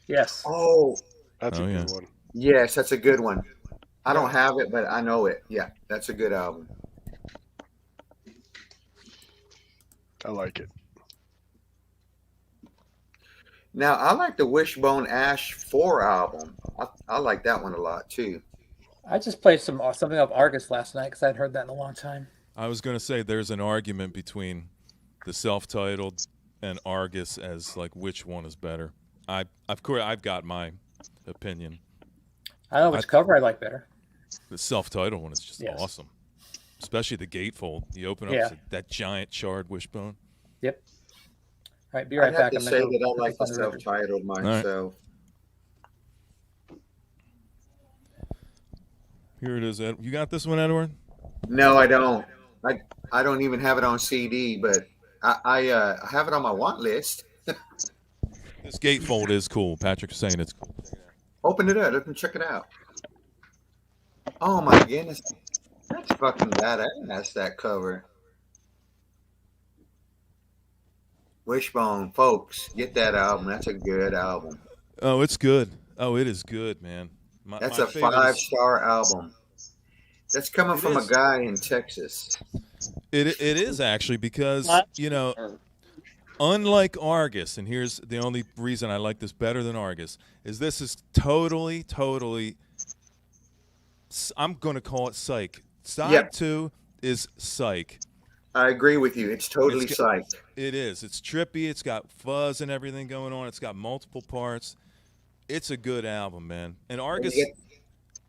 Yes. Oh, That's Oh, a yeah. good one. yes, that's a good one. I don't have it, but I know it. Yeah, that's a good album. I like it. Now, I like the Wishbone Ash 4 album. I like that one a lot too. I just played something of Argus last night because I hadn't heard that in a long time. I was going to say there's an argument between the self-titled and Argus as like which one is better. Of course I've got my opinion. I don't know which cover I like better. The self-titled one is just Yes. awesome, especially the gatefold. You open up Yeah. that giant charred wishbone. Yep. All right, be right I'd back. have to I'm gonna say go that I put like this the on the record. self-titled myself. Here it is, Ed. You got this one, Edward? No, I don't. I don't even have it on CD, but I have it on my want list. This gatefold is cool. Patrick's saying it's cool. Open it up and check it out. Oh my goodness, that's fucking badass. That cover. Wishbone, folks, get that album. That's a good album. Oh, it's good. Oh, it is good, man. That's my a favorite is- 5-star album. That's coming It from is. a guy in Texas. It is actually because, you know, unlike Argus, and here's the only reason I like this better than Argus, is this is totally, I'm going to call it psych. Side Yep. 2 is psych. I agree with you. It's totally It's psyched. It is. It's trippy. It's got fuzz and everything going on. It's got multiple parts. It's a good album, man. And Argus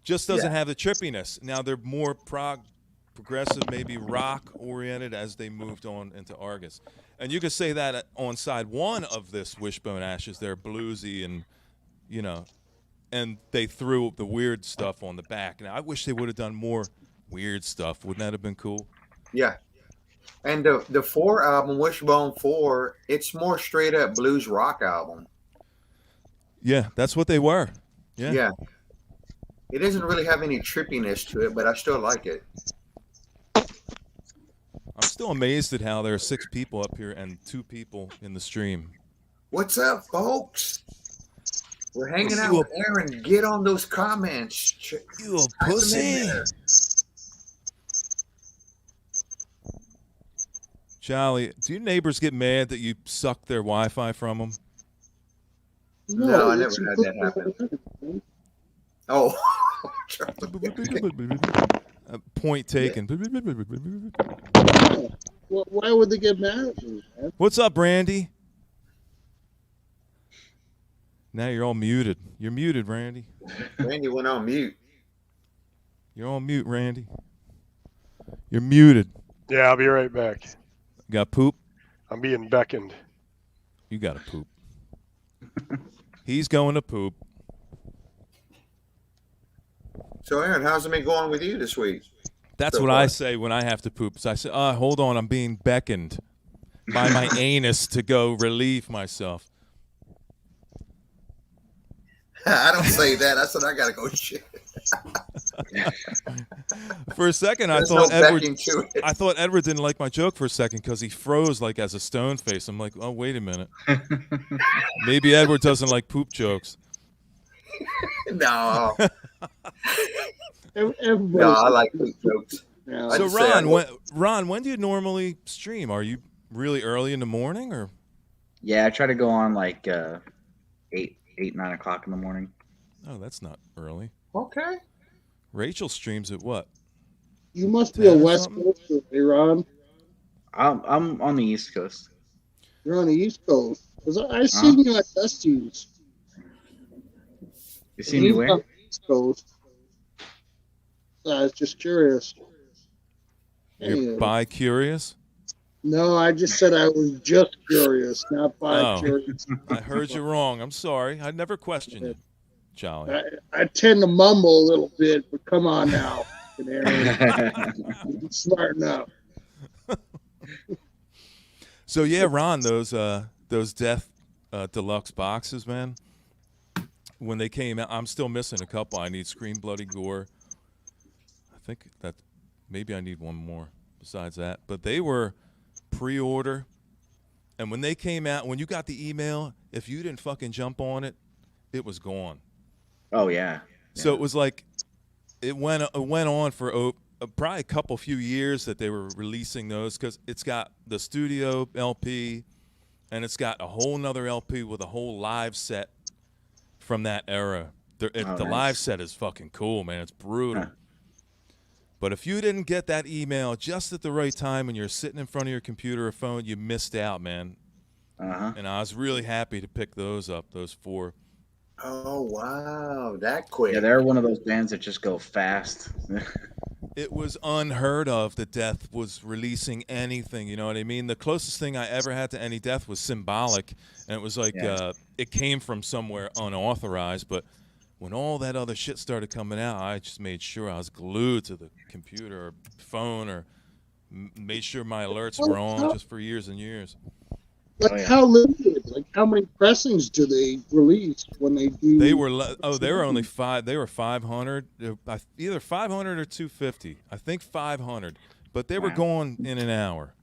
just doesn't have the trippiness. Now they're more progressive, maybe rock oriented as they moved on into Argus. And you could say that on side 1 of this Wishbone Ashes, they're bluesy and, you know, and they threw the weird stuff on the back. Now I wish they would have done more weird stuff. Wouldn't that have been cool? Yeah. And the 4 album, Wishbone 4, it's more straight up blues rock album. Yeah, that's what they were. Yeah. It doesn't really have any trippiness to it, but I still like it. I'm still amazed at how there are 6 people up here and 2 people in the stream. What's up, folks? We're hanging out You with Aaron. Get on those comments. You a Type them in pussy. there. Charlie, do your neighbors get mad that you suck their Wi-Fi from them? No, I never it's had that happen. Oh. Point taken. Well, why would they get mad at me, man? What's up, Randy? Now you're all muted. You're muted, Randy. Randy went on mute. You're on mute, Randy. You're muted. Yeah, I'll be right back. Got poop? I'm being beckoned. You got to poop. He's going to poop. So, Aaron, how's it been going with you this week? That's So what far. I say when I have to poop. So I say, hold on, I'm being beckoned by my anus to go relieve myself. I don't say that. I said I gotta go shit. For a second, There's I thought no Edward. backing to it. I thought Edward didn't like my joke for a second because he froze like as a stone face. I'm like, oh wait a minute. Maybe Edward doesn't like poop jokes. No, Everybody. no, I like poop jokes. Yeah. I So just say I Ron, when do you normally stream? Are you really early in the morning or? Yeah, I try to go on like 9 o'clock in the morning. Oh, that's not early. Okay. Rachel streams at what? You must be a 10 or West something? Coaster, hey, Ron. I'm on the East Coast. You're on the East Coast. 'Cause I seen you at Dusty's. You see me He's where? on the East Coast. I was just curious. You're Anyway. bi-curious? No, I just said I was just curious, not by Oh. curious. I heard you wrong. I'm sorry. I never questioned you, Charlie. I tend to mumble a little bit, but come on now. Aaron. Smarten up. So yeah, Ron, those Death Deluxe boxes, man. When they came out, I'm still missing a couple. I need Scream Bloody Gore. I think that maybe I need one more besides that. But they were pre-order, and when they came out, when you got the email, if you didn't fucking jump on it, it was gone. Oh yeah. So it was like it went on for probably a few years that they were releasing those, because it's got the studio LP and it's got a whole nother LP with a whole live set from that era. The Oh, live nice. set is fucking cool, man. It's brutal. Huh. But if you didn't get that email just at the right time when you're sitting in front of your computer or phone, you missed out, man. Uh-huh. And I was really happy to pick those up, those 4. Oh wow, that quick. Yeah, they're one of those bands that just go fast. It was unheard of that Death was releasing anything, you know what I mean? The closest thing I ever had to any Death was Symbolic, and it was like Yeah. it came from somewhere unauthorized, but when all that other shit started coming out, I just made sure I was glued to the computer or phone, or made sure my alerts were on just for years and years. Like Oh, yeah. how limited? Like how many pressings do they release when they do? They were they were only 5. They were 500, either 500 or 250. I think 500, but they were Wow. going in an hour.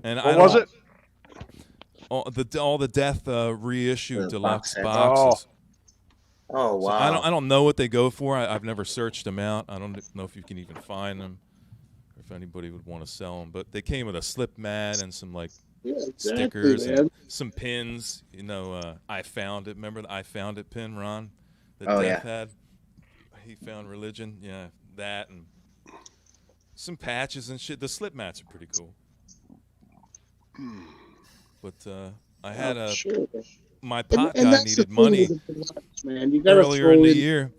And What was it? All the Death reissue The deluxe box set. boxes. Oh So wow. I don't know what they go for. I've never searched them out. I don't know if you can even find them, or if anybody would want to sell them. But they came with a slip mat and some like Yeah, exactly, stickers man. and some pins. You know, I found it. Remember the I found it pin, Ron? That Oh, Death yeah. had. He found religion. Yeah, that and some patches and shit. The slip mats are pretty cool. But I had Oh, sure. my pot And guy that's the needed thing money with the deluxe, man. You gotta earlier throw in the in year.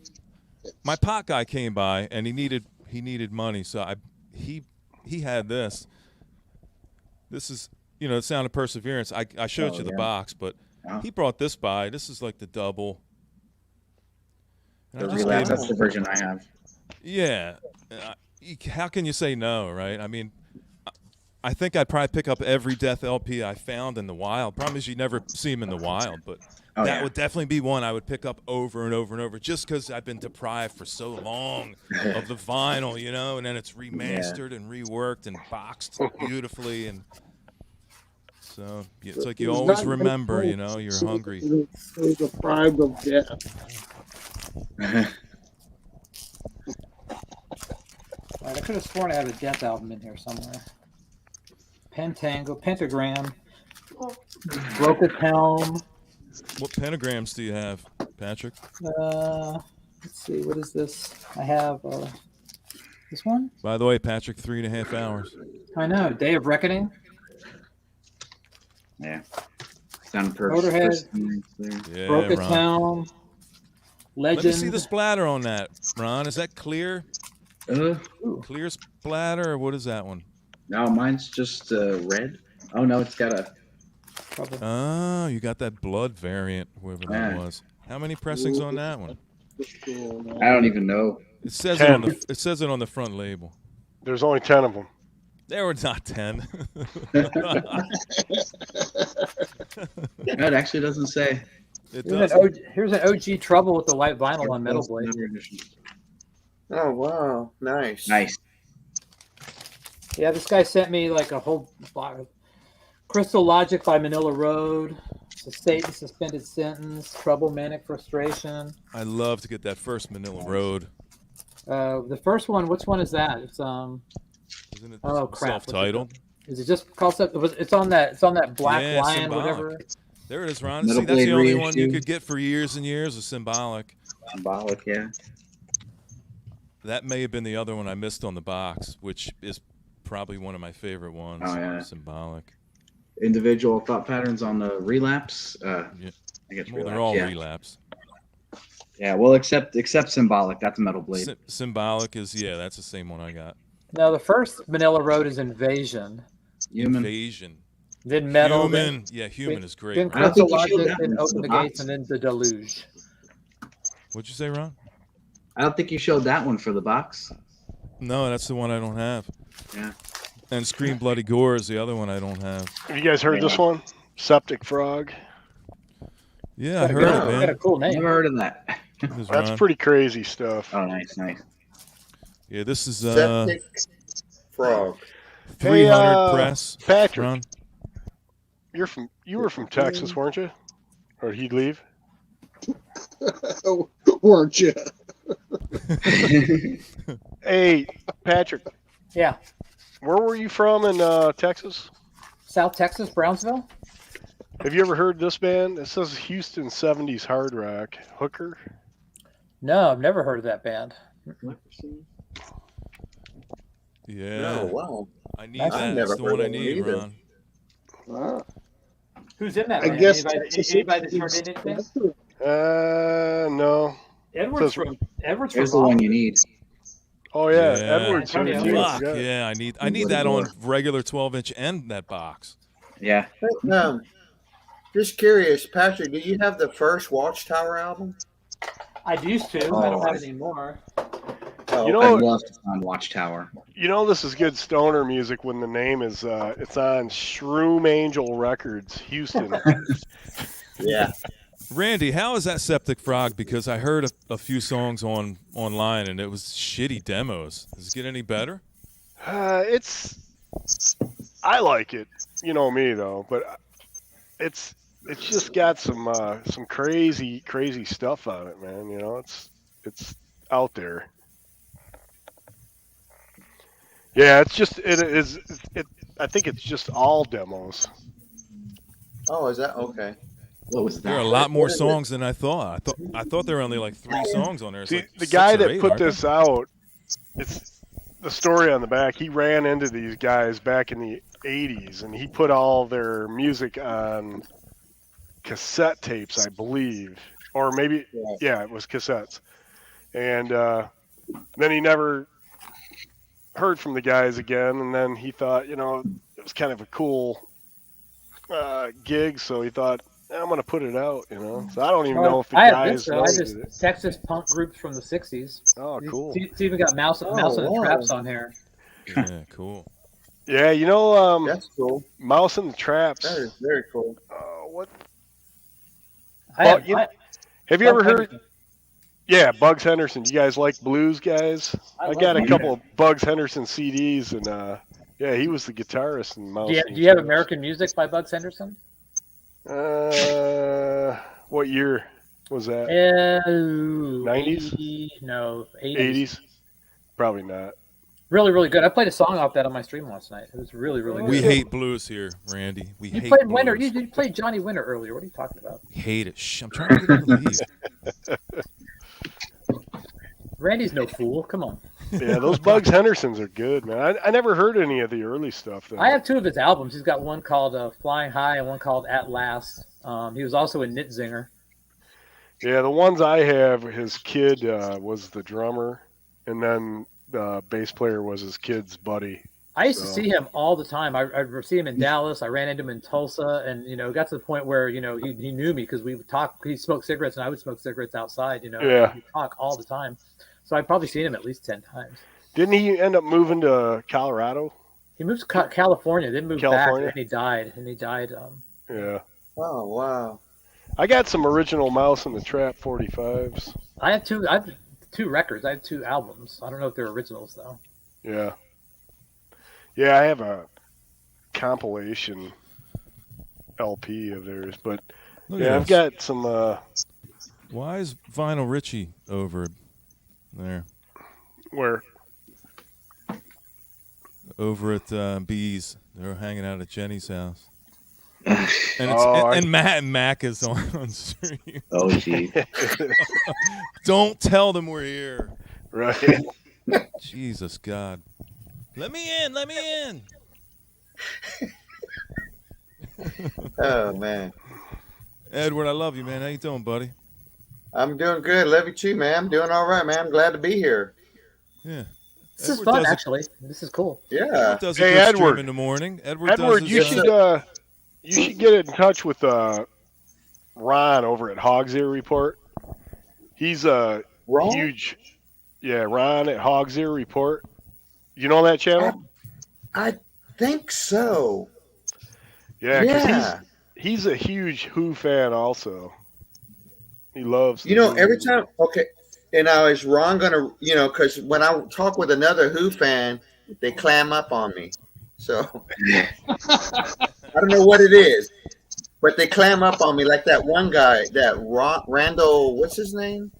My pot guy came by and he needed money, so he had this. This is, you know, the Sound of Perseverance. I showed Oh, you the yeah. box, but Wow. he brought this by. This is like the double. And The I just relapse, gave that's him, the version I have. yeah. How can you say no, right? I mean, I think I'd probably pick up every Death LP I found in the wild. Problem is you never see them in the wild, but Oh, that yeah. would definitely be one I would pick up over and over and over, just because I've been deprived for so long of the vinyl, you know, and then it's remastered and reworked and boxed beautifully, and so it's like you It's always not remember, like you know, you're hungry. They're deprived of death. All right, I could have sworn I had a Death album in here somewhere. Pentangle, Pentagram, Broken Helm. What pentagrams do you have, Patrick? Let's see, what is this? I have this one. By the way, Patrick, 3.5 hours. I know, Day of Reckoning. Yeah. Sound Motorhead. Yeah, Broken Ron. Helm. Let Legend. me see the splatter on that, Ron. Is that clear? Clear splatter, or what is that one? No, mine's just red. Oh no, it's got a. Probably. Oh, you got that blood variant, whoever that Yeah. was. How many pressings on that one? I don't even know. It says 10. it says it on the front label. There's only 10 of them. There were not 10. No, it actually doesn't say. It Here's does. here's an OG Trouble with the white vinyl on Metal Blade. Another edition. Oh wow, nice. Nice. Yeah, this guy sent me like a whole Crystal Logic by Manila Road, Satan Suspended Sentence, Trouble Manic Frustration. I love to get that first Manila Road. The first one, which one is that? It's Isn't it oh crap, what's it self-titled? called? Is it just called it's on that Black Yeah, Lion, Symbolic. whatever. There it is, Ron. Metal See, that's Blade the only one you reissue. could get for years and years, is Symbolic. Symbolic, yeah. That may have been the other one I missed on the box, which is probably one of my favorite ones. Oh, yeah. Symbolic. Individual thought patterns on the relapse. Yeah. I guess Well, relapse. they're all yeah. relapse. Yeah, well, except symbolic. That's a Metal Blade. Symbolic is, yeah, that's the same one I got. No, the first Manila Road is Invasion. Human. Invasion. Then Metal. Human. Yeah, Human is great. Then Ron. I don't Crystal think you showed Logic, that then one for Open the the Gates, box. and then The Deluge. What'd you say, Ron? I don't think you showed that one for the box. No, that's the one I don't have. Yeah. And Scream Bloody Gore is the other one I don't have. Have you guys heard this one? Septic Frog. Yeah, I Got a heard good- it, Got a man. cool name. Never heard of that. This That's Ron. pretty crazy stuff. Oh, nice, nice. Yeah, this is Septic frog. 300 press. Patrick, Ron. you were from Texas, weren't you? Or he'd leave? Weren't you? Hey, Patrick, Yeah. where were you from in Texas? South Texas, Brownsville. Have you ever heard this band? It says Houston 70s hard rock. Hooker? No, I've never heard of that band. Yeah. No, wow. I need I've that. never That's the heard one I of them need, either. Ron. Ah, Who's in that I band? guess Anybody, Texas anybody that is- turned in anything? No. Edwards Says- from Edwards Here's from the one Austin. you need. Oh yeah, Yeah. Edwards here Antonio. too. I Fuck forgot. yeah! I need that on regular 12-inch and that box. Yeah. Hey, just curious, Patrick, do you have the first Watchtower album? I used to. I don't have it anymore. Oh, You know- I Oh. love to find Watchtower. You know this is good stoner music when the name is it's on Shroom Angel Records, Houston. yeah. Randy, how is that Septic Frog? Because I heard a few songs online and it was shitty demos. Does it get any better? I like it. You know me though, but it's just got some crazy stuff on it, man. You know, it's out there. Yeah, it's just it is it. I think it's just all demos. Oh, is that okay? What was There are a that? lot more songs than I thought. I thought there were only like 3 songs on there. It's See, like the 6 guy or that 8, put aren't there? this out, it's the story on the back. He ran into these guys back in the 80s, and he put all their music on cassette tapes, I believe. Or maybe, yeah, it was cassettes. And then he never heard from the guys again, and then he thought, you know, it was kind of a cool gig, so he thought, I'm going to put it out, you know. So I don't even know if the I have guys this though. know I did it. just Texas punk groups from the '60s. Oh, cool. It's even got Mouse and the wow. Traps on here. Yeah, cool. Yeah, you know, That's cool. Mouse and the Traps. That is very cool. What? I Well, have, you- I, Have you ever Bugs heard? Henderson. Yeah, Bugs Henderson. You guys like blues, guys? I love got a Bugs couple of Bugs Henderson CDs, and yeah, he was the guitarist in Mouse. Do you, and do you have Traps. American Music by Bugs Henderson? What year was that? 90s? 90s? No, 80s. 80s? Probably not. Really, really good. I played a song off that on my stream last night. It was really, really good. We hate blues here, Randy. We You hate played blues. Winter. You played Johnny Winter earlier. What are you talking about? We hate it. Shh, I'm trying to get him to leave. Randy's no fool. Come on. Yeah, those Bugs Hendersons are good, man. I never heard any of the early stuff. Though. I have 2 of his albums. He's got one called Flying High and one called At Last. He was also in Knitzinger. Yeah, the ones I have, his kid was the drummer, and then the bass player was his kid's buddy. I used to So- see him all the time. I see him in Dallas. I ran into him in Tulsa, and got to the point where he knew me because we would talk. He smoked cigarettes, and I would smoke cigarettes outside. Yeah. We'd talk all the time. So I've probably seen him at least 10 times. Didn't he end up moving to Colorado? He moved to California, then moved California? back, and he died. Yeah. Oh, wow. I got some original Mouse and the Trap 45s. I have 2 records. I have 2 albums. I don't know if they're originals though. Yeah. Yeah, I have a compilation LP of theirs, but Look yeah, at I've this. got some. Why is Vinyl Richie over there? Where? Over at Bees. They're hanging out at Jenny's house. And it's Oh, and Mac is on stream. Oh, gee. Don't tell them we're here. Right. Jesus God. Let me in. Let me in. Oh, man. Edward, I love you, man. How you doing, buddy? I'm doing good. Love you too, man. I'm doing all right, man. I'm glad to be here. Yeah. This is Edward fun, does a- actually. This is cool. Yeah. Edward does a Hey, good Edward. stream in the morning. Edward does You his, should get in touch with Ron over at Hog's Ear Report. He's a Wrong? huge. Yeah, Ron at Hog's Ear Report. You know that channel? I think so. Yeah, because Yeah. he's a huge Who fan also. He loves. the Who. Every time, okay, and now is Ron gonna, because when I talk with another Who fan, they clam up on me. So I don't know what it is, but they clam up on me like that one guy, that Randall. What's his name?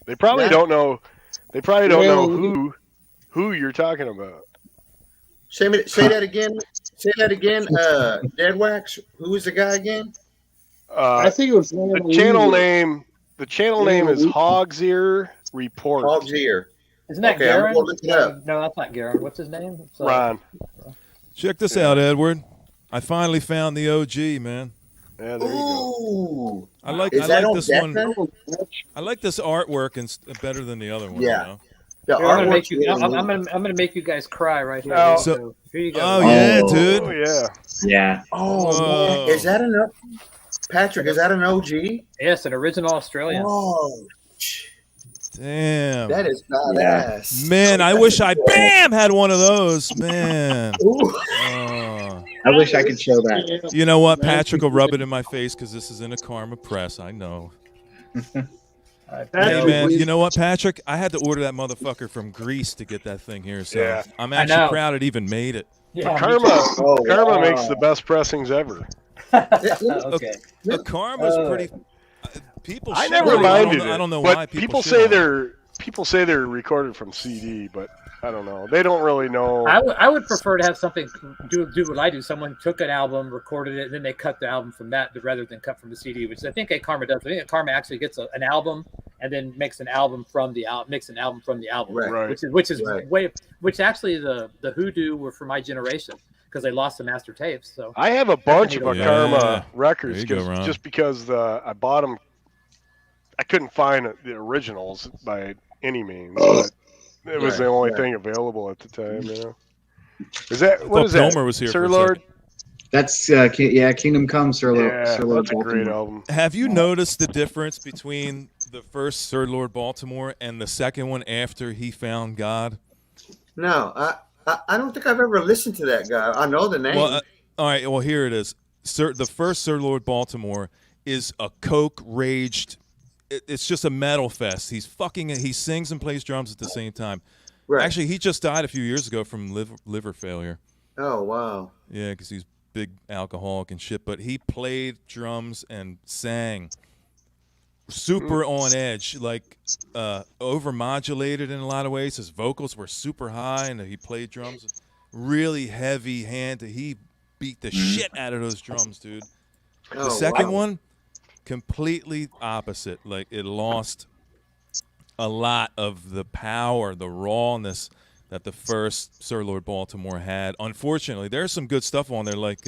They probably Yeah. don't know. They probably don't know Well, who you're talking about. Say that again. Say that again. Dead Wax. Who was the guy again? I think it was The Randall channel Weaver. name. The channel Yeah, name is we- Hog's Ear Report. Hog's Ear. Isn't that Okay, I'm Garen? gonna look it up. No, that's not Garen. What's his name? It's, Ron. Check this out, Edward. I finally found the OG, man. Yeah, there you go. Ooh. I like Is that on this one. Deathman? I like this artwork and better than the other one. Yeah. You know? The I'm gonna make artwork's you. really I'm neat. gonna make you guys cry right here. Oh. So- Here you go. Oh yeah, Oh. dude. Oh yeah. Yeah. Oh, Whoa. man. Is that an Patrick? Is that an OG? Yes, an original Australian. Oh, Damn. that is badass. Man, I wish I had one of those. Man. Ooh. Oh. I wish I could show that. You know what? Patrick will rub it in my face because this is in a Karma Press. I know. Hey Patrick, man, we- you know what, Patrick? I had to order that motherfucker from Greece to get that thing here. So Yeah. I'm I actually know. proud it even made it. Yeah, me Karma. Oh, Karma wow. makes the best pressings ever. too. Okay. The Karma's pretty. People. I shit never on it. minded I don't know but why people shit say on it. they're recorded from CD, but I don't know. They don't really know. I would prefer to have something do what I do. Someone took an album, recorded it, and then they cut the album from that rather than cut from the CD, which I think a Karma does. I think a Karma actually gets an album and then makes an album from the album, Right. Right. which is Right. which actually the Hoodoo were for my generation because they lost the master tapes. So I have a bunch of Yeah. Karma records There you go, Ron. just because I bought them. I couldn't find the originals by any means. But it was Right, the only right. thing available at the time. You know. Is that I what thought is that? Pilmer was here Sir for a Lord. That's Kingdom Come, Sir Lord. Yeah, Sir Lord that's a great Baltimore. album. Have you noticed the difference between the first Sir Lord Baltimore and the second one after he found God? No, I don't think I've ever listened to that guy. I know the name. Well, all right. Well, here it is. The first Sir Lord Baltimore is a coke raged. It's just a metal fest. He sings and plays drums at the same time. right. Actually, he just died a few years ago from liver failure. Oh wow. Yeah, because he's big alcoholic and shit. But he played drums and sang super on edge, like overmodulated in a lot of ways. His vocals were super high, and he played drums really heavy handed. He beat the shit out of those drums, dude. The Oh, second wow. one, completely opposite. Like it lost a lot of the power, the rawness that the first Sir Lord Baltimore had. Unfortunately, there's some good stuff on there, like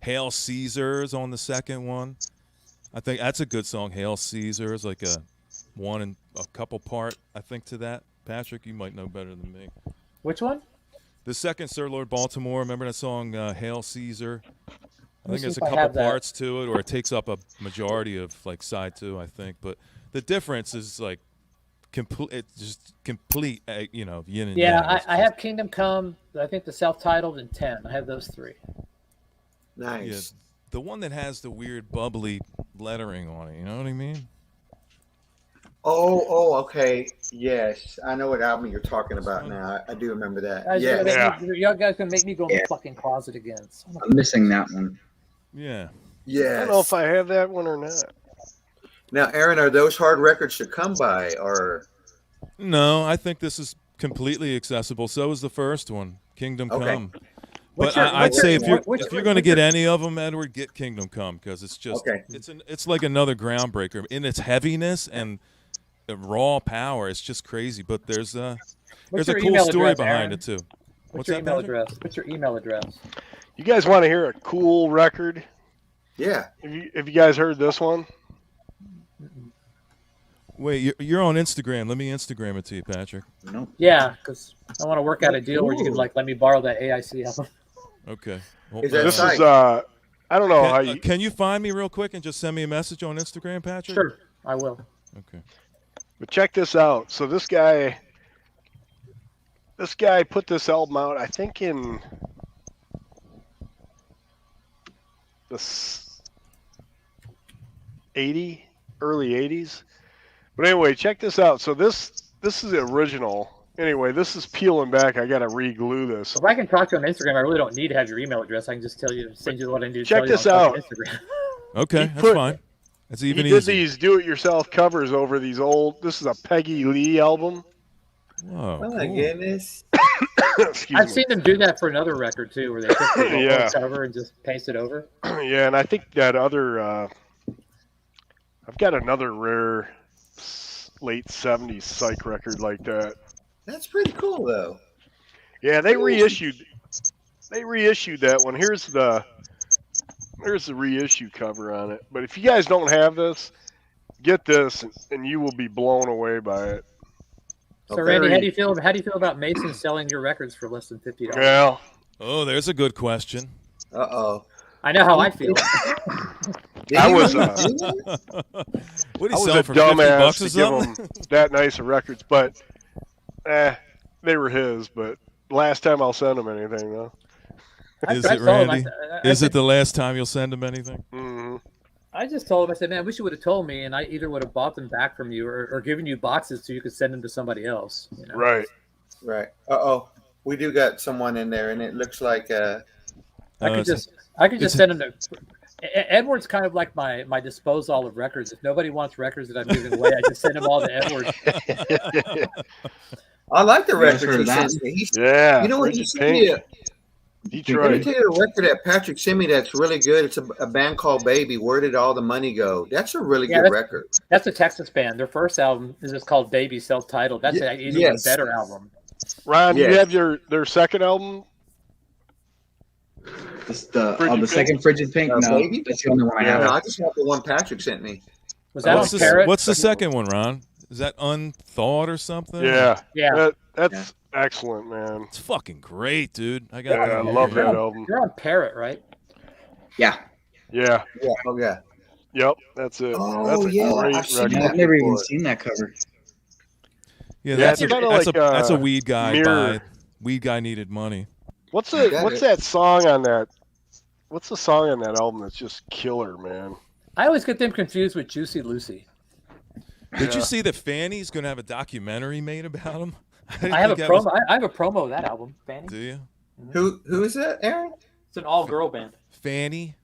Hail Caesars on the second one. I think that's a good song. Hail Caesars, like a one and a couple part, I think, to that. Patrick, you might know better than me. which one? The second Sir Lord Baltimore, remember that song Hail Caesar? I Let me think see there's a if I couple have that. parts to it, or it takes up a majority of like side two, I think. But the difference is like complete. It's just complete, yin and Yeah, yang. It's I just- have Kingdom Come. I think the self-titled and 10. I have those three. Nice. the one that has the weird bubbly lettering on it. You know what I mean? Oh, okay. Yes, I know what album you're talking about now. I do remember that. Guys, Yeah. y'all guys gonna make me go in Yeah. the fucking closet again. Son of a- I'm missing that one. Yeah. I don't know Yes. if I have that one or not. Now, Aaron, are those hard records to come by, or No, I think this is completely accessible. So is the first one, Kingdom Okay. Come. What's But your- I'd what's say your- if you're what's if your- you're going to what's your- get any of them, Edward, get Kingdom Come because it's just Okay. it's like another groundbreaker in its heaviness and the raw power. It's just crazy. But there's a What's there's a your cool email story address, behind Aaron? it too. What's your email Patrick? address? What's your email address? You guys want to hear a cool record? yeah? Have you guys heard this one? Wait, you're on Instagram. Let me Instagram it to you, Patrick. Nope. Yeah, because I want to work out a deal where you can like let me borrow that AIC album. Okay. Is that This site? is I don't know how you. Can you find me real quick and just send me a message on Instagram, Patrick? Sure, I will. Okay. But check this out. So this guy put this album out, I think in the 80, early 80s. But anyway, check this out. So this is the original. Anyway, this is peeling back. I got to re-glue this. If I can talk to you on Instagram, I really don't need to have your email address. I can just tell you, send you what I need to Check tell you this on out. fucking Instagram. Okay, He that's put- fine. That's He even did easier. these do-it-yourself covers over these old. This is a Peggy Lee album. Whoa, Oh my cool. goodness. Excuse I've me. seen them do that for another record too, where they took the whole Yeah. cover and just paste it over. Yeah, and I think that other. I've got another rare late '70s psych record like that. That's pretty cool though. Yeah, they reissued that one. Here's the reissue cover on it. But if you guys don't have this, get this, and you will be blown away by it. So Randy, how do you feel about Mason selling your records for less than $50? Well, Oh, there's a good question. Uh-oh. I know how I feel. Did I he was really do that? What do I you was sell a for 50 dumbass bucks to or give something? him that nice of records, but they were his. But last time I'll send him anything though. Is I it, told him, Randy? I Is said- it the last time you'll send him anything? Mm-hmm. I just told him, I said, man, I wish you would have told me, and I either would have bought them back from you or given you boxes so you could send them to somebody else. You know? Right. Right. Uh-oh. We do got someone in there, and it looks like I could it's- just send them to. Edward's kind of like my disposal of records. If nobody wants records that I'm giving away, I just send them all to Edward. I like the Yes, record heard he of that. sent me. Yeah. You know what? He Frigid sent me Pink. let me Detroit. tell you a record that Patrick sent me that's really good. It's a band called Baby. Where Did All the Money Go? That's a really Yeah, good record. That's a Texas band. Their first album is just called Baby, self-titled. That's an even yes. better album. Ron, Yes. you have their second album? This the Frigid the Pink? second Frigid Pink. No, Baby? that's the only one I Yeah. have. No, I just want the one Patrick sent me. Was that What's on the, Parrot? what's the second one, Ron? Is that Unthawed or something? Yeah. Yeah. That's excellent, man. It's fucking great, dude. I got Yeah, I that love here. that album. You're on Parrot, right? Yeah. Yeah. Yeah. Oh, yeah. Yep. That's it. Oh, That's a yeah, great I've seen record. that. I've never even before. seen that cover. Yeah, Yeah, that's it's a, kinda that's, like, a, that's a uh, weed guy Mirror. buy. Weed guy needed money. What's You got what's it. that song on that? What's the song on that album that's just killer, man? I always get them confused with Juicy Lucy. Did you Yeah. see that Fanny's going to have a documentary made about him? didn't I have a think that was- promo. I have a promo of that album, Fanny. Do you? Who is that, Aaron? It's an all-girl band. Fanny?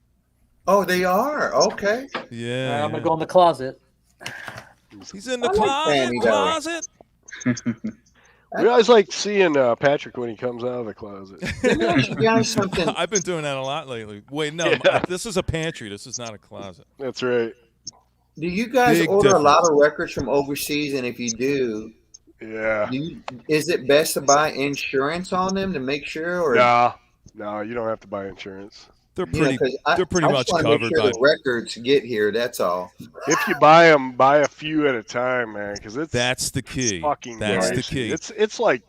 Oh, they are. Okay. Yeah. I'm gonna go in the closet. He's in the I like Fanny, though. closet. We always like seeing Patrick when he comes out of the closet. Let me ask you guys something. I've been doing that a lot lately. Wait, no, Yeah. this is a pantry. This is not a closet. That's right. Do you guys Big order difference. a lot of records from overseas? And if you do, Yeah. is it best to buy insurance on them to make sure? Or No, you don't have to buy insurance. They're you know, pretty. 'cause They're pretty I much just wanna make covered sure by. the records get here. That's all. If you buy them, buy a few at a time, man, because it's That's the key. fucking That's the pricey. key. It's like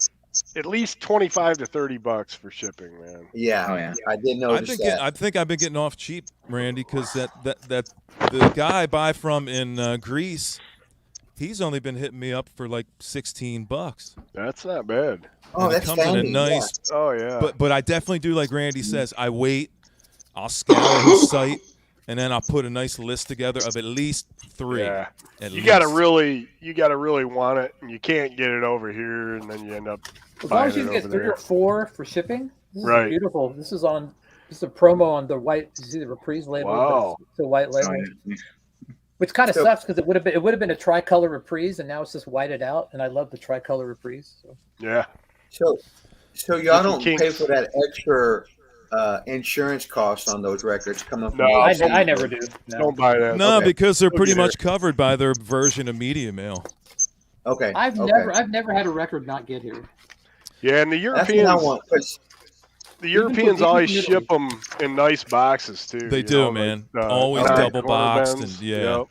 at least $25 to $30 for shipping, man. Yeah. Oh, yeah. I did I've notice been that. getting, I think I've been getting off cheap, Randy, because that the guy I buy from in Greece, he's only been hitting me up for like $16. That's not bad. Oh, And it that's comes in a fancy. nice. Oh yeah. But I definitely do like Randy says. I wait. I'll scour his site, and then I'll put a nice list together of at least 3. yeah. At You least. gotta really want it, and you can't get it over here, and then you end up As long buying as you it can get over 3 there. or 4 for shipping, this Right. is beautiful. This is a promo on the white. You see the Reprise label? but Wow. It's a white label, Oh, yeah. which kind of So- sucks because it would have been a tricolor Reprise, and now it's just whited out. And I love the tricolor Reprise. So. Yeah. So y'all Different don't pay kinks. for that extra insurance cost on those records coming from No. overseas? I never do. No. Don't buy that. No, Okay. because they're Look pretty at much covered by their version of Media Mail. Okay. I've okay. never had a record not get here. Yeah, and the That's what I Europeans, want. 'Cause even always from ship them in nice boxes too. They you do, know, man. like, Always nine double corner boxed bends. and yeah. Yep.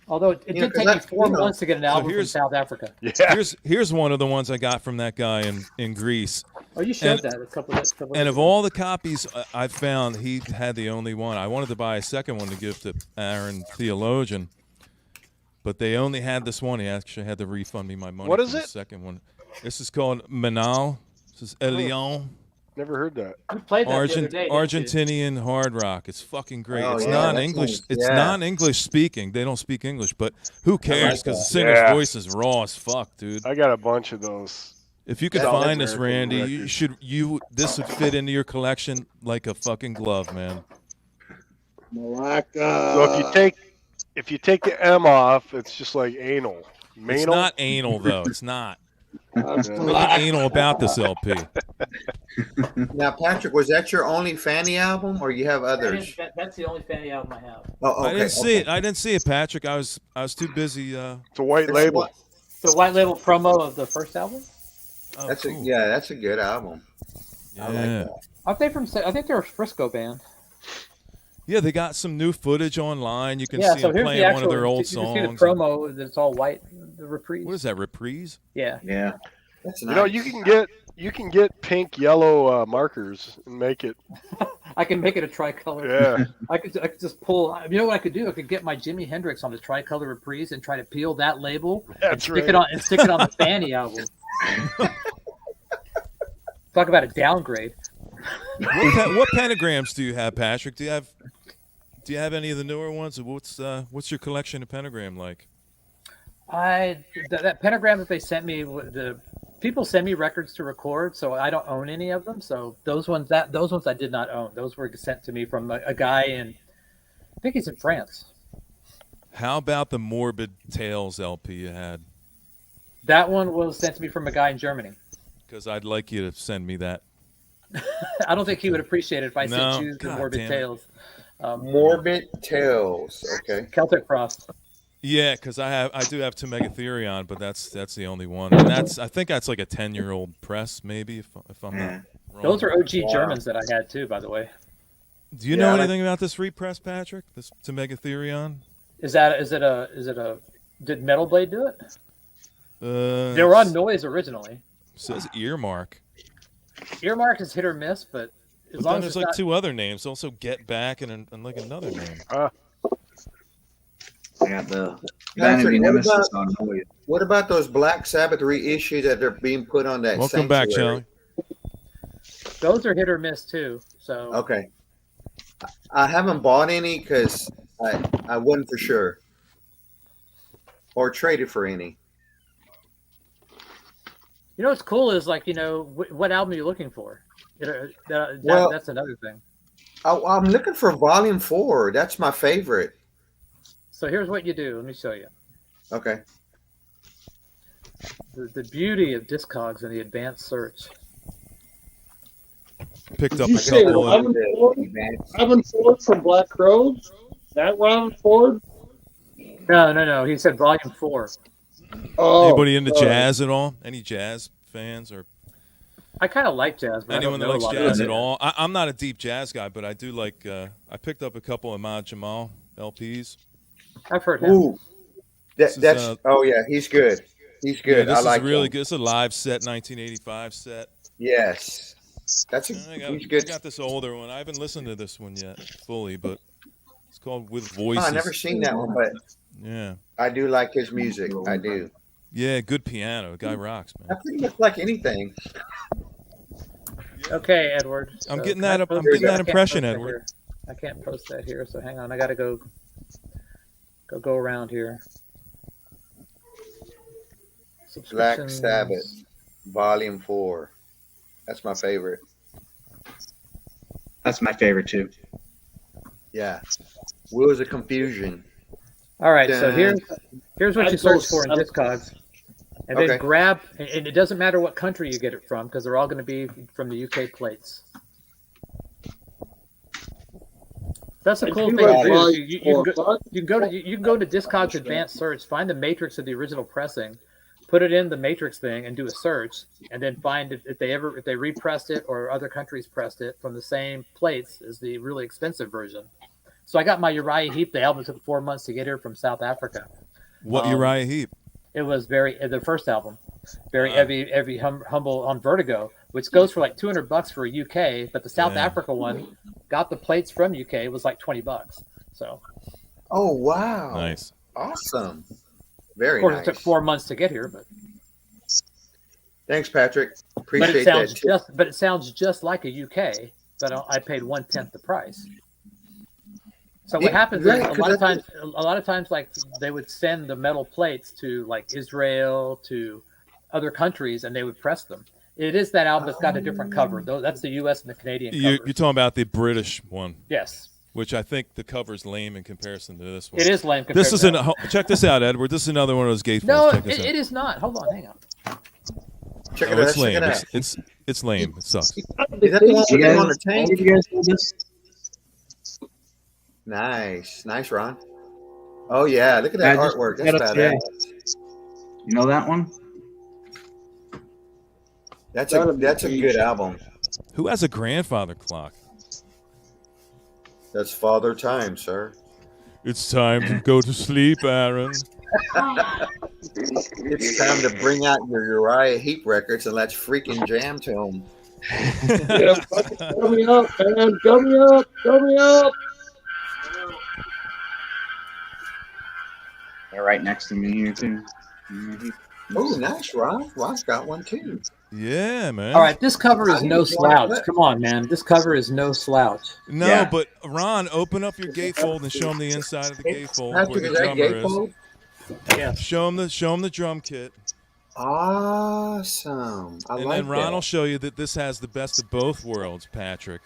Although it You know, did 'cause take me that- 4 you know- months to get an album from here's- South Africa. Yeah. Here's one of the ones I got from that guy in Greece. Oh, you showed And- that a couple of And of all the copies I've found, he had the only one. I wanted to buy a second one to give to Aaron Theologian, but they only had this one. He actually had to refund me my money. What for is the it? second one. This is called Manal. This is Elion. Never heard that. we played that the other day. didn't you? Argentinian hard rock. It's fucking great. Oh, It's yeah, non-English. that's nice. It's Yeah. non-English speaking. They don't speak English, but who cares? Because the that. singer's Yeah. voice is raw as fuck, dude. I got a bunch of those. If you could Yeah, find that's this, American Randy, this would fit into your collection like a fucking glove, man. Malacca. So if you take the M off, it's just like anal. It's Manal? not anal though. It's not. That's Nothing Malacca. anal about this LP. Now, Patrick, was that your only Fanny album, or you have others? That's the only Fanny album I have. Oh, okay. I didn't see it. I didn't see it, Patrick. I was too busy. It's a white It's label. what- The white label promo of the first album. Oh, That's cool. that's a good album. I like Yeah. that. Aren't they from? I think they're a Frisco band. Yeah, they got some new footage online. You can Yeah. see So them here's playing the one actual. of their old you can see songs. the promo. That's all white. The reprise. What is that, Reprise? Yeah. Yeah. That's You nice. know, you can get pink, yellow markers and make it. I can make it a tricolor. Yeah. I could just pull. You know what I could do? I could get my Jimi Hendrix on the tricolor reprise and try to peel that label That's stick right. it on and stick it on the Fanny album. Talk about a downgrade. What pentagrams do you have, Patrick? Do you have any of the newer ones? Or what's your collection of pentagram like? That pentagram that they sent me, the people send me records to record, so I don't own any of them. So those ones I did not own. Those were sent to me from a guy in, I think he's in France. How about the Morbid Tales LP you had? That one was sent to me from a guy in Germany. Because I'd like you to send me that. I don't think he would appreciate it if I No, sent you the God Morbid damn it. Tales. Morbid Tales. Okay. Celtic Frost. Yeah, because I do have to Megatherion, but that's the only one, and I think that's like a 10-year-old press, maybe if I'm not wrong. Those are OG Germans that I had too, by the way. Do you know anything about this repress, Patrick? This to Megatherion? Is it a? Did Metal Blade do it? They They were on Noise originally. Says Earmark. Earmark is hit or miss, but as But long then as there's it's like not, two other names, also Get Back and like another name. I got the Patrick, Vanity what Nemesis about- on Noise. What about those Black Sabbath reissues that are being put on that? Welcome back, Sanctuary? Charlie. those are hit or miss too. So Okay. I haven't bought any because I wasn't for sure, or traded for any. you know what's cool is like what album are you looking for? Well- That's another thing. I'm looking for Volume 4. That's my favorite. So here's what you do. Let me show you Okay. the beauty of Discogs and the advanced search. Picked Did up you a say couple of. Robin Ford? Robin Ford from Black Crowes? That Robin Ford? No. He said Volume 4. Oh, Anybody into sorry. jazz at all? Any jazz fans or I kind of like jazz, but anyone I that don't know likes a lot jazz about at it. all? I'm not a deep jazz guy, but I do like. I picked up a couple of Ahmad Jamal LPs. I've heard him. Ooh. This is, That's oh yeah, he's good. He's good. Yeah, this I like is really him. good. It's a live set, 1985 set. Yes. That's he's he's good. got this older one. I haven't listened to this one yet fully, but it's called With Oh, Voices. I never seen that one, but Yeah, I do like his music. I do. yeah, good piano. The guy rocks, I man. pretty much like anything. Okay, Edward. I'm So getting can I that. I'm post getting it? that I can't impression, post that Edward. here. I can't post that here, so hang on. I gotta go around here. Black Subscriptions. Sabbath, Volume 4. That's my favorite. That's my favorite too. Yeah. Wheels of Confusion. All right, so Dun. here's what you I'd search go for in Sabbath. Discogs, and then Okay. grab. And it doesn't matter what country you get it from, because they're all going to be from the UK plates. That's a If cool you thing like to do. Volume You can 4, you can go to Discogs Advanced Search, find the matrix of the original pressing, put it in the matrix thing, and do a search, and then find if they repressed it or other countries pressed it from the same plates as the really expensive version. So I got my Uriah Heep. The album took 4 months to get here from South Africa. What Uriah Heep? It was the first album, very heavy, humble on Vertigo, which goes for like $200 for a UK, but the South Yeah. Africa one got the plates from UK. It was like $20. So Oh wow. Nice. Awesome. of Very course nice. it took 4 months to get here, but Thanks, Patrick. but Appreciate it sounds that. it sounds just like a UK, but I paid 1/10 the price. So what Yeah, happens right, is 'cause a lot of times like they would send the metal plates to like Israel, to other countries, and they would press them. It is that album that's got a different cover, though. That's the U.S. and the Canadian You're cover. talking about the British one. Yes. which I think the cover's lame in comparison to this one. It is lame. This compared is to check this out, Edward. This is another one of those gatefolds. No, Check this out. it is not. Hold on, hang on. Check No, it out. it's Check lame. it out. It's lame. It sucks. Is that the one with You him on guys, the tank? you guys know this? Nice, Ron. Oh yeah, look at that I just artwork. got That's up there. badass. You know that one? That's a good album. Who has a grandfather clock? That's Father Time, sir. It's time to go to sleep, Aaron. It's time to bring out your Uriah Heep records and let's freaking jam to them. Yeah, fill me up, man. Fill me up. Fill me up. They're right next to me here too. Oh, nice, Ron. Ron's got one too. Yeah, man. All right, this cover is no slouch. Come on, man. This cover is no slouch. No, Yeah. but Ron, open up your gatefold and show him the inside of the gatefold Patrick, where the is that drummer is. gatefold? Yeah. Show him the drum kit, Awesome. I and like then Ron that. will show you that this has the best of both worlds, Patrick.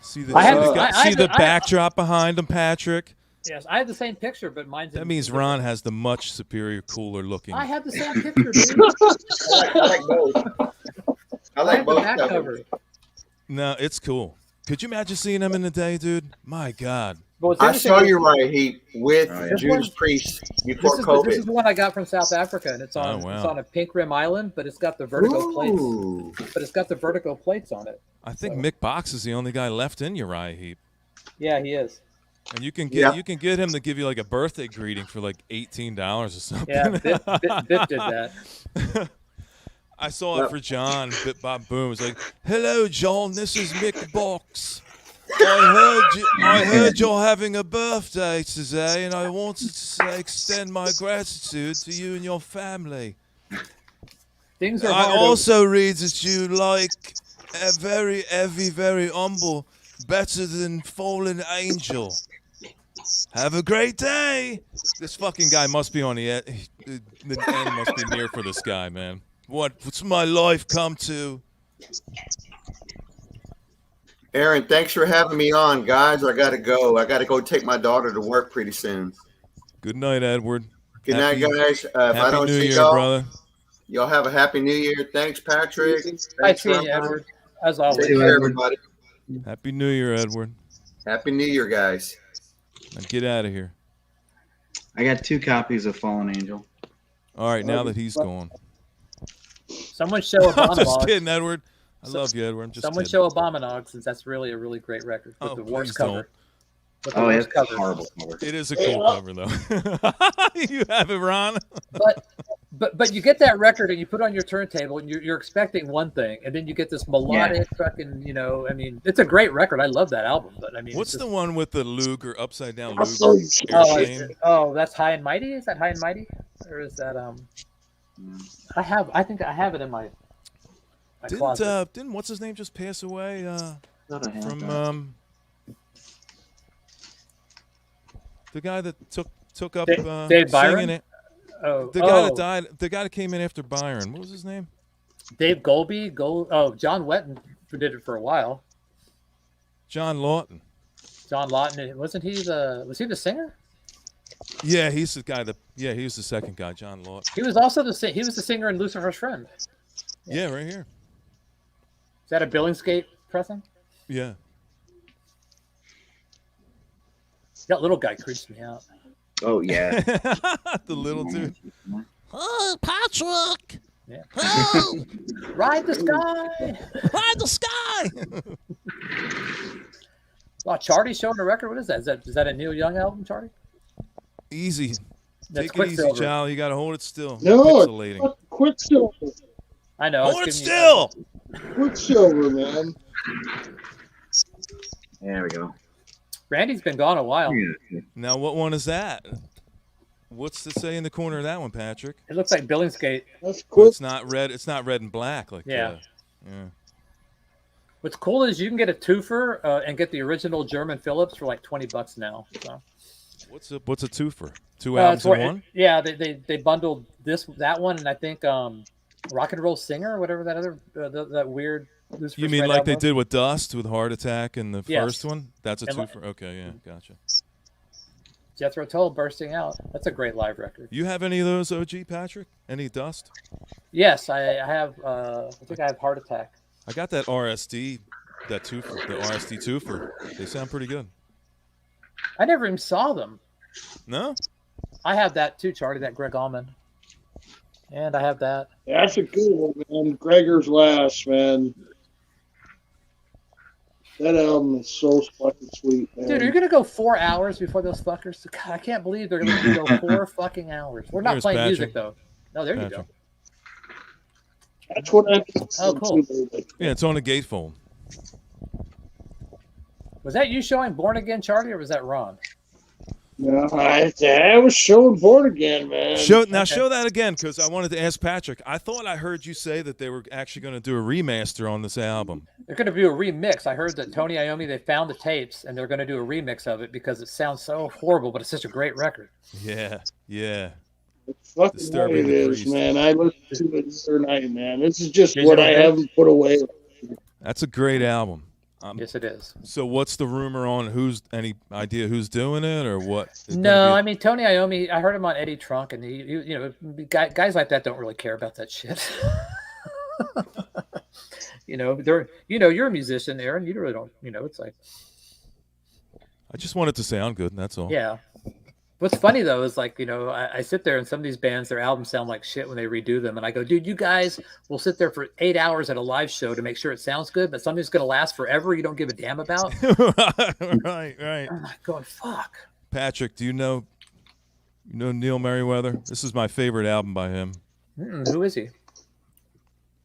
See the I have- see the I- backdrop behind him, Patrick. Yes, I have the same picture, but mine's. That means Ron has the much superior, cooler looking. I have the same picture, dude. I like both. I I like have the both back covers. cover. No, it's cool. Could you imagine seeing him in the day, dude? My God. But what's I interesting saw is- Uriah Heep with Oh, yeah. Judas Priest before This COVID. is the one I got from South Africa, and it's on Oh, wow. it's on a pink rim island, but it's got the vertical plates. Ooh. But it's got the vertical plates on it. I think So- Mick Box is the only guy left in Uriah Heep. Yeah, he is. And you can Yeah. get him to give you like a birthday greeting for like $18 or something. Yeah, Bip did that. I saw it for John. Bit Bob Boom was like, "Hello, John. This is Mick Box. I heard you're having a birthday today, and I wanted to extend my gratitude to you and your family. Things are I hard. also read that you like a very heavy, very humble, better than fallen angel. Have a great day." This fucking guy must be on the end. The end must be near for this guy, man. What's my life come to? Aaron, thanks for having me on, guys. I gotta go. I gotta go take my daughter to work pretty soon. Good night, Edward. Good Happy- night, guys. If I Happy don't New see Year, y'all, brother. y'all have a happy New Year. Thanks, Patrick. Nice Thanks, seeing you, Ron. Edward. As always. Take care, everybody. Happy New Year, Edward. Happy New Year, guys. Now get out of here. I got 2 copies of Fallen Angel. All right, now that he's gone. Someone show I'm just Abominog. kidding, Edward. I love you, Edward. I'm just Someone kidding. show Abominog, since that's really a really great record with Oh, the worst please cover. With the Oh, worst it's cover. horrible cover. It is a cool cover, though. You have it, Ron. But you get that record and you put it on your turntable and you're expecting one thing, and then you get this melodic fucking, I mean, it's a great record. I love that album, but I mean, What's it's the just- one with the Luger, upside down Oh, Luger Oh, airplane? oh, that's High and Mighty. Is that High and Mighty, or is that I think I have it in my closet. Didn't what's his name just pass away Thought I had from that. the guy that took up Dave Byron? singing it? Oh, The guy that died, the guy that came in after Byron. What was his name? Dave Golby. John Wetton, who did it for a while. John Lawton. John Lawton, was he the singer? Yeah, he's the guy he was the second guy, John Lawton. He was also the singer in Lucifer's Friend. Yeah, right here. Is that a Billingsgate pressing? Yeah. That little guy creeps me out. Oh, yeah. The little dude. Oh, Patrick! Yeah. Oh, Ride the sky. ride the sky! Wow, Charlie's showing the record. What is that? Is that a Neil Young album, Charlie? Easy. That's Take it easy, Quicksilver. Charlie. You got to hold it still. No, Pixelating. it's Quicksilver. I know. I was Hold it giving you- still. Quicksilver, man. There we go. Randy's been gone a while. Yeah. Now, what one is that? What's to say in the corner of that one, Patrick? It looks like Billingsgate. That's Well, quick. it's not red. It's not red and black. Like Yeah. yeah. What's cool is you can get a twofer and get the original German Phillips for like $20 now. So. What's a twofer? Two It's albums in where- one? Yeah, they bundled that one, and I think Rock and Roll Singer, whatever that other that weird Lucifer's You mean Red like they album. did with Dust with Heart Attack and the Yes. first one? That's a And twofer. Okay, yeah, gotcha. Jethro Tull bursting out. That's a great live record. You have any of those, OG Patrick? Any Dust? Yes, I have. I think I have Heart Attack. I got that RSD, that twofer, the RSD twofer. They sound pretty good. I never even saw them. No? I have that too, Charlie. That Greg Allman. And I have that. That's a good one, man. Gregor's Last, man. That album is so fucking sweet, man. Dude, are you gonna go 4 hours before those fuckers? God, I can't believe they're gonna go 4 fucking hours. We're not Here's playing Patrick. music though. No, there you Patrick. go. That's what I Oh, cool. Yeah, it's on a gatefold. Was that you showing Born Again, Charlie, or was that Ron? No, I was showing Born Again, man. Show that again, because I wanted to ask Patrick. I thought I heard you say that they were actually going to do a remaster on this album. They're going to do a remix. I heard that Tony Iommi, they found the tapes, and they're going to do a remix of it because it sounds so horrible, but it's such a great record. Yeah, yeah. It's fucking Disturbing what it the is, priest. man. I listened to it the other night, man. This is just Is what it I okay? haven't put away. That's a great album. Yes, it is. So what's the rumor on any idea who's doing it or what? It's gonna No, be- I mean Tony Iommi. I heard him on Eddie Trunk, and guys like that don't really care about that shit. You're a musician, Aaron. You really don't. It's like, I just want it to sound good, that's all. yeah. What's funny though is like, I sit there and some of these bands, their albums sound like shit when they redo them, and I go, dude, you guys will sit there for 8 hours at a live show to make sure it sounds good, but something's gonna last forever. You don't give a damn about. right. I'm like, going, fuck. Patrick, do you know Neil Merriweather? This is my favorite album by him. Who is he?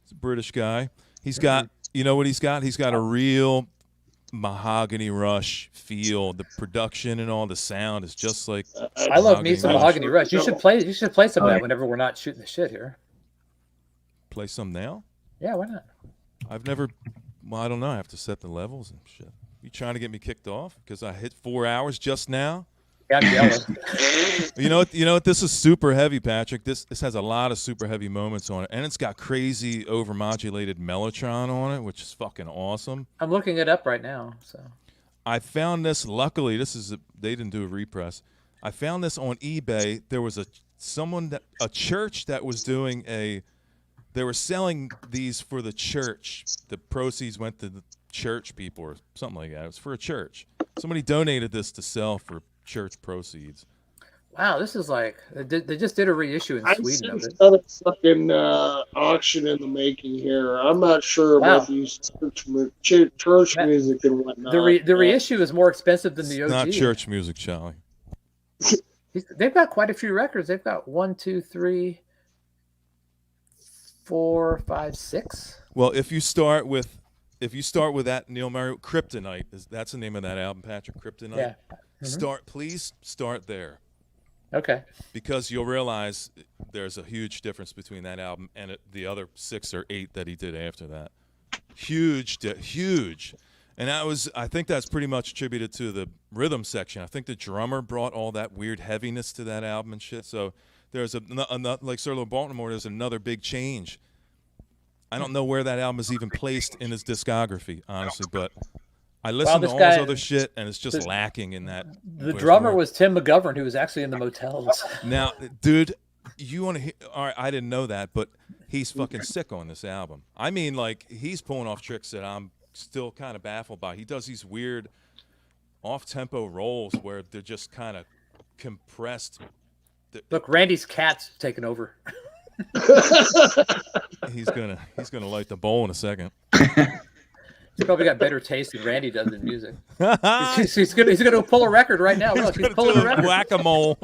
He's a British guy. He's got, you know what he's got? He's got a real Mahogany Rush feel. The production and all the sound is just like I love me some Mahogany Rush. You should play some of Oh, that yeah. whenever we're not shooting the shit here. Play some now? Yeah, why not? I've never. Well, I don't know. I have to set the levels and shit. You trying to get me kicked off because I hit 4 hours just now? Got jealous. You know what? This is super heavy, Patrick. This has a lot of super heavy moments on it, and it's got crazy overmodulated mellotron on it, which is fucking awesome. I'm looking it up right now. So I found this. Luckily, they didn't do a repress. I found this on eBay. There was a church that was doing they were selling these for the church. The proceeds went to the church people or something like that. It was for a church. Somebody donated this to sell for church proceeds. wow, this is like they just did a reissue in I Sweden of see it. another fucking auction in the making here. I'm not sure Wow. about these church music and whatnot. The reissue is more expensive than the It's OG. not church music, Charlie. They've got quite a few records. They've got 1, 2, 3, 4, 5, 6. Well, if you start with that Neil Murray, Kryptonite, that's the name of that album, Patrick. Kryptonite. Yeah. Please start there, Okay. because you'll realize there's a huge difference between that album and the other 6 or 8 that he did after that. Huge. And I think that's pretty much attributed to the rhythm section. I think the drummer brought all that weird heaviness to that album and shit. So there's like Sir Baltimore, there's another big change. I don't know where that album is even placed in his discography, honestly, but I listened to this all guy- his other shit, and it's just lacking in that. The drummer was Tim McGovern, who was actually in the Motels. Now, dude, you want to hear? All right, I didn't know that, but he's fucking sick on this album. I mean, like, he's pulling off tricks that I'm still kind of baffled by. He does these weird off-tempo rolls where they're just kind of compressed. Look, Randy's cat's taking over. He's gonna light the bowl in a second. He's probably got better taste than Randy does in music. he's gonna pull a record right now. Look, he's pulling a record. Whack-a-mole.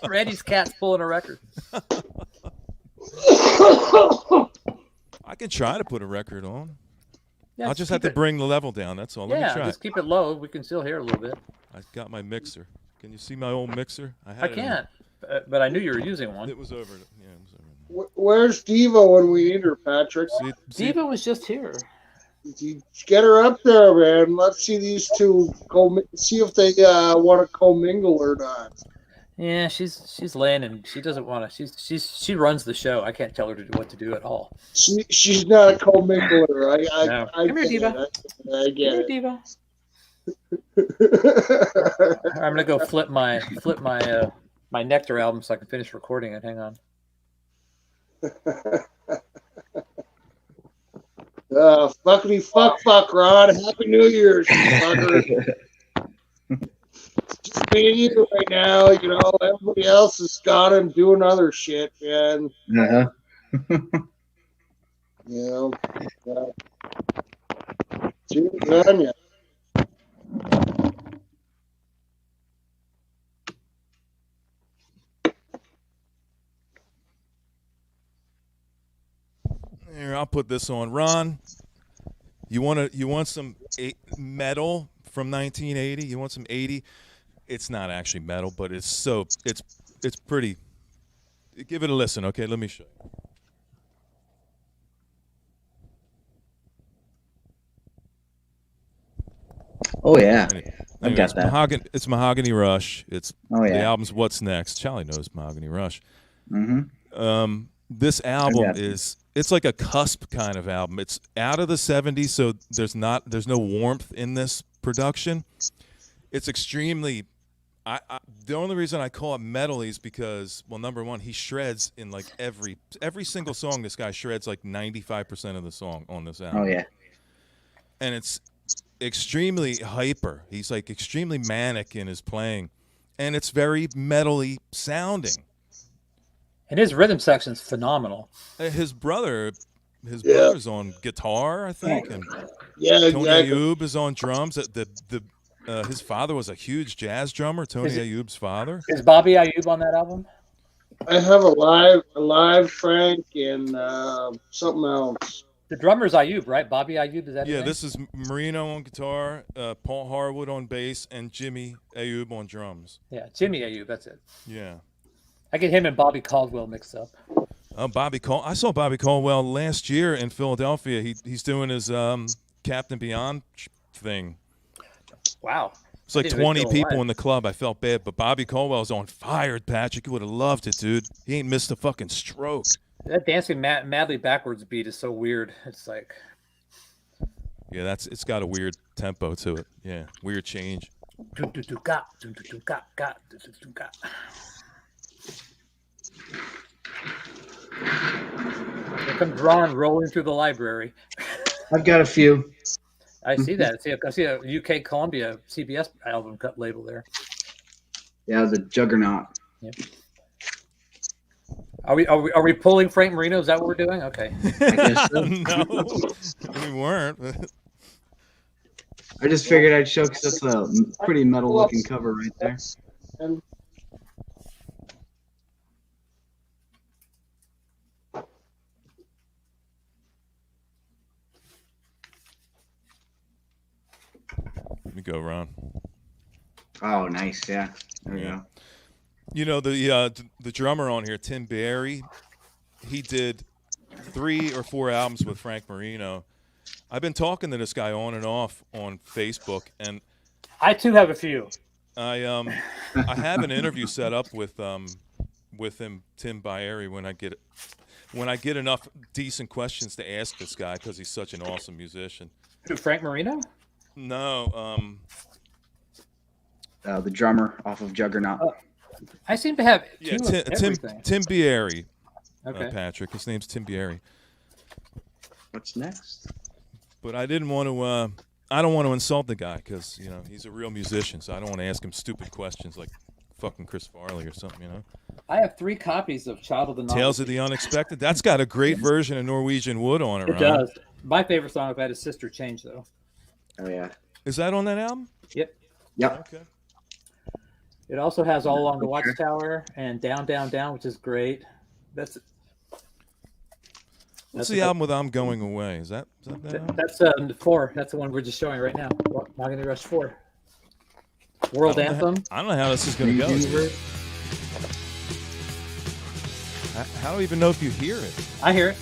Randy's cat's pulling a record. I can try to put a record on. Yeah, I'll just have to bring the level down. That's all. Let me try. Just keep it low. We can still hear a little bit. I got my mixer. Can you see my old mixer? I can't, but I knew you were using one. It was over. Yeah, it was over. Where's Diva when we need her, Patrick? Diva was just here. Get her up there, man. Let's see these two see if they want to commingle or not. Yeah, she's laying and she doesn't want to. She runs the show. I can't tell her to do what to do at all. She's not a co-mingler. No. I Come here, get Diva. it. I get Here, it. Diva. I'm gonna go flip my my Nectar album so I can finish recording it. Hang on. Fuckity fuck, Rod. Happy New Year's, fucker. Just me and you right now. You know, everybody else has got him doing other shit, man. Uh-huh. You know. Cheers on ya. Here, I'll put this on. Ron, you want some metal from 1980? You want some 80? It's not actually metal, but it's pretty. Give it a listen, okay? Let me show you. Oh yeah, Anyway, got that. It's Mahogany Rush. It's Oh the yeah. album's What's Next. Charlie knows Mahogany Rush. Mm-hmm. This album got it's like a cusp kind of album. It's out of the 70s, so there's no warmth in this production. It's extremely the only reason I call it metal is because, well, number one, he shreds in like every single song. This guy shreds like 95% of the song on this album. Oh yeah. And it's extremely hyper. He's like extremely manic in his playing, and it's very metally sounding. And his rhythm section's phenomenal. His brother's on guitar, I think, and Yeah, Tony exactly. Ayoub is on drums. His father was a huge jazz drummer. Tony Ayoub's father. Is Bobby Ayoub on that album? I have a live Frank and something else. The drummer's Ayoub, right? Bobby Ayoub, is that his Yeah, name? this is Marino on guitar, Paul Harwood on bass, and Jimmy Ayoub on drums. Yeah, Jimmy Ayoub, that's it. Yeah. I get him and Bobby Caldwell mixed up. I saw Bobby Caldwell last year in Philadelphia. He's doing his Captain Beyond thing. Wow. It's like I didn't even 20 feel people alive. in the club. I felt bad, but Bobby Caldwell's on fire, Patrick. You would have loved it, dude. He ain't missed a fucking stroke. That dancing madly backwards beat is so weird. It's like, Yeah, it's got a weird tempo to it. Yeah, weird change. Here comes Ron rolling through the library. I've got a few. I see that. I see a UK Columbia CBS album cut label there. Yeah, the Juggernaut. Yeah. Are we pulling Frank Marino? Is that what we're doing? Okay. I guess so. No, we weren't. I just figured I'd show because that's a pretty metal-looking cover right there. And Let me go, Ron. Oh, nice. Yeah. There we Yeah. go. You know, the drummer on here, Tim Barry, he did 3 or 4 albums with Frank Marino. I've been talking to this guy on and off on Facebook, and I too have a few. I have an interview set up with him, Tim Barry, when I get enough decent questions to ask this guy because he's such an awesome musician. Who, Frank Marino? No, The drummer off of Juggernaut. Oh, I seem to have yeah, two of everything. Tim Barry, Okay. Patrick. His name's Tim Barry. What's next? But I didn't want to. I don't want to insult the guy because he's a real musician, so I don't want to ask him stupid questions like fucking Chris Farley or something. I have 3 copies of Child of the Novelty. Tales of the Unexpected. That's got a great version of Norwegian Wood on it. It Ron. does. My favorite song I've had is Sister Change, though. Oh yeah. Is that on that album? Yep. Yep. Okay. It also has All Along the Watchtower and Down, Down, Down, which is great. That's What's the album with I'm Going Away? Is that album? That's 4. That's the one we're just showing right now. Mahogany Rush 4. World Anthem. I don't know how this is going to go. How do I even know if you hear it? I hear it.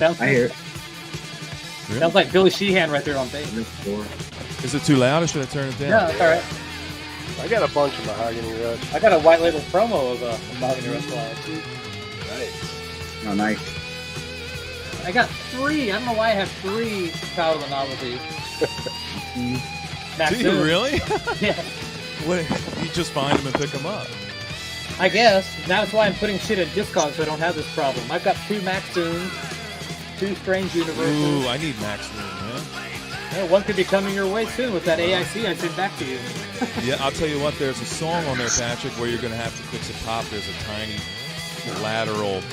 I hear it. Really? Sounds like Billy Sheehan right there on bass. Is it too loud or should I turn it down? No, it's all right. I got a bunch of mahogany rust. I got a white label promo of a mahogany rust slide. Nice. Oh, nice. I got 3. I don't know why I have 3 Power of the Novelty. Do you really? Yeah. What, you just find them and pick them up? I guess. That's why I'm putting shit in Discog so I don't have this problem. I've got 2 Max Dooms, 2 Strange Universes. Ooh, I need Max Room, man. Yeah, one could be coming your way soon with that AIC I sent back to you. Yeah, I'll tell you what, there's a song on there, Patrick, where you're going to have to fix a pop. There's a tiny lateral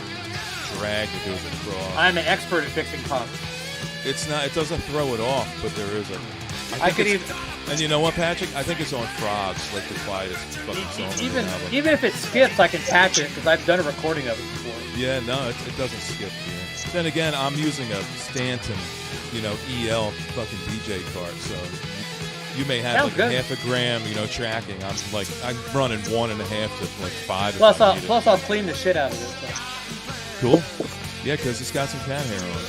drag that goes across. I'm an expert at fixing pops. It's not, it doesn't throw it off, but there is a... I could even... And you know what, Patrick? I think it's on Frogs, like the quietest fucking song on the album. Even if it skips, I can patch it because I've done a recording of it before. Yeah, no, it doesn't skip here. Then again, I'm using a Stanton, EL fucking DJ cart, so you may have Sounds like good. a half a gram, tracking. I'm running 1.5 to like 5. Plus, I'll clean the shit out of it. So. Cool. Yeah, because it's got some cat hair on it.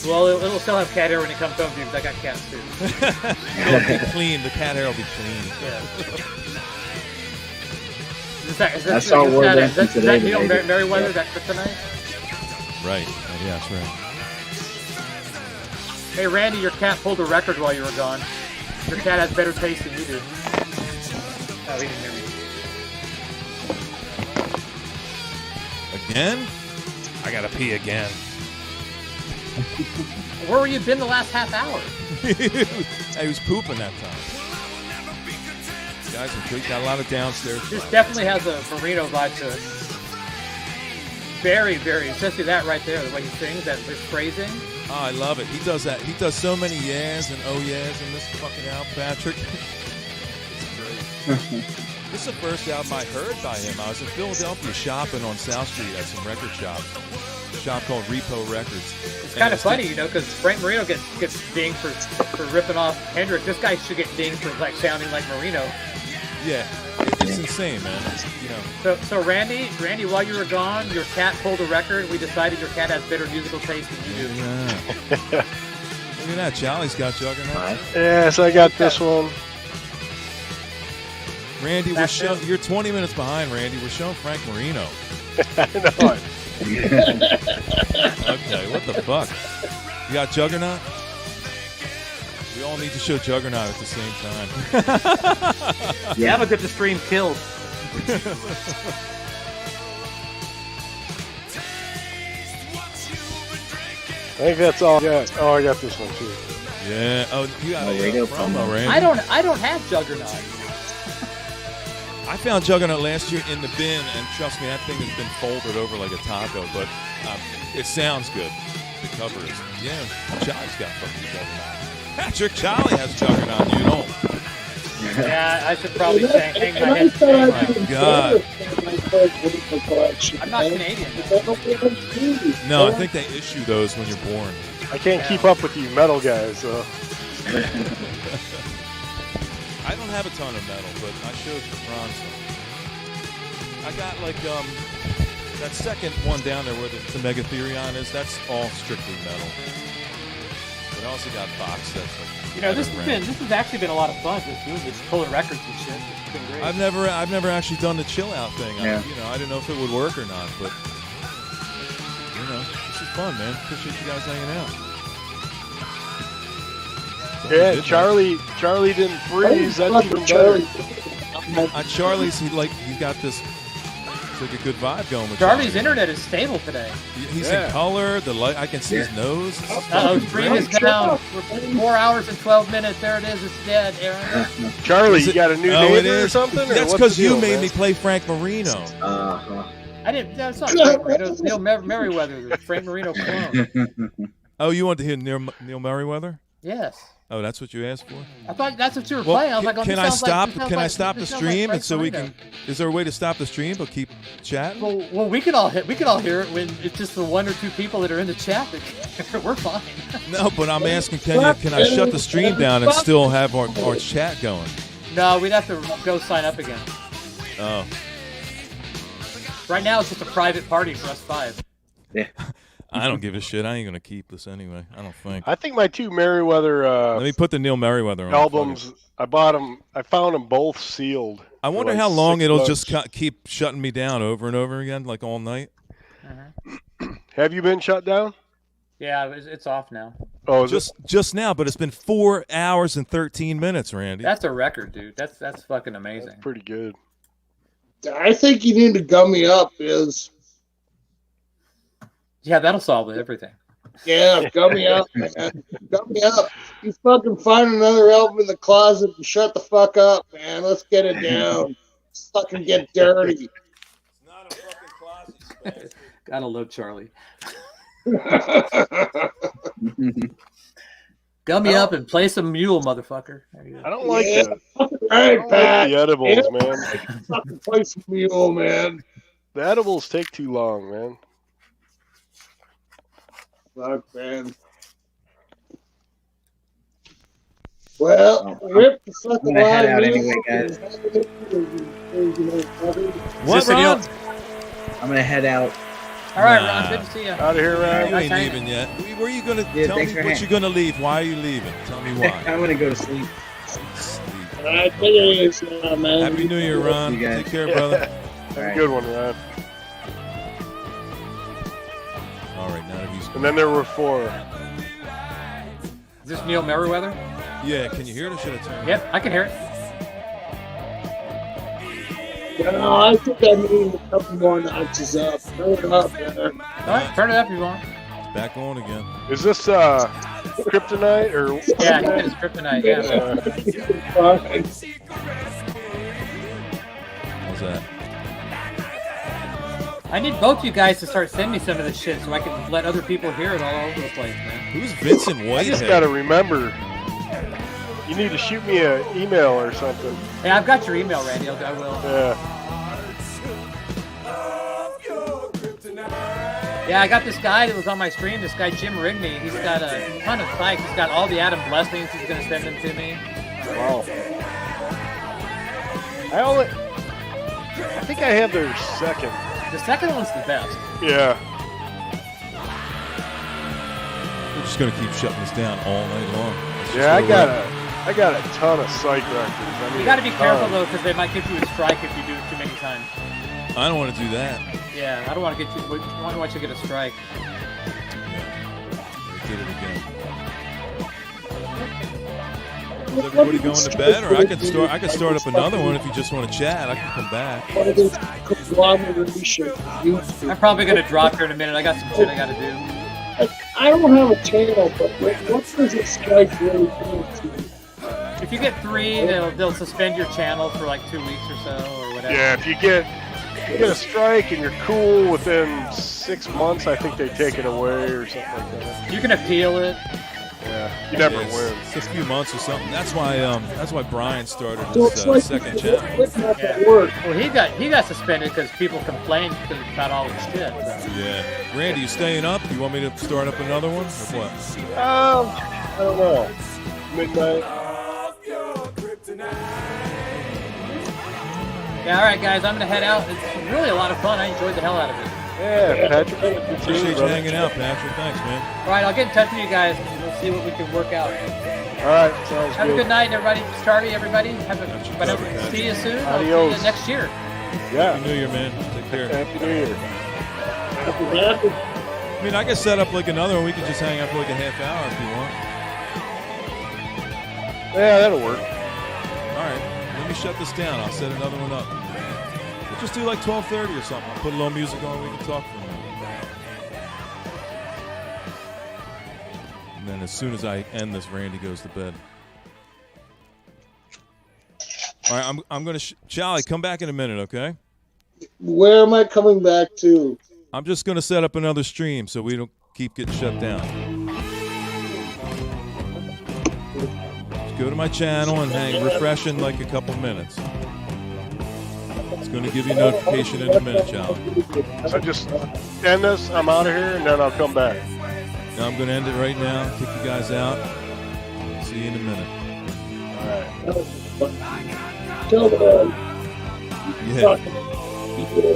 Well, it'll still have cat hair when it comes home to you because I got cats too. It'll be clean. The cat hair will be clean. Yeah. Is That's how we're that today. Merriweather, that kryptonite? Right. Yeah, that's right. Hey, Randy, your cat pulled a record while you were gone. Your cat has better taste than you do. Oh, he didn't hear me. Again? I gotta pee again. Where were you been the last half hour? I was pooping that time. Guys are good. Got a lot of downstairs. This definitely has a Marino vibe to it. Very, very. Especially that right there, the way he sings, that his phrasing. Oh, I love it. He does that. He does so many yeahs and oh yeahs in this fucking album, Patrick. It's great. This is the first album I heard by him. I was in Philadelphia shopping on South Street at some record shops. A shop called Repo Records. It's kind of funny, because Frank Marino gets dinged for ripping off Hendrix. This guy should get dinged for sounding like Marino. Yeah, it's insane, man. So Randy, while you were gone, your cat pulled a record. We decided your cat has better musical taste than you do. Yeah. Look at that. Charlie's got Juggernaut. Yes, I got this one. Randy, you're 20 minutes behind, Randy. We're showing Frank Marino. I know. Okay, what the fuck? You got Juggernaut? We all need to show Juggernaut at the same time. Yeah, but get the stream killed. I think that's all I got. Oh, I got this one too. Yeah. Oh, you got a radio promo, Randy. I don't have Juggernaut. I found Juggernaut last year in the bin, and trust me, that thing has been folded over like a taco, but it sounds good. The cover is, Charlie's got fucking Juggernaut. Patrick, Charlie has Juggernaut, you don't. Yeah, I should probably hang my head. Oh my God. I'm not Canadian. No, I think they issue those when you're born. I can't keep up with you metal guys, so. I don't have a ton of metal, but I showed Ron some. I got that second one down there where the Megatherion is. That's all strictly metal. But I also got box sets. This has actually been a lot of fun just doing this, pulling records and shit. It's been great. I've never actually done the chill out thing. Yeah. I didn't know if it would work or not, but this is fun, man. Appreciate you guys hanging out. Yeah, Charlie didn't freeze. That's even better. Charlie's he's got this. It's like a good vibe going with Charlie's Charlie. internet is stable today. He's in color. The light, I can see his nose. Stream is down. 4 hours and 12 minutes. There it is. It's dead, Aaron. Charlie, you got a new neighbor or something? That's because you made me play Frank Marino. I didn't. That's not Frank Marino. It's Neil Merriweather, the Frank Marino clone. Oh, you want to hear Neil Merriweather? Yes. Oh, that's what you asked for? I thought that's what you were playing. I was like, can I stop the stream and so we can? Is there a way to stop the stream but keep chatting? Well, we can all hear it when it's just the 1 or 2 people that are in the chat. We're fine. No, but I'm asking, can I shut the stream down and still have our chat going? No, we'd have to go sign up again. Oh. Right now, it's just a private party for us 5. Yeah. I don't give a shit. I ain't gonna keep this anyway. I don't think. I think my two Merriweather Let me put the Neil Merriweather on. albums. I bought them. I found them both sealed. I for wonder like how long 6 it'll bucks. just keep shutting me down over and over again, like all night. Have you been shut down? Yeah, it's off now. Oh, is Just now, but it's been 4 hours and 13 minutes, Randy. That's a record, dude. That's fucking amazing. That's pretty good. I think you need to gum me up. Yeah, that'll solve everything. Yeah, gum me up, man. Gum me up. You fucking find another album in the closet and shut the fuck up, man. Let's get it down. Let's fucking get dirty. It's not a fucking closet. Gotta love Charlie. Gum me up and play some mule, motherfucker. There you go. I don't like the, Right, Pat. the edibles, Yeah. man. Fucking play some mule, man. The edibles take too long, man. Fuck, man. Well, rip the fucking I'm gonna head line, out man. anyway, guys. What, Just a Ron? deal. I'm gonna head out. All right, Nah. Ron. Good to see you. Out of here, You Ryan. ain't Nice leaving yet. Where are you gonna Yeah, tell me thanks for what hanging. you're gonna leave? Why are you leaving? Tell me why. I'm gonna go to sleep. All right, take it easy now, man. Happy New Year, Ron. You guys. Take care, brother. Have a good one, Ryan. All right, now that he's And then there were 4. Is this Neil Merriweather? yeah, can you hear it or should I turn? Yep, I can hear it. No, I think I need a couple more notches up. Turn it up, man. All right, turn it up if you want. It's back on again. Is this kryptonite or? Yeah, he did his kryptonite. Yeah. How's that? I need both you guys to start sending me some of this shit so I can let other people hear it all over the place, man. Who's Vincent I just Whitehead? gotta remember. You need to shoot me an email or something. Hey, I've got your email, Randy. I will. Yeah. Yeah, I got this guy that was on my stream. This guy Jim Rigney. He's got a ton of spikes. He's got all the Adam blessings. He's gonna send them to me. Wow. I think I have their second. The second one's the best. Yeah. We're just gonna keep shutting this down all night long. It's just Yeah, gonna I got a ton of psych records. I mean, You got to be a careful ton. though, because they might give you a strike if you do it too many times. work. I don't want to do that. Yeah, I don't want to get you. I don't want you to get a strike. They did it again. Is everybody going to bed, or I could start up another one if you just want to chat. I can come back. I'm probably gonna drop here in a minute. I got some shit I got to do. I don't have a channel, but what does it strike really do to you? If you get 3, they'll suspend your channel for like 2 weeks or so or whatever. Yeah, if you get a strike and you're cool within 6 months, I think they take it away or something like that. You can appeal it. Yeah, you never It's win. a few months or something. That's why Brian started So his it's like second it's channel. not Yeah. that work. Well, he got suspended because people complained about all his shit. So. Yeah. Randy, you staying up? You want me to start up another one, or what? I don't know. Midnight. Yeah, all right, guys, I'm gonna head out. It's really a lot of fun. I enjoyed the hell out of it. Yeah, Patrick. Good seeing Appreciate you brother. hanging out, Patrick. Thanks, man. All right, I'll get in touch with you guys. And we'll see what we can work out. All right, sounds Have a good night, everybody. Charlie, everybody. Have a Got you whatever. covered, See you soon. I'll see Adios. you next year. Yeah. Happy New Year, man. Take care. Happy New Year. I mean, I could set up like another one. We could just hang out for like a half hour if you want. Yeah, that'll work. All right. Let me shut this down. I'll set another one up. We'll just do like 12:30 or something. I'll put a little music on. We can talk for a minute. And then as soon as I end this, Randy goes to bed. All right, I'm going to Charlie, come back in a minute, okay? Where am I coming back to? I'm just going to set up another stream so we don't keep getting shut down. Just go to my channel and refresh in like a couple minutes. It's going to give you notification in a minute, Charlie. So just end this, I'm out of here, and then I'll come back. Now I'm going to end it right now, kick you guys out. See you in a minute. All right. Tell them. Yeah.